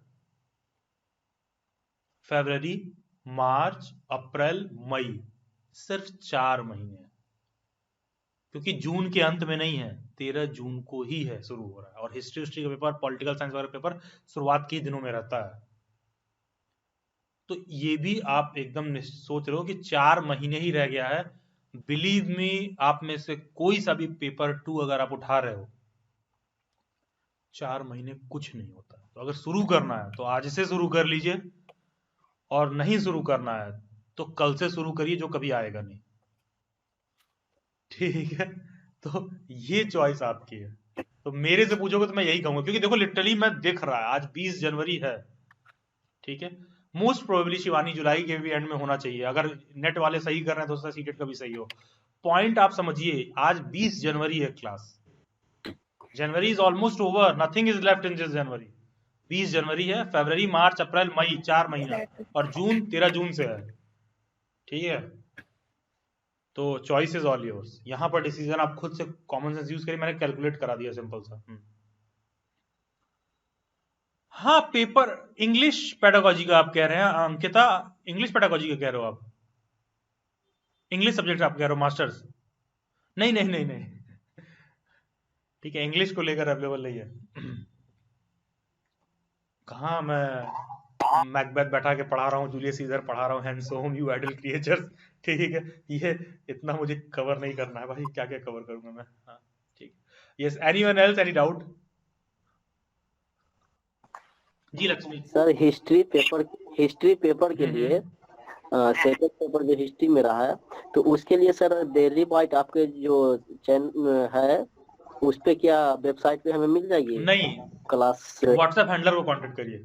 फरवरी, मार्च, अप्रैल, मई, सिर्फ 4 महीने हैं, क्योंकि जून के अंत में नहीं है, 13 जून को ही है शुरू हो रहा है। और हिस्ट्री का पेपर, पॉलिटिकल साइंस वगैरह पेपर शुरुआत के दिनों में रहता है। तो ये भी आप एकदम सोच रहे हो कि 4 महीने ही रह गया है। बिलीव मी, आप में से कोई सा भी पेपर 2 अगर आप उठा रहे हो, 4 महीने कुछ नहीं होता। तो अगर शुरू करना है तो आज से शुरू कर लीजिए, और नहीं शुरू करना है तो कल से शुरू करिए, जो कभी आएगा नहीं। ठीक है, तो ये चॉइस आपकी है। तो मेरे से पूछोगे तो मैं यही कहूंगा, क्योंकि देखो लिटरली मैं दिख रहा है आज 20 जनवरी है। ठीक है, मोस्ट प्रोबेबली शिवानी जुलाई के भी एंड में होना चाहिए, अगर नेट वाले सही कर रहे हैं तो उसका सीटेट का भी सही हो। पॉइंट आप समझिए, आज 20 जनवरी है class, January is almost over, nothing is left in this जनवरी। 20 जनवरी है, फरवरी, मार्च, अप्रैल, मई, 4 महीना, और जून 13 जून से है। ठीक है, तो चॉइस इज ऑल योर्स। यहां पर डिसीजन आप खुद से कॉमन सेंस यूज करिए, मैंने कैलकुलेट करा दिया सिंपल सा। हाँ, पेपर इंग्लिश पेडागोजी का आप कह रहे हैं अंकिता, इंग्लिश पेडागोजी का कह रहे हो आप, इंग्लिश सब्जेक्ट आप कह रहे हो मास्टर्स? नहीं नहीं नहीं नहीं, ठीक है, इंग्लिश को लेकर अवेलेबल नहीं है। कहाँ मैं मैकबेथ बैठा के पढ़ा रहा हूँ, जूलियस सीजर पढ़ा रहा हूँ, hence home you idle creatures. ठीक है, ये इतना मुझे कवर नहीं करना है भाई, क्या क्या कवर करूंगा मैं। हाँ ठीक, yes, anyone else, any doubt? जी लक्ष्मी
सर, हिस्ट्री पेपर के लिए सेकंड पेपर जो हिस्ट्री में रहा है, तो उसके लिए सर डेली बाइट आपके जो चैनल है उस पे क्या वेबसाइट पे हमें मिल जाएगी?
नहीं,
क्लास
व्हाट्सएप हैंडलर को कांटेक्ट करिए।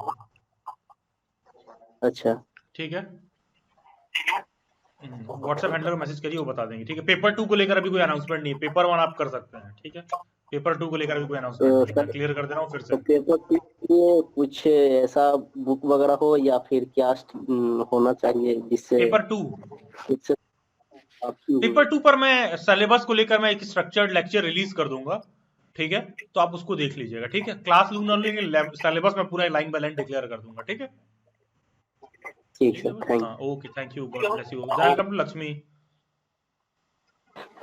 अच्छा
ठीक है, व्हाट्सएप हैंडलर को मैसेज करिए, वो बता देंगे। ठीक है, पेपर 2 को लेकर अभी कोई अनाउंसमेंट नहीं है, पेपर 1 आप कर सकते हैं। ठीक है, पेपर 2 को लेकर अभी कोई अनाउंसमेंट नहीं है, मैं क्लियर कर दे रहा हूँ फिर से।
तो पेपर 2 के लिए कुछ ऐसा बुक वगैरह हो, या फिर क्या होना चाहिए जिससे
पेपर 2 पर मैं सिलेबस को लेकर मैं एक स्ट्रक्चर्ड लेक्चर रिलीज कर दूंगा। ठीक है, तो आप उसको देख लीजिएगा। ठीक है, क्लास लूंगा लेंगे, सिलेबस में पूरा लाइन बाय लाइन डिक्लेयर कर दूंगा। ठीक है,
ठीक है, thank
you. Okay, thank you, God bless you. Welcome to Lakshmi.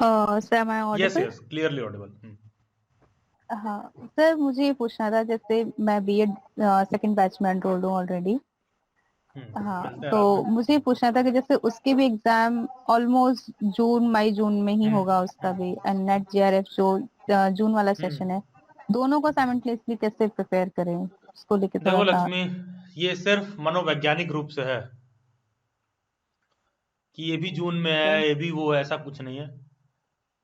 Sir am I
yes
audible?
Yes, clearly audible.
हाँ सर, मुझे ये पूछना था, जैसे मैं बीएड सेकंड बैच में एनरोल्ड हूँ ऑलरेडी। हाँ, तो मुझे ये पूछना था कि जैसे उसके भी एग्जाम ऑलमोस्ट जून में ही होगा उसका भी, एंड नेट जेआरएफ जो जून वाला सेशन है, दोनों को साइमल्टेनियसली कैसे प्रिपेयर करें उसको लेके
देखो
थोड़ा सा।
लक्ष्मी, ये सिर्फ मनोवैज्ञानिक रूप से है कि ये भी जून में है, ये भी वो है, ऐसा कुछ नहीं है।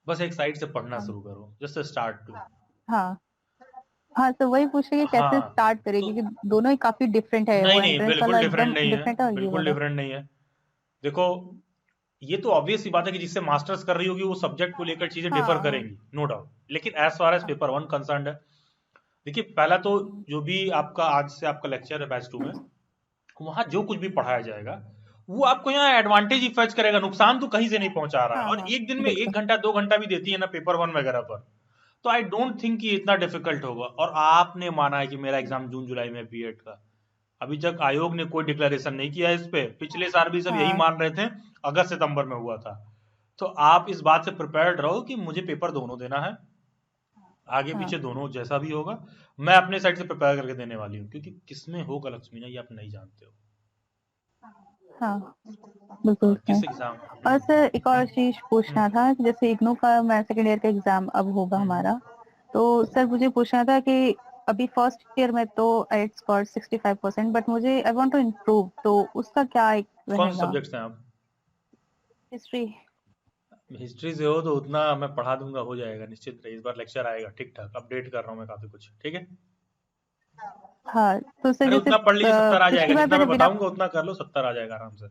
बस एक साइड से पढ़ना शुरू करो, जस्ट स्टार्ट टू।
हाँ, तो वही पूछ रही है कैसे स्टार्ट करें, क्योंकि दोनों ही काफी डिफरेंट है।
नहीं नहीं, बिल्कुल डिफरेंट नहीं है, बिल्कुल डिफरेंट नहीं है। देखो ये तो ऑब्वियस सी बात है कि जिससे मास्टर्स कर रही होगी वो सब्जेक्ट को लेकर चीजें डिफर
हाँ
करेंगी, नो डाउट। लेकिन as far as paper 1 concern है, देखिए पहला तो जो भी आपका आज से आपका लेक्चर है बैच 2 में, वहां जो कुछ भी पढ़ाया जाएगा वो आपको यहाँ एडवांटेज ही फेच करेगा, नुकसान तो कहीं से नहीं पहुंचा रहा है।
हाँ
और
हाँ
एक दिन में
बिल्कुल
1 घंटा 2 घंटा भी देती है ना पेपर 1 वगैरह पर, तो आई डोंट थिंक कि इतना डिफिकल्ट होगा। और आपने माना है कि मेरा एग्जाम जून जुलाई में बीएड का, अभी तक आयोग ने कोई डिक्लेरेशन नहीं किया है इस पे। पिछले साल भी सब यही
हाँ
मान रहे थे, अगस्त सितंबर में हुआ था। तो आप इस बात से प्रिपेयर्ड रहो कि मुझे पेपर दोनों देना है, आगे
हाँ
पीछे दोनों जैसा भी होगा मैं अपने साइड से प्रिपेयर करके देने वाली हूँ, क्योंकि किसमें होगा लक्ष्मीना ये आप नहीं जानते हो।
हाँ बिल्कुल
किस
सर।
एग्जाम।
और सर एक और चीज पूछना था कि जैसे इग्नू का मैं सेकेंड ईयर का एग्जाम अब होगा हमारा, तो सर मुझे पूछना था कि अभी फर्स्ट ईयर में तो आई स्कोर 65%, बट मुझे आई वांट टू इम्प्रूव, तो उसका क्या एक
कौन से
रहेगा?
सब्जेक्ट्स हैं आप?
हिस्ट्री।
हिस्ट्री से हो तो उतना मैं पढ़ा दूंगा, हो जाएगा निश्चित रहिए। इस बार लेक्चर आएगा ठीक ठाक, अपडेट कर रहा हूँ मैं काफी कुछ, ठीक है।
हाँ तो सर
अरे
जैसे
उतना पढ़ लीजिए 70 आ
पिछली
जाएगा,
बार
जितना
मैंने
मैं
बिना,
बताऊंगा उतना कर लो, 70 आ जाएगा आराम से।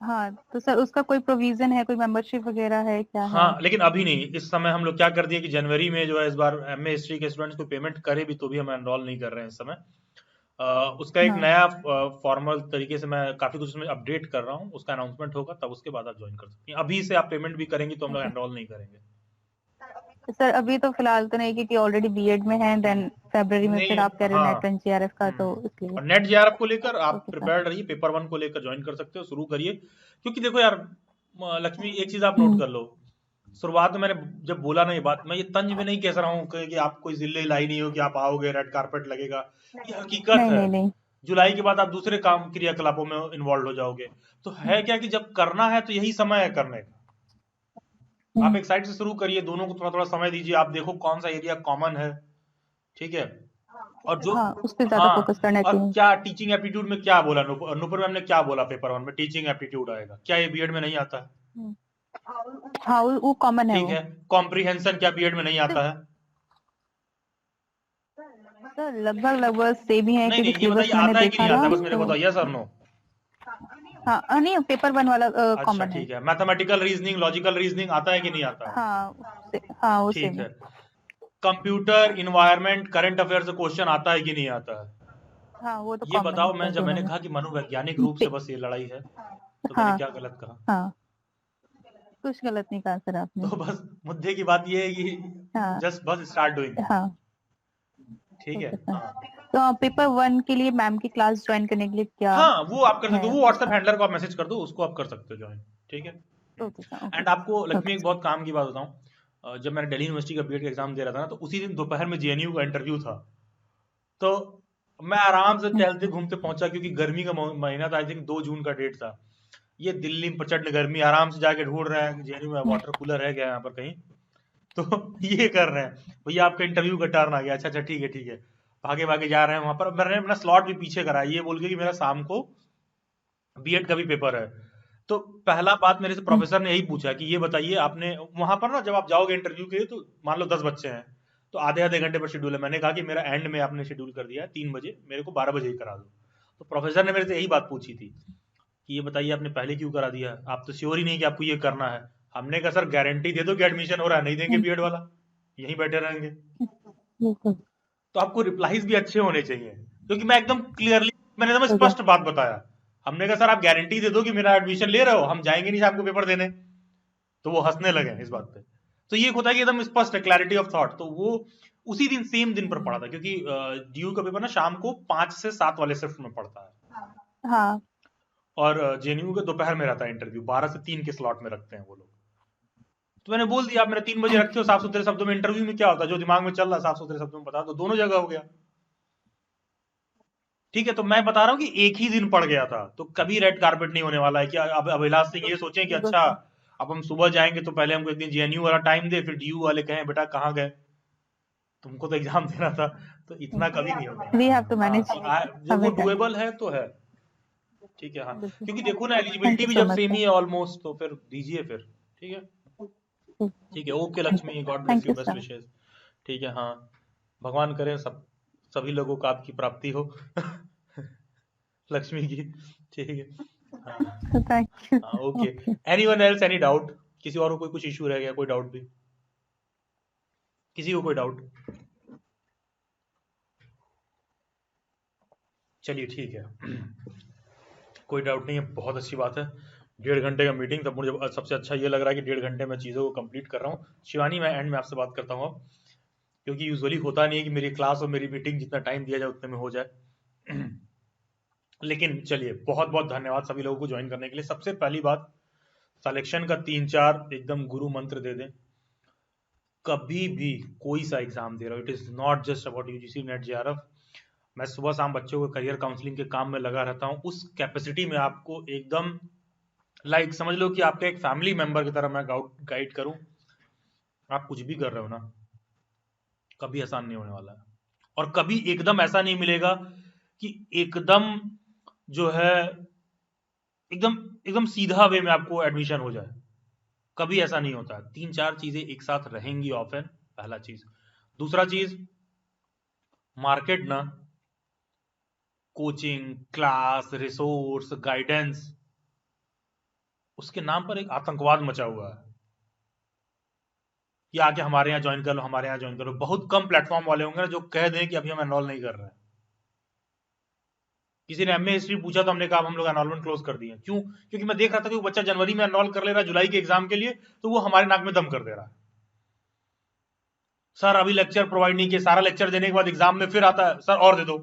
हाँ तो सर उसका कोई प्रोविजन है, कोई मेंबरशिप वगैरह है, क्या है?
हाँ लेकिन अभी नहीं, इस समय हम लोग क्या कर दिए कि जनवरी में जो है इस बार एमए हिस्ट्री के स्टूडेंट्स को पेमेंट करे भी तो भी हम एनरोल नहीं कर रहे हैं इस समय। उसका एक
हाँ
नया फॉर्मल तरीके से मैं काफी कुछ उसमें अपडेट कर रहा हूँ, उसका अनाउंसमेंट होगा तब उसके बाद आप ज्वाइन कर सकती हैं। अभी से आप पेमेंट भी करेंगी तो हम लोग
ओके।
एनरोल नहीं करेंगे।
सर अभी तो फिलहाल तो नहीं, क्योंकि ऑलरेडी बीएड में है, देन फरवरी में फिर
नहीं,
आप कह रहे हो
हाँ।
नेट एनसीआरएफ का, तो इसलिए।
और नेट जेआरएफ को लेकर आप
ओके सर।
प्रिपेयर्ड रहिए, पेपर 1 को लेकर ज्वाइन कर सकते हो, शुरू करिए। क्योंकि देखो यार लक्ष्मी, एक चीज आप नोट कर लो, शुरुआत में मैंने जब बोला ना ये बात, मैं ये तंज में नहीं कह रहा हूँ कि आप कोई जिले लाई नहीं हो कि आप आओगे रेड कारपेट लगेगा, ये हकीकत
नहीं
है।
नहीं नहीं।
जुलाई के बाद आप दूसरे काम क्रियाकलापों में इन्वॉल्व हो जाओगे। तो है क्या कि जब करना है तो यही समय है करने का। आप एक साइड से शुरू करिए, दोनों को थोड़ा थोड़ा समय दीजिए, आप देखो कौन सा एरिया कॉमन है, ठीक है। और जो,
हाँ उस पे ज्यादा
हाँ,
फोकस करना
और
चाहिए।
क्या टीचिंग एप्टीट्यूड में क्या बोला नुपुर मैम ने, क्या बोला पेपर 1 में टीचिंग एप्टीट्यूड आएगा, क्या ये बीएड में नहीं आता है?
हाँ वो कॉमन है
ठीक
वो।
है। कॉम्प्रिहेंशन क्या बीएड में नहीं आता है?
सर लगभग लगभग सेम ही है,
नहीं
क्योंकि
नहीं, ये
सिलेबस
बताइए
मैंने
आता है कि
देखा
नहीं आता,
था
बस मेरे को
तो।
बताओ यस और नो।
नहीं पेपर 1 वाला
अच्छा
कॉमन है।
ठीक है। मैथमेटिकल रीजनिंग, लॉजिकल रीजनिंग आता है कि नहीं आता है?
हाँ वो
ठीक
सेम
है।
है।
कंप्यूटर, इन्वायरमेंट, करंट अफेयर से क्वेश्चन आता है कि नहीं आता है?
हाँ वो तो
ये
कॉमन है
बताओ।
सर
जब
दोनों
मैंने
में।
कहा कि मनोवैज्ञानिक रूप से बस ये लड़ाई है, तो मैंने
हाँ
क्या गलत कहा?
हाँ कुछ गलत नहीं कहा सर आपने।
तो बस मुद्दे की बात ये है कि
हाँ
जस्ट बस स्टार्ट डूइंग,
हाँ
ठीक है।
Okay sir.
हाँ
तो पेपर 1 के लिए मैम की क्लास ज्वाइन करने के लिए क्या
हाँ, वो आप कर सकते
है
हो, वो व्हाट्सएप
उसका?
हैंडलर को आप मैसेज कर दो, उसको आप कर सकते हो ज्वाइन, ठीक है।
Okay sir. ओके
एंड आपको लक्ष्मी
ओके
एक बहुत काम की बात बताऊं, जब मैंने दिल्ली यूनिवर्सिटी का बीएड का एग्जाम दे रहा था ना, तो उसी दिन दोपहर में जेएनयू का इंटरव्यू था। तो मैं आराम से टहलते घूमते पहुंचा, क्योंकि गर्मी का महीना था, आई थिंक 2 जून का डेट था। ये दिल्ली में प्रचंड गर्मी, आराम से जाके ढूंढ रहे हैं जेएनयू में वाटर कूलर है क्या यहाँ पर कहीं, तो ये कर रहे हैं, भैया आपका इंटरव्यू का टर्न आ गया, अच्छा अच्छा ठीक है ठीक है। भागे भागे जा रहे हैं वहां पर, मैंने अपना स्लॉट भी पीछे कराया ये बोल के कि मेरा शाम को बीएड का भी पेपर है। तो पहला बात मेरे से प्रोफेसर ने यही पूछा कि ये बताइए आपने वहां पर ना, जब आप जाओगे इंटरव्यू के लिए तो मान लो 10 बच्चे हैं, तो आधे आधे घंटे पर शेड्यूल है। मैंने कहा कि मेरा एंड में आपने शेड्यूल कर दिया है 3 बजे, मेरे को 12 बजे ही करा दो। तो प्रोफेसर ने मेरे से यही बात पूछी थी कि ये बताइए आपने पहले क्यों करा दिया, आप तो श्योर ही नहीं कि आपको ये करना है। हमने कहा सर गारंटी दे दो कि एडमिशन हो रहा है, नहीं देंगे बीएड वाला, यहीं बैठे रहेंगे।
बिल्कुल।
तो आपको रिप्लाईज भी अच्छे होने चाहिए, क्योंकि मैं एकदम क्लियरली, मैंने एकदम
ओके
स्पष्ट बात बताया। हमने कहा सर आप गारंटी दे दो कि मेरा एडमिशन ले रहे हो, हम जाएंगे नहीं आपको पेपर देने। तो वो हंसने लगे इस बात पे। तो ये होता है कि एकदम स्पष्ट है, क्लैरिटी ऑफ थॉट। तो वो उसी दिन सेम दिन पर पढ़ा था, क्योंकि डीयू का पेपर ना शाम को 5 से 7 वाले शिफ्ट में पड़ता है,
हाँ
और जेएनयू का दोपहर में रहता है इंटरव्यू, 12 से 3 के स्लॉट में रखते हैं वो लोग। तो मैंने बोल दिया आप मेरा 3 बजे रखे हो, साफ सुथरे शब्दों में। इंटरव्यू में क्या होता है, जो दिमाग में चल रहा है साफ सुथरे शब्दों में बता दो, दोनों जगह हो गया, ठीक है। तो मैं बता रहा हूँ कि एक ही दिन पड़ गया था, तो कभी रेड कारपेट नहीं होने वाला है कि अब अभिलाष सिंह ये सोचें कि अच्छा अब हम सुबह जाएंगे तो पहले हमको एक दिन जेएनयू वाला टाइम दे, फिर डीयू वाले कहें बेटा कहाँ गए, तुमको तो एग्जाम देना था। तो इतना कभी नहीं होगा।
We have to manage.
जब वो डुएबल है तो है, ठीक है। हाँ क्योंकि देखो ना, एलिजिबिलिटी भी
सो
जब
मच
सेम
सर।
ही है ऑलमोस्ट, तो फिर दीजिए फिर, ठीक है। ठीक है, okay Lakshmi, God bless
thank
you,
you
best
sir.
Wishes, ठीक है। हाँ भगवान करें सभी लोगों को आपकी प्राप्ति हो लक्ष्मी की, ठीक है।
Thank you.
Okay, anyone else, any doubt? किसी और को कोई कुछ इशू रह गया, कोई डाउट भी? किसी को कोई डाउट? चलिए ठीक है, कोई डाउट नहीं है, बहुत अच्छी बात है। 1.5 घंटे का मीटिंग, तब मुझे सबसे अच्छा ये लग रहा है कि 1.5 घंटे में चीज़ों को कंप्लीट कर रहा हूँ। शिवानी, मैं एंड में आपसे बात करता हूँ अब, क्योंकि यूजुअली होता नहीं है कि मेरी क्लास और मेरी मीटिंग जितना टाइम दिया जाए उतने में हो जाए। लेकिन चलिए, बहुत बहुत धन्यवाद सभी लोगों को ज्वाइन करने के लिए। सबसे पहली बात, सिलेक्शन का 3-4 एकदम गुरु मंत्र दे दें। कभी भी कोई सा एग्जाम दे रहा हो, it is not just about UGC net JRF. मैं सुबह शाम बच्चों को करियर काउंसलिंग के काम में लगा रहता हूँ। उस कैपेसिटी में आपको एकदम लाइक समझ लो कि आपके एक फैमिली मेंबर की तरह मैं गाइड करूं। आप कुछ भी कर रहे हो ना, कभी आसान नहीं होने वाला है, और कभी एकदम ऐसा नहीं मिलेगा कि एकदम जो है एकदम एकदम सीधा वे में आपको एडमिशन हो जाए। कभी ऐसा नहीं होता। 3-4 चीजें एक साथ रहेंगी ऑफन, पहला चीज। दूसरा चीज, मार्केट ना कोचिंग, क्लास, रिसोर्स, गाइडेंस, उसके नाम पर एक आतंकवाद मचा हुआ है कि आके हमारे यहाँ ज्वाइन कर लो, हमारे यहाँ ज्वाइन कर लो। बहुत कम प्लेटफॉर्म वाले होंगे ना जो कह दें कि अभी हम एनरोल नहीं कर रहे हैं। किसी ने एमए हिस्ट्री पूछा तो हमने कहा हम लोग एनरोलमेंट क्लोज कर दिए। क्यों? क्योंकि मैं देख रहा था कि वो बच्चा जनवरी में एनरोल कर ले रहा है जुलाई के एग्जाम के लिए, तो वो हमारे नाक में दम कर दे रहा है। सर अभी लेक्चर प्रोवाइड नहीं किया, सारा लेक्चर देने के बाद एग्जाम में फिर आता है, सर और दे दो।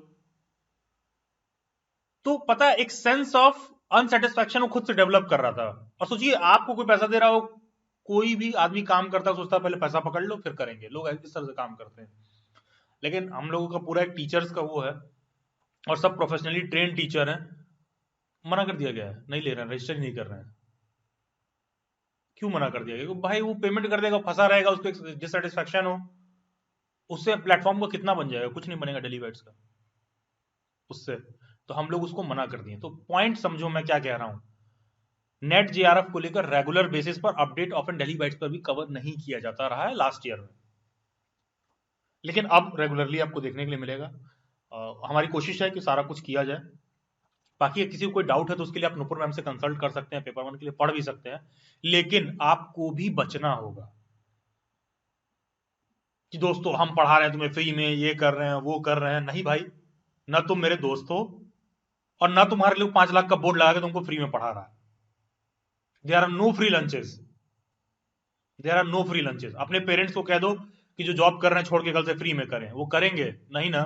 तो पता है, एक सेंस ऑफ अनसेटिस्फैक्शन वो खुद से डेवलप कर रहा था। और सोचिए, आपको कोई पैसा दे रहा हो, कोई भी आदमी काम करता है सोचता है पहले पैसा पकड़ लो फिर करेंगे। लोग इस तरह से काम करते हैं। लेकिन हम लोगों का पूरा एक टीचर्स का वो है, और सब प्रोफेशनली ट्रेन टीचर हैं। मना कर दिया गया है, नहीं ले रहे हैं, रजिस्टर नहीं कर रहे हैं। क्यों मना कर दिया गया? भाई वो पेमेंट कर देगा, फंसा रहेगा, उसको एक डिससेटिस्फैक्शन हो, उससे प्लेटफॉर्म को कितना बन जाएगा? कुछ नहीं बनेगा डेली बैट्स का उससे। तो हम लोग उसको मना कर दिए। तो पॉइंट समझो मैं क्या कह रहा हूं। नेट जेआरएफ को लेकर रेगुलर बेसिस पर अपडेट ऑफन डेली बाइट्स पर भी कवर नहीं किया जाता रहा है लास्ट ईयर में, लेकिन अब रेगुलरली आपको देखने के लिए मिलेगा। हमारी कोशिश है कि सारा कुछ किया जाए। बाकी किसी को कोई डाउट है तो उसके लिए आप नुपुर मैम से कंसल्ट कर सकते हैं, पेपर 1 के लिए पढ़ भी सकते हैं। लेकिन आपको भी बचना होगा कि दोस्तों हम पढ़ा रहे हैं तुम्हें फ्री में, ये कर रहे हैं वो कर रहे हैं। नहीं भाई, ना तुम मेरे दोस्त हो और ना तुम्हारे लिए 5 लाख का बोर्ड लगा के तुमको फ्री में पढ़ा रहा है। There are no free lunches, there are no free lunches. अपने पेरेंट्स को कह दो कि जो जॉब कर रहे हैं छोड़ के कल से फ्री में करें, वो करेंगे नहीं ना?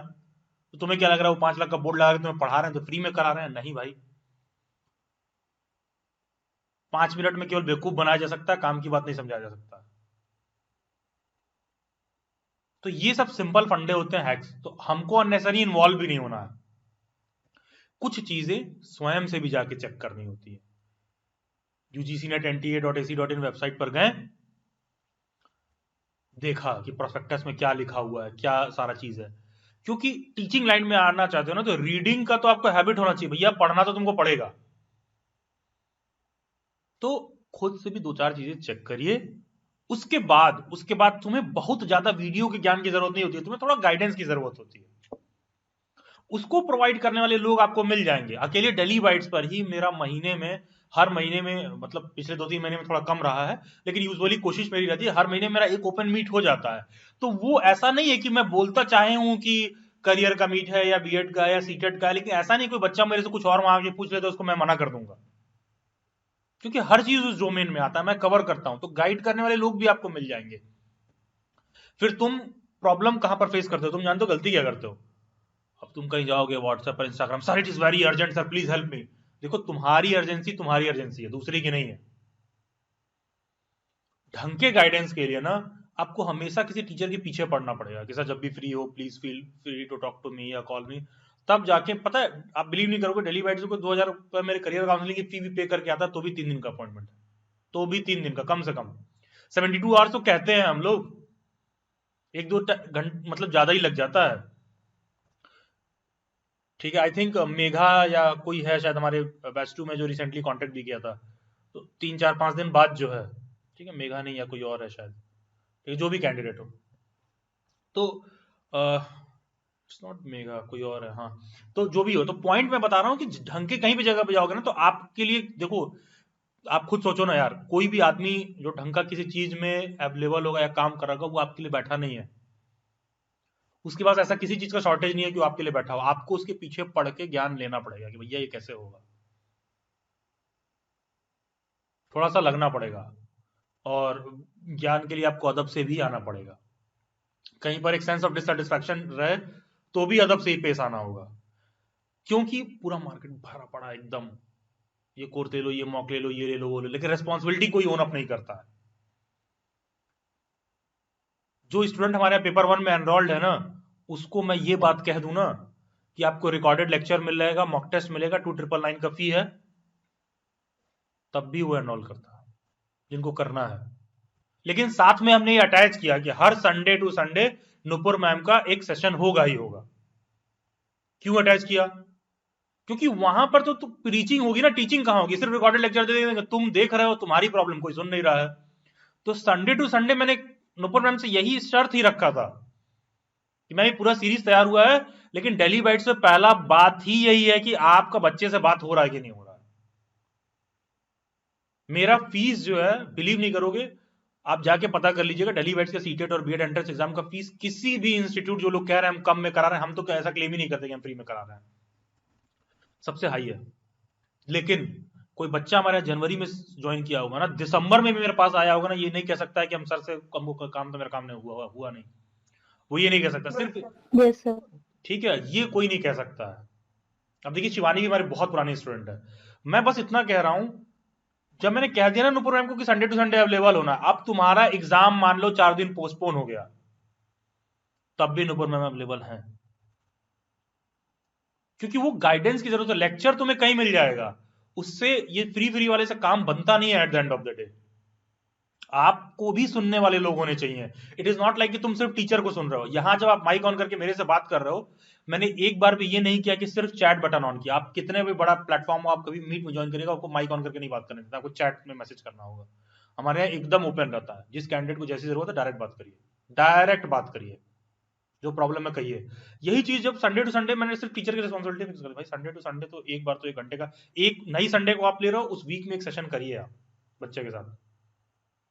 तो तुम्हें क्या लग रहा है वो 5 लाख का बोर्ड लगा के तुम्हें पढ़ा रहे हैं तो फ्री में करा रहे हैं? नहीं भाई, 5 मिनट में केवल बेवकूफ बनाया जा सकता है, काम की बात नहीं समझाया जा सकता। तो ये सब सिंपल फंडे होते हैं, हैक्स। तो हमको अननेसेसरी इन्वॉल्व भी नहीं होना है। कुछ चीजें स्वयं से भी जाके चेक करनी होती है। UGCNET.NTA.AC.in वेबसाइट पर गए, देखा कि प्रोस्पेक्टस में क्या लिखा हुआ है, क्या सारा चीज है। क्योंकि टीचिंग लाइन में आना चाहते हो ना, तो रीडिंग का तो आपको हैबिट होना चाहिए। भैया पढ़ना तो तुमको पड़ेगा, तो खुद से भी 2-4 चीजें चेक करिए। उसके बाद तुम्हें बहुत ज्यादा वीडियो के ज्ञान की जरूरत नहीं होती है, तुम्हें थोड़ा गाइडेंस की जरूरत होती है। उसको प्रोवाइड करने वाले लोग आपको मिल जाएंगे। अकेले डेली बाइट्स पर ही मेरा हर महीने में, मतलब पिछले 2-3 महीने में थोड़ा कम रहा है, लेकिन यूजुअली कोशिश मेरी रहती है हर महीने मेरा एक ओपन मीट हो जाता है। तो वो ऐसा नहीं है कि मैं बोलता चाहे हूं कि करियर का मीट है या बीएड का या सीटेट का है, लेकिन ऐसा नहीं कोई बच्चा मेरे से कुछ और मांग के पूछ ले तो उसको मैं मना कर दूंगा, क्योंकि हर चीज उस डोमेन में आता है, मैं कवर करता हूं। तो गाइड करने वाले लोग भी आपको मिल जाएंगे। फिर तुम प्रॉब्लम कहां पर फेस करते हो? तुम जानते हो गलती क्या करते हो? अब तुम कहीं जाओगे व्हाट्सएप पर, Instagram, sir it is very urgent, sir please help me. देखो, तुम्हारी अर्जेंसी है, दूसरी की नहीं है। ढंग के गाइडेंस के लिए ना आपको हमेशा किसी टीचर के पीछे पड़ना पड़ेगा कि सर जब भी फ्री हो please feel free to talk to me या कॉल मी। तब जाके पता है, आप बिलीव नहीं करोगे, डेली बाइट्स को 2000 रुपए मेरे करियर काउंसलिंग की फी भी पे करके आता, तो भी 3 दिन का अपॉइंटमेंट है, तो भी 3 दिन का कम से कम 72 आवर्स तो कहते हैं हम लोग, 1-2 घंटे मतलब ज्यादा ही लग जाता है। ठीक है, आई थिंक मेघा या कोई है शायद हमारे बैच 2 में जो रिसेंटली कांटेक्ट भी किया था, तो 3-4-5 दिन बाद जो है, ठीक है, मेघा नहीं या कोई और है शायद, ठीक है, जो भी कैंडिडेट हो। तो इट्स नॉट मेगा, कोई और है। हाँ, तो जो भी हो, तो पॉइंट मैं बता रहा हूँ कि ढंग के कहीं भी जगह पे जाओगे ना तो आपके लिए देखो, आप खुद सोचो ना यार, कोई भी आदमी जो ढंग का किसी चीज में अवेलेबल होगा या काम कर रहा होगा, वो आपके लिए बैठा नहीं है। उसके पास ऐसा किसी चीज का शॉर्टेज नहीं है कि वो आपके लिए बैठा हो। आपको उसके पीछे पढ़ के ज्ञान लेना पड़ेगा कि भैया ये कैसे होगा, थोड़ा सा लगना पड़ेगा, और ज्ञान के लिए आपको अदब से भी आना पड़ेगा। कहीं पर एक सेंस ऑफ डिससेटिस्फैक्शन रहे तो भी अदब से ही पेश आना होगा, क्योंकि पूरा मार्केट भरा पड़ा है एकदम, ये कोर्स ले लो, ये मॉक ले लो, ये ले लो, वो ले लो, लेकिन रेस्पॉन्सिबिलिटी कोई ओन अप नहीं करता है। जो स्टूडेंट हमारे यहाँ पेपर 1 में एनरोल्ड है ना, उसको मैं ये बात कह दूं ना कि आपको रिकॉर्डेड लेक्चर मिल जाएगा, मॉक टेस्ट मिलेगा, 2999 का फी है, तब भी वो एनरोल करता है जिनको करना है। लेकिन साथ में हमने ये अटैच किया कि हर Sunday to Sunday Nupur ma'am का एक सेशन होगा ही होगा। क्यों अटैच किया? क्योंकि वहां पर तो प्रीचिंग होगी ना, टीचिंग कहां होगी? सिर्फ रिकॉर्डेड लेक्चर दे देंगे, तुम देख रहे हो, तुम्हारी प्रॉब्लम, कोई सुन नहीं रहा है। तो संडे टू संडे मैंने नुपुर मैम से यही शर्त ही रखा था कि मैं पूरा सीरीज तैयार हुआ है, लेकिन डेली बाइट से पहला बात ही यही है कि आपका बच्चे से बात हो रहा है कि नहीं हो रहा है। मेरा फीस जो है, बिलीव नहीं करोगे, आप जाके पता कर लीजिएगा, डेली बाइट्स का सीटेट और बीएड एंट्रेंस एग्जाम का फीस किसी भी इंस्टीट्यूट, जो लोग कह रहे हैं हम कम में करा रहे हैं, हम तो ऐसा क्लेम ही नहीं करते कि हम फ्री में करा रहे हैं, सबसे हाई है। लेकिन कोई बच्चा हमारे जनवरी में ज्वाइन किया होगा ना, दिसंबर में भी मेरे पास आया होगा ना, ये नहीं कह सकता है कि हम सर से काम तो मेरा काम नहीं हुआ नहीं, वो ये नहीं कह सकता सिर्फ।
Yes sir.
ठीक है, ये कोई नहीं कह सकता है। अब देखिए, शिवानी भी हमारी बहुत पुरानी स्टूडेंट है। मैं बस इतना कह रहा हूं, जब मैंने कह दिया ना नुपुर मैम को कि संडे टू संडे अवेलेबल होना, अब तुम्हारा एग्जाम मान लो 4 दिन पोस्टपोन हो गया, तब भी नुपुर मैम अवेलेबल हैं, क्योंकि वो गाइडेंस की जरूरत है। लेक्चर तुम्हें कहीं मिल जाएगा, उससे ये फ्री वाले से काम बनता नहीं है। At the end of the day आपको भी सुनने वाले लोग होने चाहिए। इट इज नॉट लाइक कि तुम सिर्फ टीचर को सुन रहे हो। यहां जब आप माइक ऑन करके मेरे से बात कर रहे हो, मैंने एक बार भी ये नहीं किया कि सिर्फ चैट बटन ऑन किया। आप कितने भी बड़ा प्लेटफॉर्म हो, आप कभी मीट में ज्वाइन करिएगा, आपको माइक ऑन करके नहीं बात करने देता, आपको चैट में मैसेज करना होगा। हमारे यहाँ एकदम ओपन रहता है, जिस कैंडिडेट को जैसी जरूरत है डायरेक्ट बात करिए, डायरेक्ट बात करिए, जो प्रॉब्लम है कहिए। यही चीज जब संडे टू संडे, मैंने सिर्फ टीचर की रिस्पॉन्सिबिलिटी फिक्स कर, भाई संडे टू संडे तो एक बार तो 1 घंटे का, एक नई संडे को आप ले रहे हो, उस वीक में एक सेशन करिए आप बच्चे के साथ,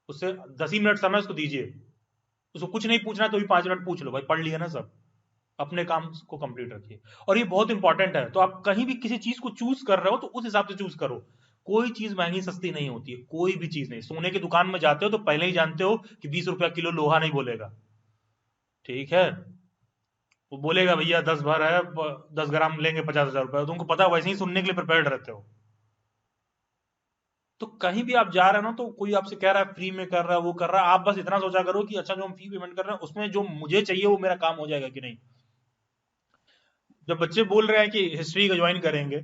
उससे 10 ही मिनट समय उसको दीजिए। उसको कुछ नहीं पूछना तो भी 5 मिनट पूछ लो, भाई पढ़ लिया ना सब, अपने काम को कंप्लीट रखिए। और ये बहुत इंपॉर्टेंट है। तो आप कहीं भी किसी चीज को चूज कर रहे हो तो उस हिसाब से चूज करो। कोई चीज महंगी सस्ती नहीं होती है, कोई भी चीज नहीं। सोने की दुकान में जाते हो तो पहले ही जानते हो कि 20 रुपया किलो लोहा नहीं बोलेगा, ठीक है? वो बोलेगा भैया 10 भर है, 10 ग्राम लेंगे 50,000 रुपए, तुमको पता है, वैसे ही सुनने के लिए प्रिपेयर्ड रहते हो। तो कहीं भी आप जा रहे हो ना, तो कोई आपसे कह रहा है फ्री में कर रहा है, वो कर रहा है, आप बस इतना सोचा करो कि अच्छा जो हम फी पेमेंट कर रहे हैं उसमें जो मुझे चाहिए वो मेरा काम हो जाएगा कि नहीं। जब बच्चे बोल रहे हैं कि हिस्ट्री का ज्वाइन करेंगे,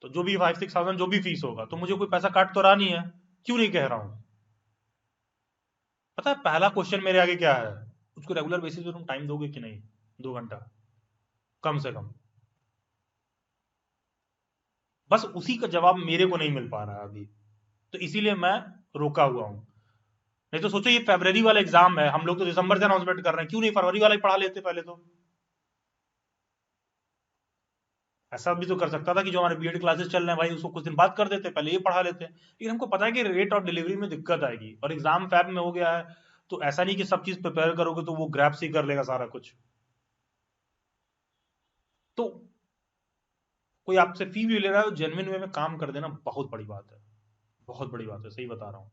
तो जो भी 5-6,000 जो भी फीस होगा, तो मुझे कोई पैसा काट तो रहा नहीं है, क्यों नहीं कह रहा हूं? पता है पहला क्वेश्चन मेरे आगे क्या है, उसको रेगुलर बेसिस पे तुम टाइम दोगे कि नहीं, 2 घंटा कम से कम। बस उसी का जवाब मेरे को नहीं मिल पा रहा है अभी, तो इसीलिए मैं रोका हुआ हूं। नहीं तो सोचो, ये फरवरी वाला एग्जाम है, हम लोग तो दिसंबर से अनाउंसमेंट कर रहे हैं, क्यों नहीं फरवरी वाला ही पढ़ा लेते पहले? तो ऐसा भी तो कर सकता था कि जो हमारे बीएड क्लासेस चल रहे हैं भाई, उसको कुछ दिन बाद कर देते, पहले ये पढ़ा लेते। लेकिन हमको पता है कि रेट और डिलीवरी में दिक्कत आएगी, और एग्जाम फैब में हो गया है, तो ऐसा नहीं कि सब चीज प्रिपेयर करोगे तो वो ग्रैब से ही कर लेगा सारा कुछ। तो कोई आपसे फी भी ले रहा है, जेन्युइन वे में काम कर देना बहुत बड़ी बात है, बहुत बड़ी बात है, सही बता रहा हूँ।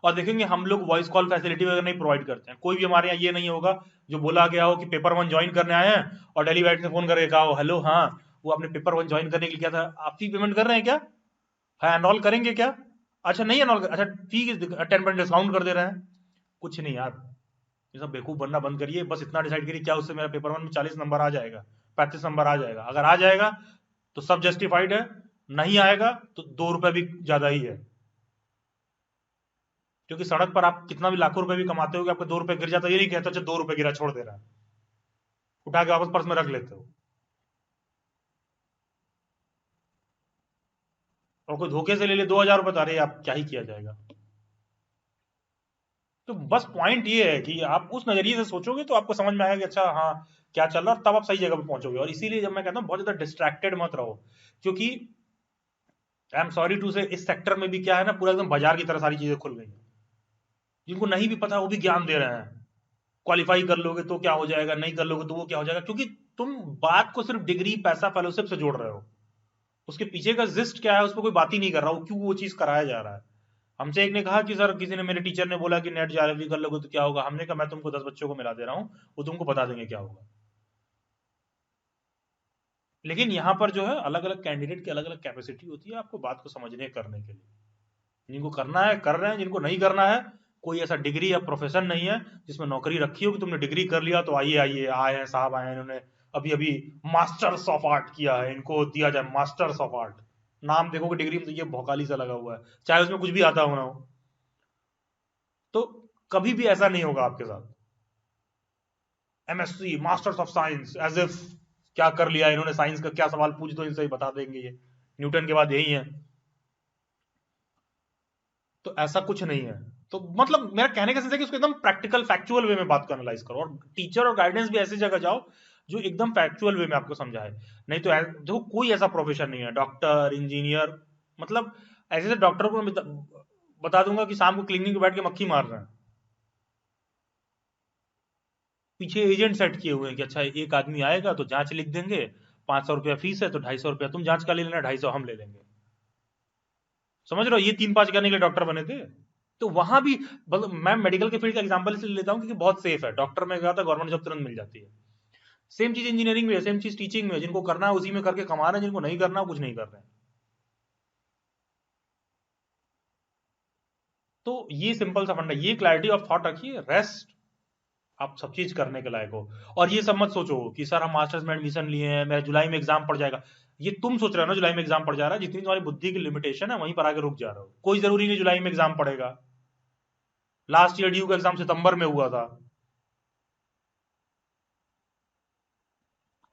और देखेंगे हम लोग वॉइस कॉल फैसिलिटी वगैरह नहीं प्रोवाइड करते हैं। कोई भी हमारे यहाँ ये नहीं होगा जो बोला गया हो कि पेपर 1 ज्वाइन करने आए हैं और डेली बाइट से फोन करके कहा हो हेलो हाँ वो आपने पेपर 1 ज्वाइन करने के लिए क्या था, आप फी पेमेंट कर रहे हैं क्या, हाँ एनरोल करेंगे क्या, अच्छा नहीं एनरोल, अच्छा फी 10% डिस्काउंट कर दे रहे हैं। कुछ नहीं यार, ये सब बेवकूफ बनना बंद करिए। बस इतना डिसाइड करिए क्या उससे मेरा पेपर 1 में 40 नंबर आ जाएगा, 35 नंबर आ जाएगा। अगर आ जाएगा तो सब जस्टिफाइड है, नहीं आएगा तो 2 रुपए भी ज्यादा ही है। क्योंकि सड़क पर आप कितना भी लाखों रुपए भी कमाते हो कि आपके 2 रुपए गिर जाता है, ये नहीं कहता अच्छा 2 रुपए गिरा छोड़ दे रहा है, उठा के वापस पर्स में रख लेते हो। और कोई धोखे से ले ले 2,000 रुपए, तो अरे आप क्या ही किया जाएगा। तो बस पॉइंट ये है कि आप उस नजरिए से सोचोगे तो आपको समझ में आएगा कि अच्छा हाँ क्या चल रहा है, तब आप सही जगह पे पहुंचोगे। और इसीलिए जब मैं कहता हूँ बहुत ज्यादा डिस्ट्रैक्टेड मत रहो, क्योंकि आई एम सॉरी टू से इस सेक्टर में भी क्या है ना, पूरा एकदम बाजार की तरह सारी चीजें खुल गई हैं। जिनको नहीं भी पता वो भी ज्ञान दे रहे हैं, क्वालिफाई कर लोगे तो क्या हो जाएगा, नहीं कर लोगे तो वो क्या हो जाएगा, क्योंकि तुम बात को सिर्फ डिग्री पैसा फेलोशिप से जोड़ रहे हो। उसके पीछे का जिस्ट क्या है उस पर कोई बात ही नहीं कर रहा, क्यों वो चीज कराया जा रहा है। हमसे एक ने कहा कि सर किसी ने, मेरे टीचर ने बोला कि नेट जेआरएफ कर लोगे तो क्या होगा। हमने कहा मैं तुमको 10 बच्चों को मिला दे रहा हूं, वो तुमको बता देंगे क्या होगा। लेकिन यहाँ पर जो है अलग अलग कैंडिडेट की अलग अलग कैपेसिटी होती है आपको बात को समझने करने के लिए। जिनको करना है कर रहे हैं, जिनको नहीं करना है, कोई ऐसा डिग्री या प्रोफेशन नहीं है जिसमें नौकरी रखी हो कि तुमने डिग्री कर लिया तो आइए आइए आए हैं साहब, आए हैं इन्होंने अभी अभी मास्टर्स ऑफ आर्ट किया है, इनको दिया जाए मास्टर्स ऑफ आर्ट। नाम देखोगे डिग्री में तो ये भौकाली सा लगा हुआ है, चाहे उसमें कुछ भी आता हो ना हो। तो कभी भी ऐसा नहीं होगा आपके साथ। MSc masters of science, as if क्या कर लिया इन्होंने, साइंस का क्या सवाल पूछ दो इनसे ही बता देंगे, ये न्यूटन के बाद यही है। तो ऐसा कुछ नहीं है। तो मतलब मेरा कहने का सेंस है कि उसको एकदम प्रैक्टिकल फैक्चुअल वे में बात को एनालाइज करो, और टीचर और गाइडेंस भी ऐसी जगह जाओ जो एकदम फैक्चुअल वे में आपको समझाए। नहीं तो देखो कोई ऐसा प्रोफेशन नहीं है, डॉक्टर इंजीनियर, मतलब ऐसे ऐसे डॉक्टर को मैं बता दूंगा कि शाम को क्लिनिक में बैठ के मक्खी मार रहे हैं, पीछे एजेंट सेट किए हुए हैं कि अच्छा एक आदमी आएगा तो जांच लिख देंगे, 500 रुपया फीस है तो 250 रुपया तुम जांच का ले लेना, 250 हम ले लेंगे। समझ रहे हो, ये 3-5 करने के लिए डॉक्टर बने थे। तो वहां भी मैं मेडिकल के फील्ड का एग्जांपल इसलिए लेता हूं क्योंकि बहुत सेफ है। डॉक्टर में गया था गवर्नमेंट जॉब तुरंत मिल जाती है। सेम चीज इंजीनियरिंग में है, सेम चीज टीचिंग में है। जिनको करना है उसी में करके कमा रहे हैं, जिनको नहीं करना कुछ नहीं कर रहे हैं। तो ये सिंपल सा फंडा, ये क्लैरिटी ऑफ थॉट रखिए, रेस्ट आप सब चीज करने के लायक हो। और ये सब मत सोचो कि सर हम मास्टर्स में एडमिशन लिए हैं, मेरा जुलाई में एग्जाम पड़ जाएगा। ये तुम सोच रहे हो ना जुलाई में एग्जाम पड़ जा रहा है, जितनी तुम्हारी बुद्धि की लिमिटेशन है वहीं पर आगे रुक जा रहे हो। कोई जरूरी नहीं जुलाई में एग्जाम पड़ेगा। लास्ट ईयर ड्यू का एग्जाम सितंबर में हुआ था,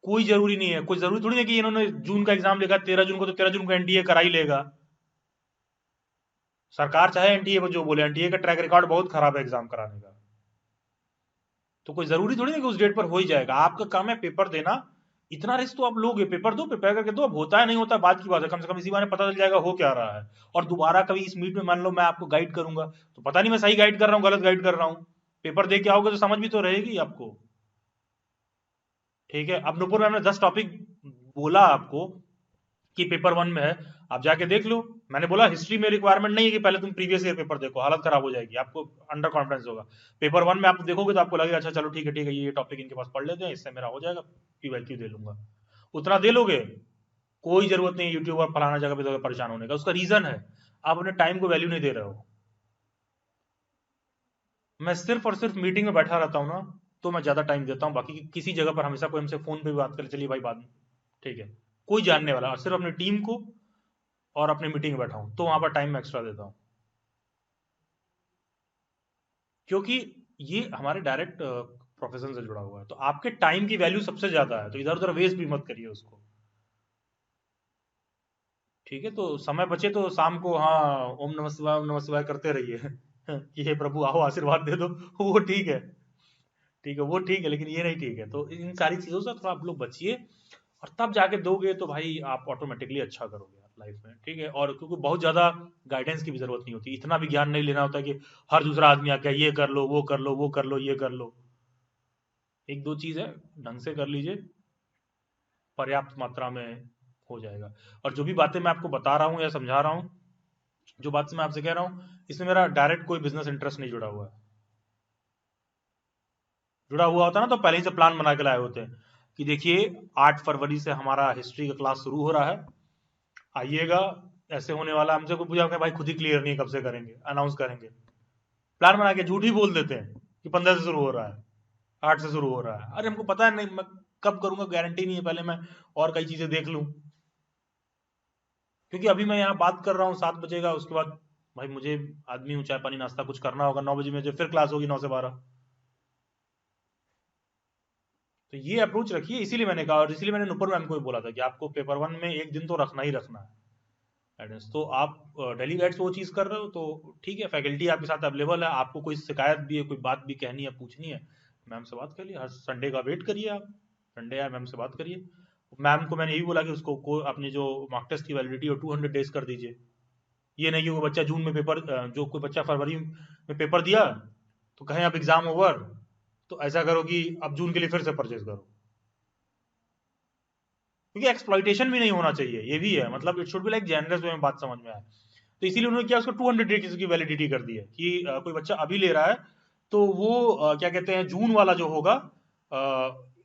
कोई जरूरी नहीं है। कोई जरूरी थोड़ी नहीं कि इन्होंने जून का एग्जाम लेगा 13 जून को तो 13 जून को एनटीए करा ही लेगा। सरकार चाहे एनटीए को जो बोले, एनटीए का ट्रैक रिकॉर्ड बहुत खराब है एग्जाम कराने का। तो कोई जरूरी थोड़ी नहीं कि उस डेट पर हो ही जाएगा। आपका काम है पेपर देना, इतना रिस्क तो आप लोगे, पेपर दो, प्रिपेयर करके दो। अब होता है नहीं होता बात की बात है, कम से कम इसी बारे में पता चल जाएगा हो क्या रहा है। और दोबारा कभी इस मीट में मान लो मैं आपको गाइड करूंगा तो पता नहीं मैं सही गाइड कर रहा हूँ गलत गाइड कर रहा हूँ। पेपर दे के आओगे तो समझ भी तो रहेगी आपको। ठीक है, अब नुपुर मैम ने 10 टॉपिक बोला आपको कि पेपर 1 में है, आप जाके देख लो। मैंने बोला हिस्ट्री में रिक्वायरमेंट नहीं है कि पहले तुम प्रीवियस ईयर पेपर देखो, हालत खराब हो जाएगी, आपको अंडर कॉन्फिडेंस होगा। पेपर 1 में आप देखोगे तो आपको लगेगा अच्छा चलो ठीक है ये टॉपिक इनके पास पढ़ लेते हैं, इससे मेरा हो जाएगा, पीवाईक्यू दे लूंगा। उतना दे लोगे, कोई जरूरत नहीं यूट्यूब और फलाना जगह पे परेशान होने का। उसका रीजन है आप अपने टाइम को वैल्यू नहीं दे रहे हो। मैं सिर्फ और सिर्फ मीटिंग में बैठा रहता हूँ ना तो मैं ज्यादा टाइम देता हूँ, बाकी किसी जगह पर हमेशा कोई हमसे फोन पे भी बात करे, चलिए भाई बाद में, ठीक है, कोई जानने वाला, और सिर्फ अपनी टीम को और अपने मीटिंग में बैठा हूं तो वहां पर टाइम एक्स्ट्रा देता हूं, क्योंकि ये हमारे डायरेक्ट प्रोफेशन से जुड़ा हुआ है। तो आपके टाइम की वैल्यू सबसे ज्यादा है, तो इधर उधर वेस्ट भी मत करिए उसको। ठीक है, तो समय बचे तो शाम को हाँ ओम नमः शिवाय करते रहिए कि हे प्रभु आओ आशीर्वाद दे दो वो ठीक है, ठीक है वो ठीक है, लेकिन ये नहीं ठीक है। तो इन सारी चीजों से थोड़ा आप लोग बचिए, और तब जाके दोगे तो भाई आप ऑटोमेटिकली अच्छा करोगे लाइफ में। ठीक है, और क्योंकि बहुत ज्यादा गाइडेंस की भी जरूरत नहीं होती, इतना भी ज्ञान नहीं लेना होता कि हर दूसरा आदमी आके ये कर लो वो कर लो वो कर लो ये कर लो। एक दो चीज है ढंग से कर लीजिए, पर्याप्त मात्रा में हो जाएगा। और जो भी बातें मैं आपको बता रहा हूँ या समझा रहा हूँ, जो बात से मैं आपसे कह रहा हूँ, इसमें मेरा डायरेक्ट कोई बिजनेस इंटरेस्ट नहीं जुड़ा हुआ है। जुड़ा हुआ होता ना तो पहले ही से प्लान बना के लाए होते हैं कि देखिए 8 फरवरी से हमारा हिस्ट्री का क्लास शुरू हो रहा है, आइएगा, ऐसे होने वाला। हमसे कोई पूछा भाई खुद ही क्लियर नहीं कब से करेंगे, अनाउंस करेंगे, प्लान बना के झूठ ही बोल देते हैं कि 15 से शुरू हो रहा है, 8 से शुरू हो रहा है। अरे हमको पता है नहीं मैं कब करूंगा, गारंटी नहीं है, पहले मैं और कई चीजें देख लूं। क्योंकि अभी मैं यहाँ बात कर रहा हूँ 7 बजेगा, उसके बाद भाई मुझे आदमी हूँ, चाय पानी नाश्ता कुछ करना होगा, 9 बजे मुझे फिर क्लास होगी 9 से 12। तो ये अप्रोच रखिए, इसीलिए मैंने कहा, और इसीलिए मैंने नुपुर मैम को भी बोला था कि आपको पेपर 1 में एक दिन तो रखना ही रखना है गाइडेंस। तो आप डेली गाइड्स वो चीज़ कर रहे हो तो ठीक है, फैकल्टी आपके साथ अवेलेबल है, आपको कोई शिकायत भी है, कोई बात भी कहनी है, पूछनी है, मैम से बात करिए, हर संडे का वेट करिए, आप संडे या मैम से बात करिए। मैम को मैंने यही बोला कि उसको अपनी जो मॉक टेस्ट की वैलिडिटी है 200 डेज कर दीजिए। ये नहीं कि कोई बच्चा जून में पेपर, जो कोई बच्चा फरवरी में पेपर दिया तो कहें अब एग्जाम ओवर, तो ऐसा करो कि अब जून के लिए फिर से परचेज करो, क्योंकि एक्सप्लॉइटेशन भी नहीं होना चाहिए, ये भी है, मतलब it should be like generous way में बात समझ में आए। तो इसीलिए उन्होंने क्या, उसको 200 डेज की वैलिडिटी कर दी है कि कोई बच्चा अभी ले रहा है तो वो क्या कहते हैं, जून वाला जो होगा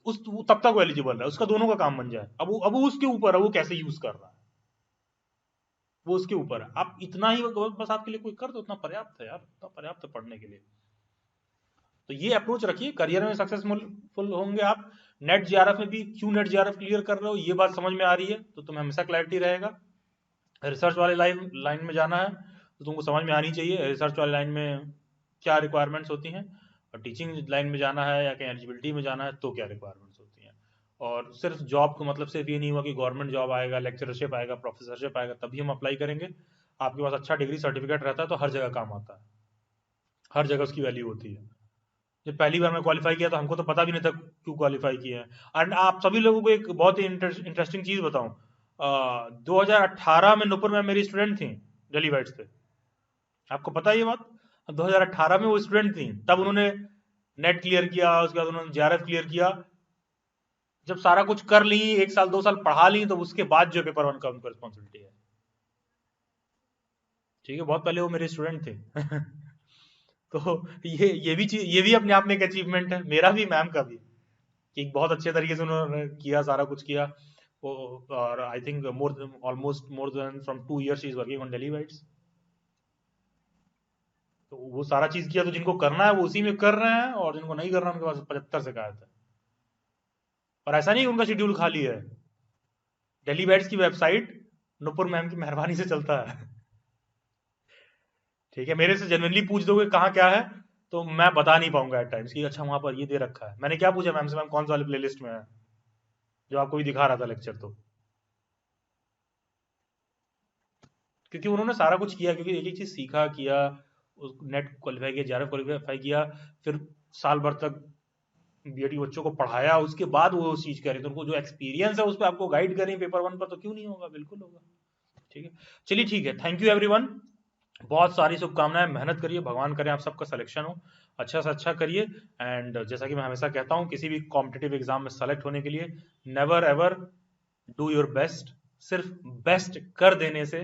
उस तब तक वो एलिजिबल है, उसका दोनों का काम बन जाए। अब वो उसके ऊपर है, वो कैसे यूज कर रहा है, वो उसके ऊपर है। आप इतना ही बस आपके लिए कोई कर दो, उतना पर्याप्त है यार, उतना पर्याप्त है पढ़ने के लिए। तो ये अप्रोच रखिए, करियर में सक्सेसफुल होंगे आप। नेट जीआरएफ में भी क्यों नेट जीआरएफ क्लियर कर रहे हो, ये बात समझ में आ रही है तो तुम्हें हमेशा क्लैरिटी रहेगा। रिसर्च वाले लाइन में जाना है तो तुमको समझ में आनी चाहिए रिसर्च वाले लाइन में क्या रिक्वायरमेंट्स होती हैं, और टीचिंग लाइन में जाना है या कहीं एलिजिबिलिटी में जाना है तो क्या रिक्वायरमेंट्स होती हैं। और सिर्फ जॉब का मतलब सिर्फ ये नहीं हुआ कि गवर्नमेंट जॉब आएगा, लेक्चरशिप आएगा, प्रोफेसरशिप आएगा तभी हम अप्लाई करेंगे। आपके पास अच्छा डिग्री सर्टिफिकेट रहता है तो हर जगह काम आता है, हर जगह उसकी वैल्यू होती है। जब पहली बार मैं क्वालिफाई किया तो हमको तो पता भी नहीं था क्यों क्वालिफाई किया है। एंड आप सभी लोगों को एक बहुत ही इंटरेस्टिंग चीज बताऊं, 2018 में नुपुर में मेरी स्टूडेंट थी दिल्ली वाइट्स पे, आपको पता है ये बात? 2018 में वो स्टूडेंट थी, तब उन्होंने नेट क्लियर किया, उसके बाद उन्होंने जेआरएफ क्लियर किया। जब सारा कुछ कर ली, 1 साल 2 साल पढ़ा ली, तो उसके बाद जो पेपर 1 का उनका रिस्पॉन्सिबिलिटी है, ठीक है, बहुत पहले वो मेरे स्टूडेंट थे। तो ये भी अपने आप में एक अचीवमेंट है, मेरा भी मैम का भी, कि बहुत अच्छे तरीके से उन्होंने किया, सारा कुछ किया। और I think almost more than from 2 years she is working on daily whites. तो वो सारा चीज किया, तो जिनको करना है वो उसी में कर रहे हैं, और जिनको नहीं करना उनके पास 75 शिकायत है। और ऐसा नहीं उनका शेड्यूल खाली है, डेली वाइट्स की वेबसाइट नुपुर मैम की मेहरबानी से चलता है। ठीक है, मेरे से जेन्युइनली पूछ दोगे कहाँ क्या है तो मैं बता नहीं पाऊंगा एट टाइम्स कि अच्छा वहां पर ये दे रखा है। मैंने क्या पूछा मैम से, मैम कौन सा वाली प्लेलिस्ट में है, जो आपको भी दिखा रहा था लेक्चर, तो क्योंकि उन्होंने सारा कुछ किया, क्योंकि एक एक चीज सीखा, किया, नेट क्वालिफाई किया, जेआरएफ क्वालिफाई किया, फिर साल भर तक बीएटी बच्चों को पढ़ाया, उसके बाद वो उस चीज करें, तो उनको जो एक्सपीरियंस है उस पर आपको गाइड करें पेपर 1 पर, तो क्यों नहीं होगा, बिल्कुल होगा। ठीक है, चलिए ठीक है, थैंक यू एवरीवन, बहुत सारी शुभकामनाएं, मेहनत करिए, भगवान करें आप सबका सिलेक्शन हो, अच्छा से अच्छा करिए। एंड जैसा कि मैं हमेशा कहता हूं, किसी भी कॉम्पिटिटिव एग्जाम में सेलेक्ट होने के लिए never ever do your best, सिर्फ बेस्ट कर देने से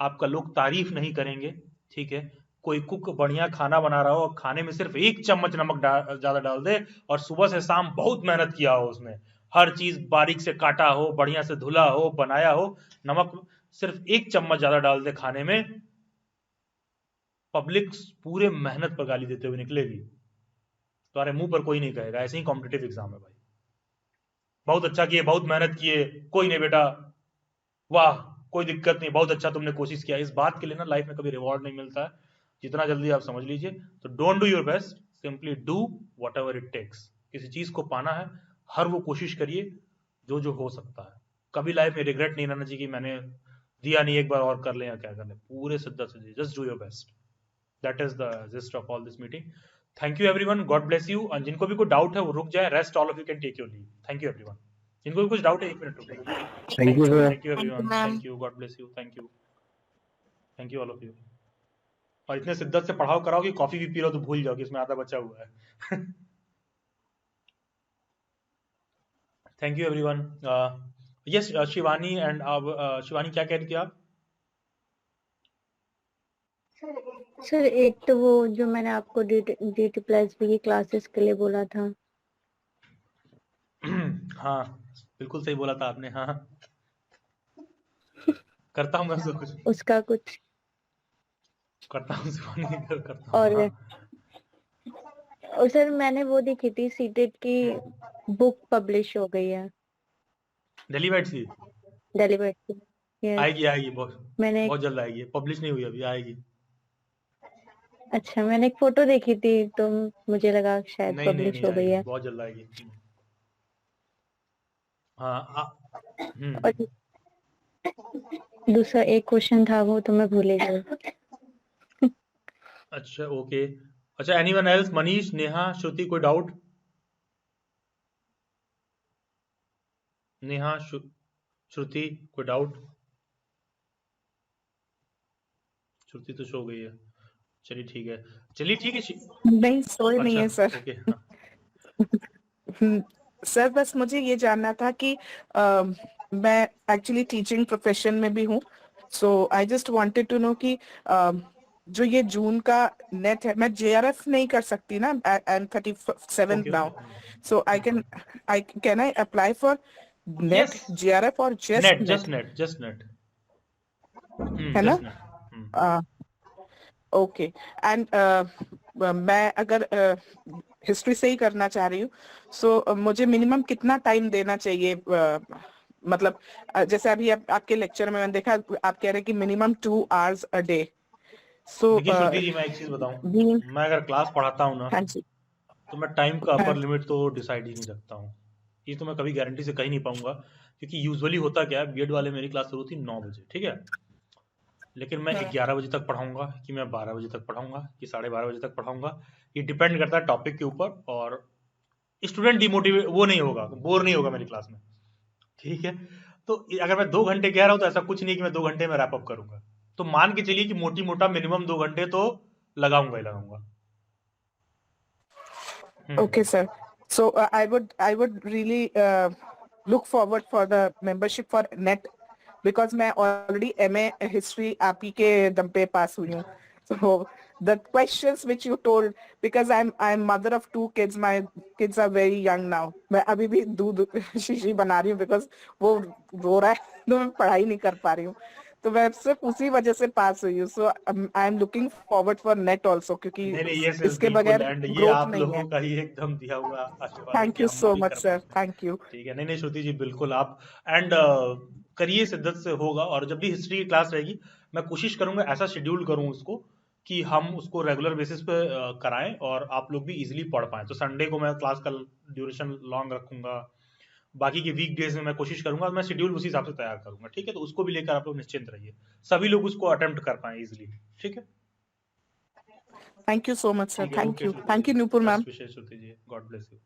आपका लोग तारीफ नहीं करेंगे। ठीक है, कोई कुक बढ़िया खाना बना रहा हो, खाने में सिर्फ 1 चम्मच नमक ज्यादा डाल दे, और सुबह से शाम बहुत मेहनत किया हो, उसमें हर चीज बारीक से काटा हो, बढ़िया से धुला हो, बनाया हो, नमक सिर्फ 1 चम्मच ज्यादा डाल दे खाने में, पब्लिक पूरे मेहनत पर गाली देते हुए निकलेगी, तुम्हारे मुंह पर कोई नहीं कहेगा। ऐसे ही कॉम्पिटिटिव एग्जाम है भाई, बहुत अच्छा किए, बहुत मेहनत किए, कोई नहीं बेटा, वाह कोई दिक्कत नहीं, बहुत अच्छा तुमने कोशिश किया, इस बात के लिए ना लाइफ में कभी रिवॉर्ड नहीं मिलता है, जितना जल्दी आप समझ लीजिए। तो don't do your best, simply do whatever it takes. किसी चीज को पाना है, हर वो कोशिश करिए जो जो हो सकता है। कभी लाइफ में रिग्रेट नहीं रहना चाहिए कि मैंने दिया नहीं, एक बार और कर ले या क्या कर ले, पूरे शिद्दत से just do your best. That is the gist of all this meeting. Thank you everyone. God bless you. और जिनको भी कोई डाउट है वो रुक जाए, rest all of you can take your leave. Thank you everyone. जिनको भी कुछ डाउट है 1 मिनट रुक जाइए।
Thank you sir.
Thank you everyone. Thank you. God bless you. Thank you. Thank you all of you. और इतने शिद्दत से पढ़ाओ कराओ कि कॉफी भी पी रहे हो तो भूल जाओ कि इसमें आधा बचा हुआ है। Thank you everyone. Yes, Shivani and Shivani क्या कह रही थी आप?
सर एक तो वो जो मैंने आपको DT प्लस बी की क्लासेस के लिए बोला था।
हाँ बिल्कुल सही बोला था आपने। हाँ करता हूँ मैं
उसका कुछ
करता हूँ शिवानी, करता हूँ।
और
हाँ।
और सर मैंने वो देखी थी, सीटेट की बुक पब्लिश हो गई है
दिल्ली वाइट्स की,
दिल्ली वाइट की। Yes.
आएगी
मैंने
बहुत जल्द आएगी, पब्लिश नहीं हुई अभी, आएगी।
अच्छा, मैंने एक फोटो देखी थी तो मुझे लगा शायद
नहीं
पब्लिश हो गई है।
बहुत जल्द आएगी। हाँ
और दूसरा एक क्वेश्चन था वो तो मैं भूल ही गई।
अच्छा ओके। अच्छा एनीवन एल्स? मनीष, नेहा, श्रुति, कोई डाउट? नेहा, श्रुति, कोई डाउट? श्रुति तो सो गई है। चलिए ठीक है, चलिए ठीक है।
नहीं सोए नहीं है सर।
ओके हाँ।
सर बस मुझे ये जानना था कि मैं एक्चुअली टीचिंग प्रोफेशन में भी हूँ, so I just wanted to know कि जो ये जून का नेट है, मैं जेआरएफ नहीं कर सकती ना, I am 37 now, so I can I apply for net JRF और जस्ट
नेट
है ना? ओके एंड मैं अगर हिस्ट्री से ही करना चाह रही हूँ, सो मुझे मिनिमम कितना टाइम देना चाहिए? मतलब जैसे अभी आपके लेक्चर में मैंने देखा आप कह रहे हैं कि मिनिमम 2 hours a day. सो
देखिए श्रुति जी, मैं एक चीज बताऊं, मैं अगर क्लास पढ़ाता हूँ ना, तो मैं टाइम का अपर लिमिट तो डिसाइड ही नहीं रखता हूँ। ये तो मैं कभी गारंटी से कह नहीं पाऊंगा, क्योंकि यूजुअली होता क्या है, बीएड वाले मेरी क्लास शुरू होती 9 बजे, ठीक है, लेकिन मैं 11 बजे तक पढ़ाऊंगा कि मैं 12 बजे तक पढ़ाऊंगा कि 12:30 बजे तक पढ़ाऊंगा, ये डिपेंड करता है टॉपिक के ऊपर। और स्टूडेंट डिमोटिवेट वो नहीं होगा, बोर नहीं होगा मेरी क्लास में, ठीक है। तो अगर मैं 2 घंटे कह रहा हूँ तो ऐसा कुछ नहीं कि मैं 2 घंटे में रैप अप करूंगा, तो मान के चलिए कि मोटी मोटा मिनिमम 2 घंटे तो लगाऊंगा ही लगाऊंगा।
Okay, sir. So I would really look forward for the membership for NET because मैं already MA history आप ही के दम पे पास हुई हूँ. So the questions which you told, because I'm mother of 2 kids, my kids are very young now. मैं अभी भी दूध शीशी बना रही हूँ because वो रो रहा है तो मैं पढ़ाई नहीं कर पा रही हूँ. तो मैं सिर्फ उसी वजह से पास हुई हूँ. So I am looking forward for NET also, क्योंकि इसके बगैर ग्रोथ नहीं है.
का ही एकदम दिया हुआ आशीर्वाद।
Thank you so much sir, thank you.
ठीक है, नहीं श्रुति जी बिल्कुल आप एंड करिए, शिद्दत से होगा। और जब भी हिस्ट्री की क्लास रहेगी मैं कोशिश करूंगा ऐसा शेड्यूल करूं उसको कि हम उसको रेगुलर बेसिस पे कराएं और आप लोग भी इजीली पढ़ पाएं। तो संडे को मैं क्लास का ड्यूरेशन लॉन्ग रखूंगा, बाकी के वीक डेज में मैं कोशिश करूंगा, मैं शेड्यूल उसी हिसाब से तैयार करूंगा, ठीक है। तो उसको भी लेकर आप लोग निश्चिंत रहिए, सभी लोग उसको अटेम्प्ट कर पाए इजीली, ठीक है।
Thank you so much sir, thank you Nupur ma'am.
विशेष Shruti ji, god bless you.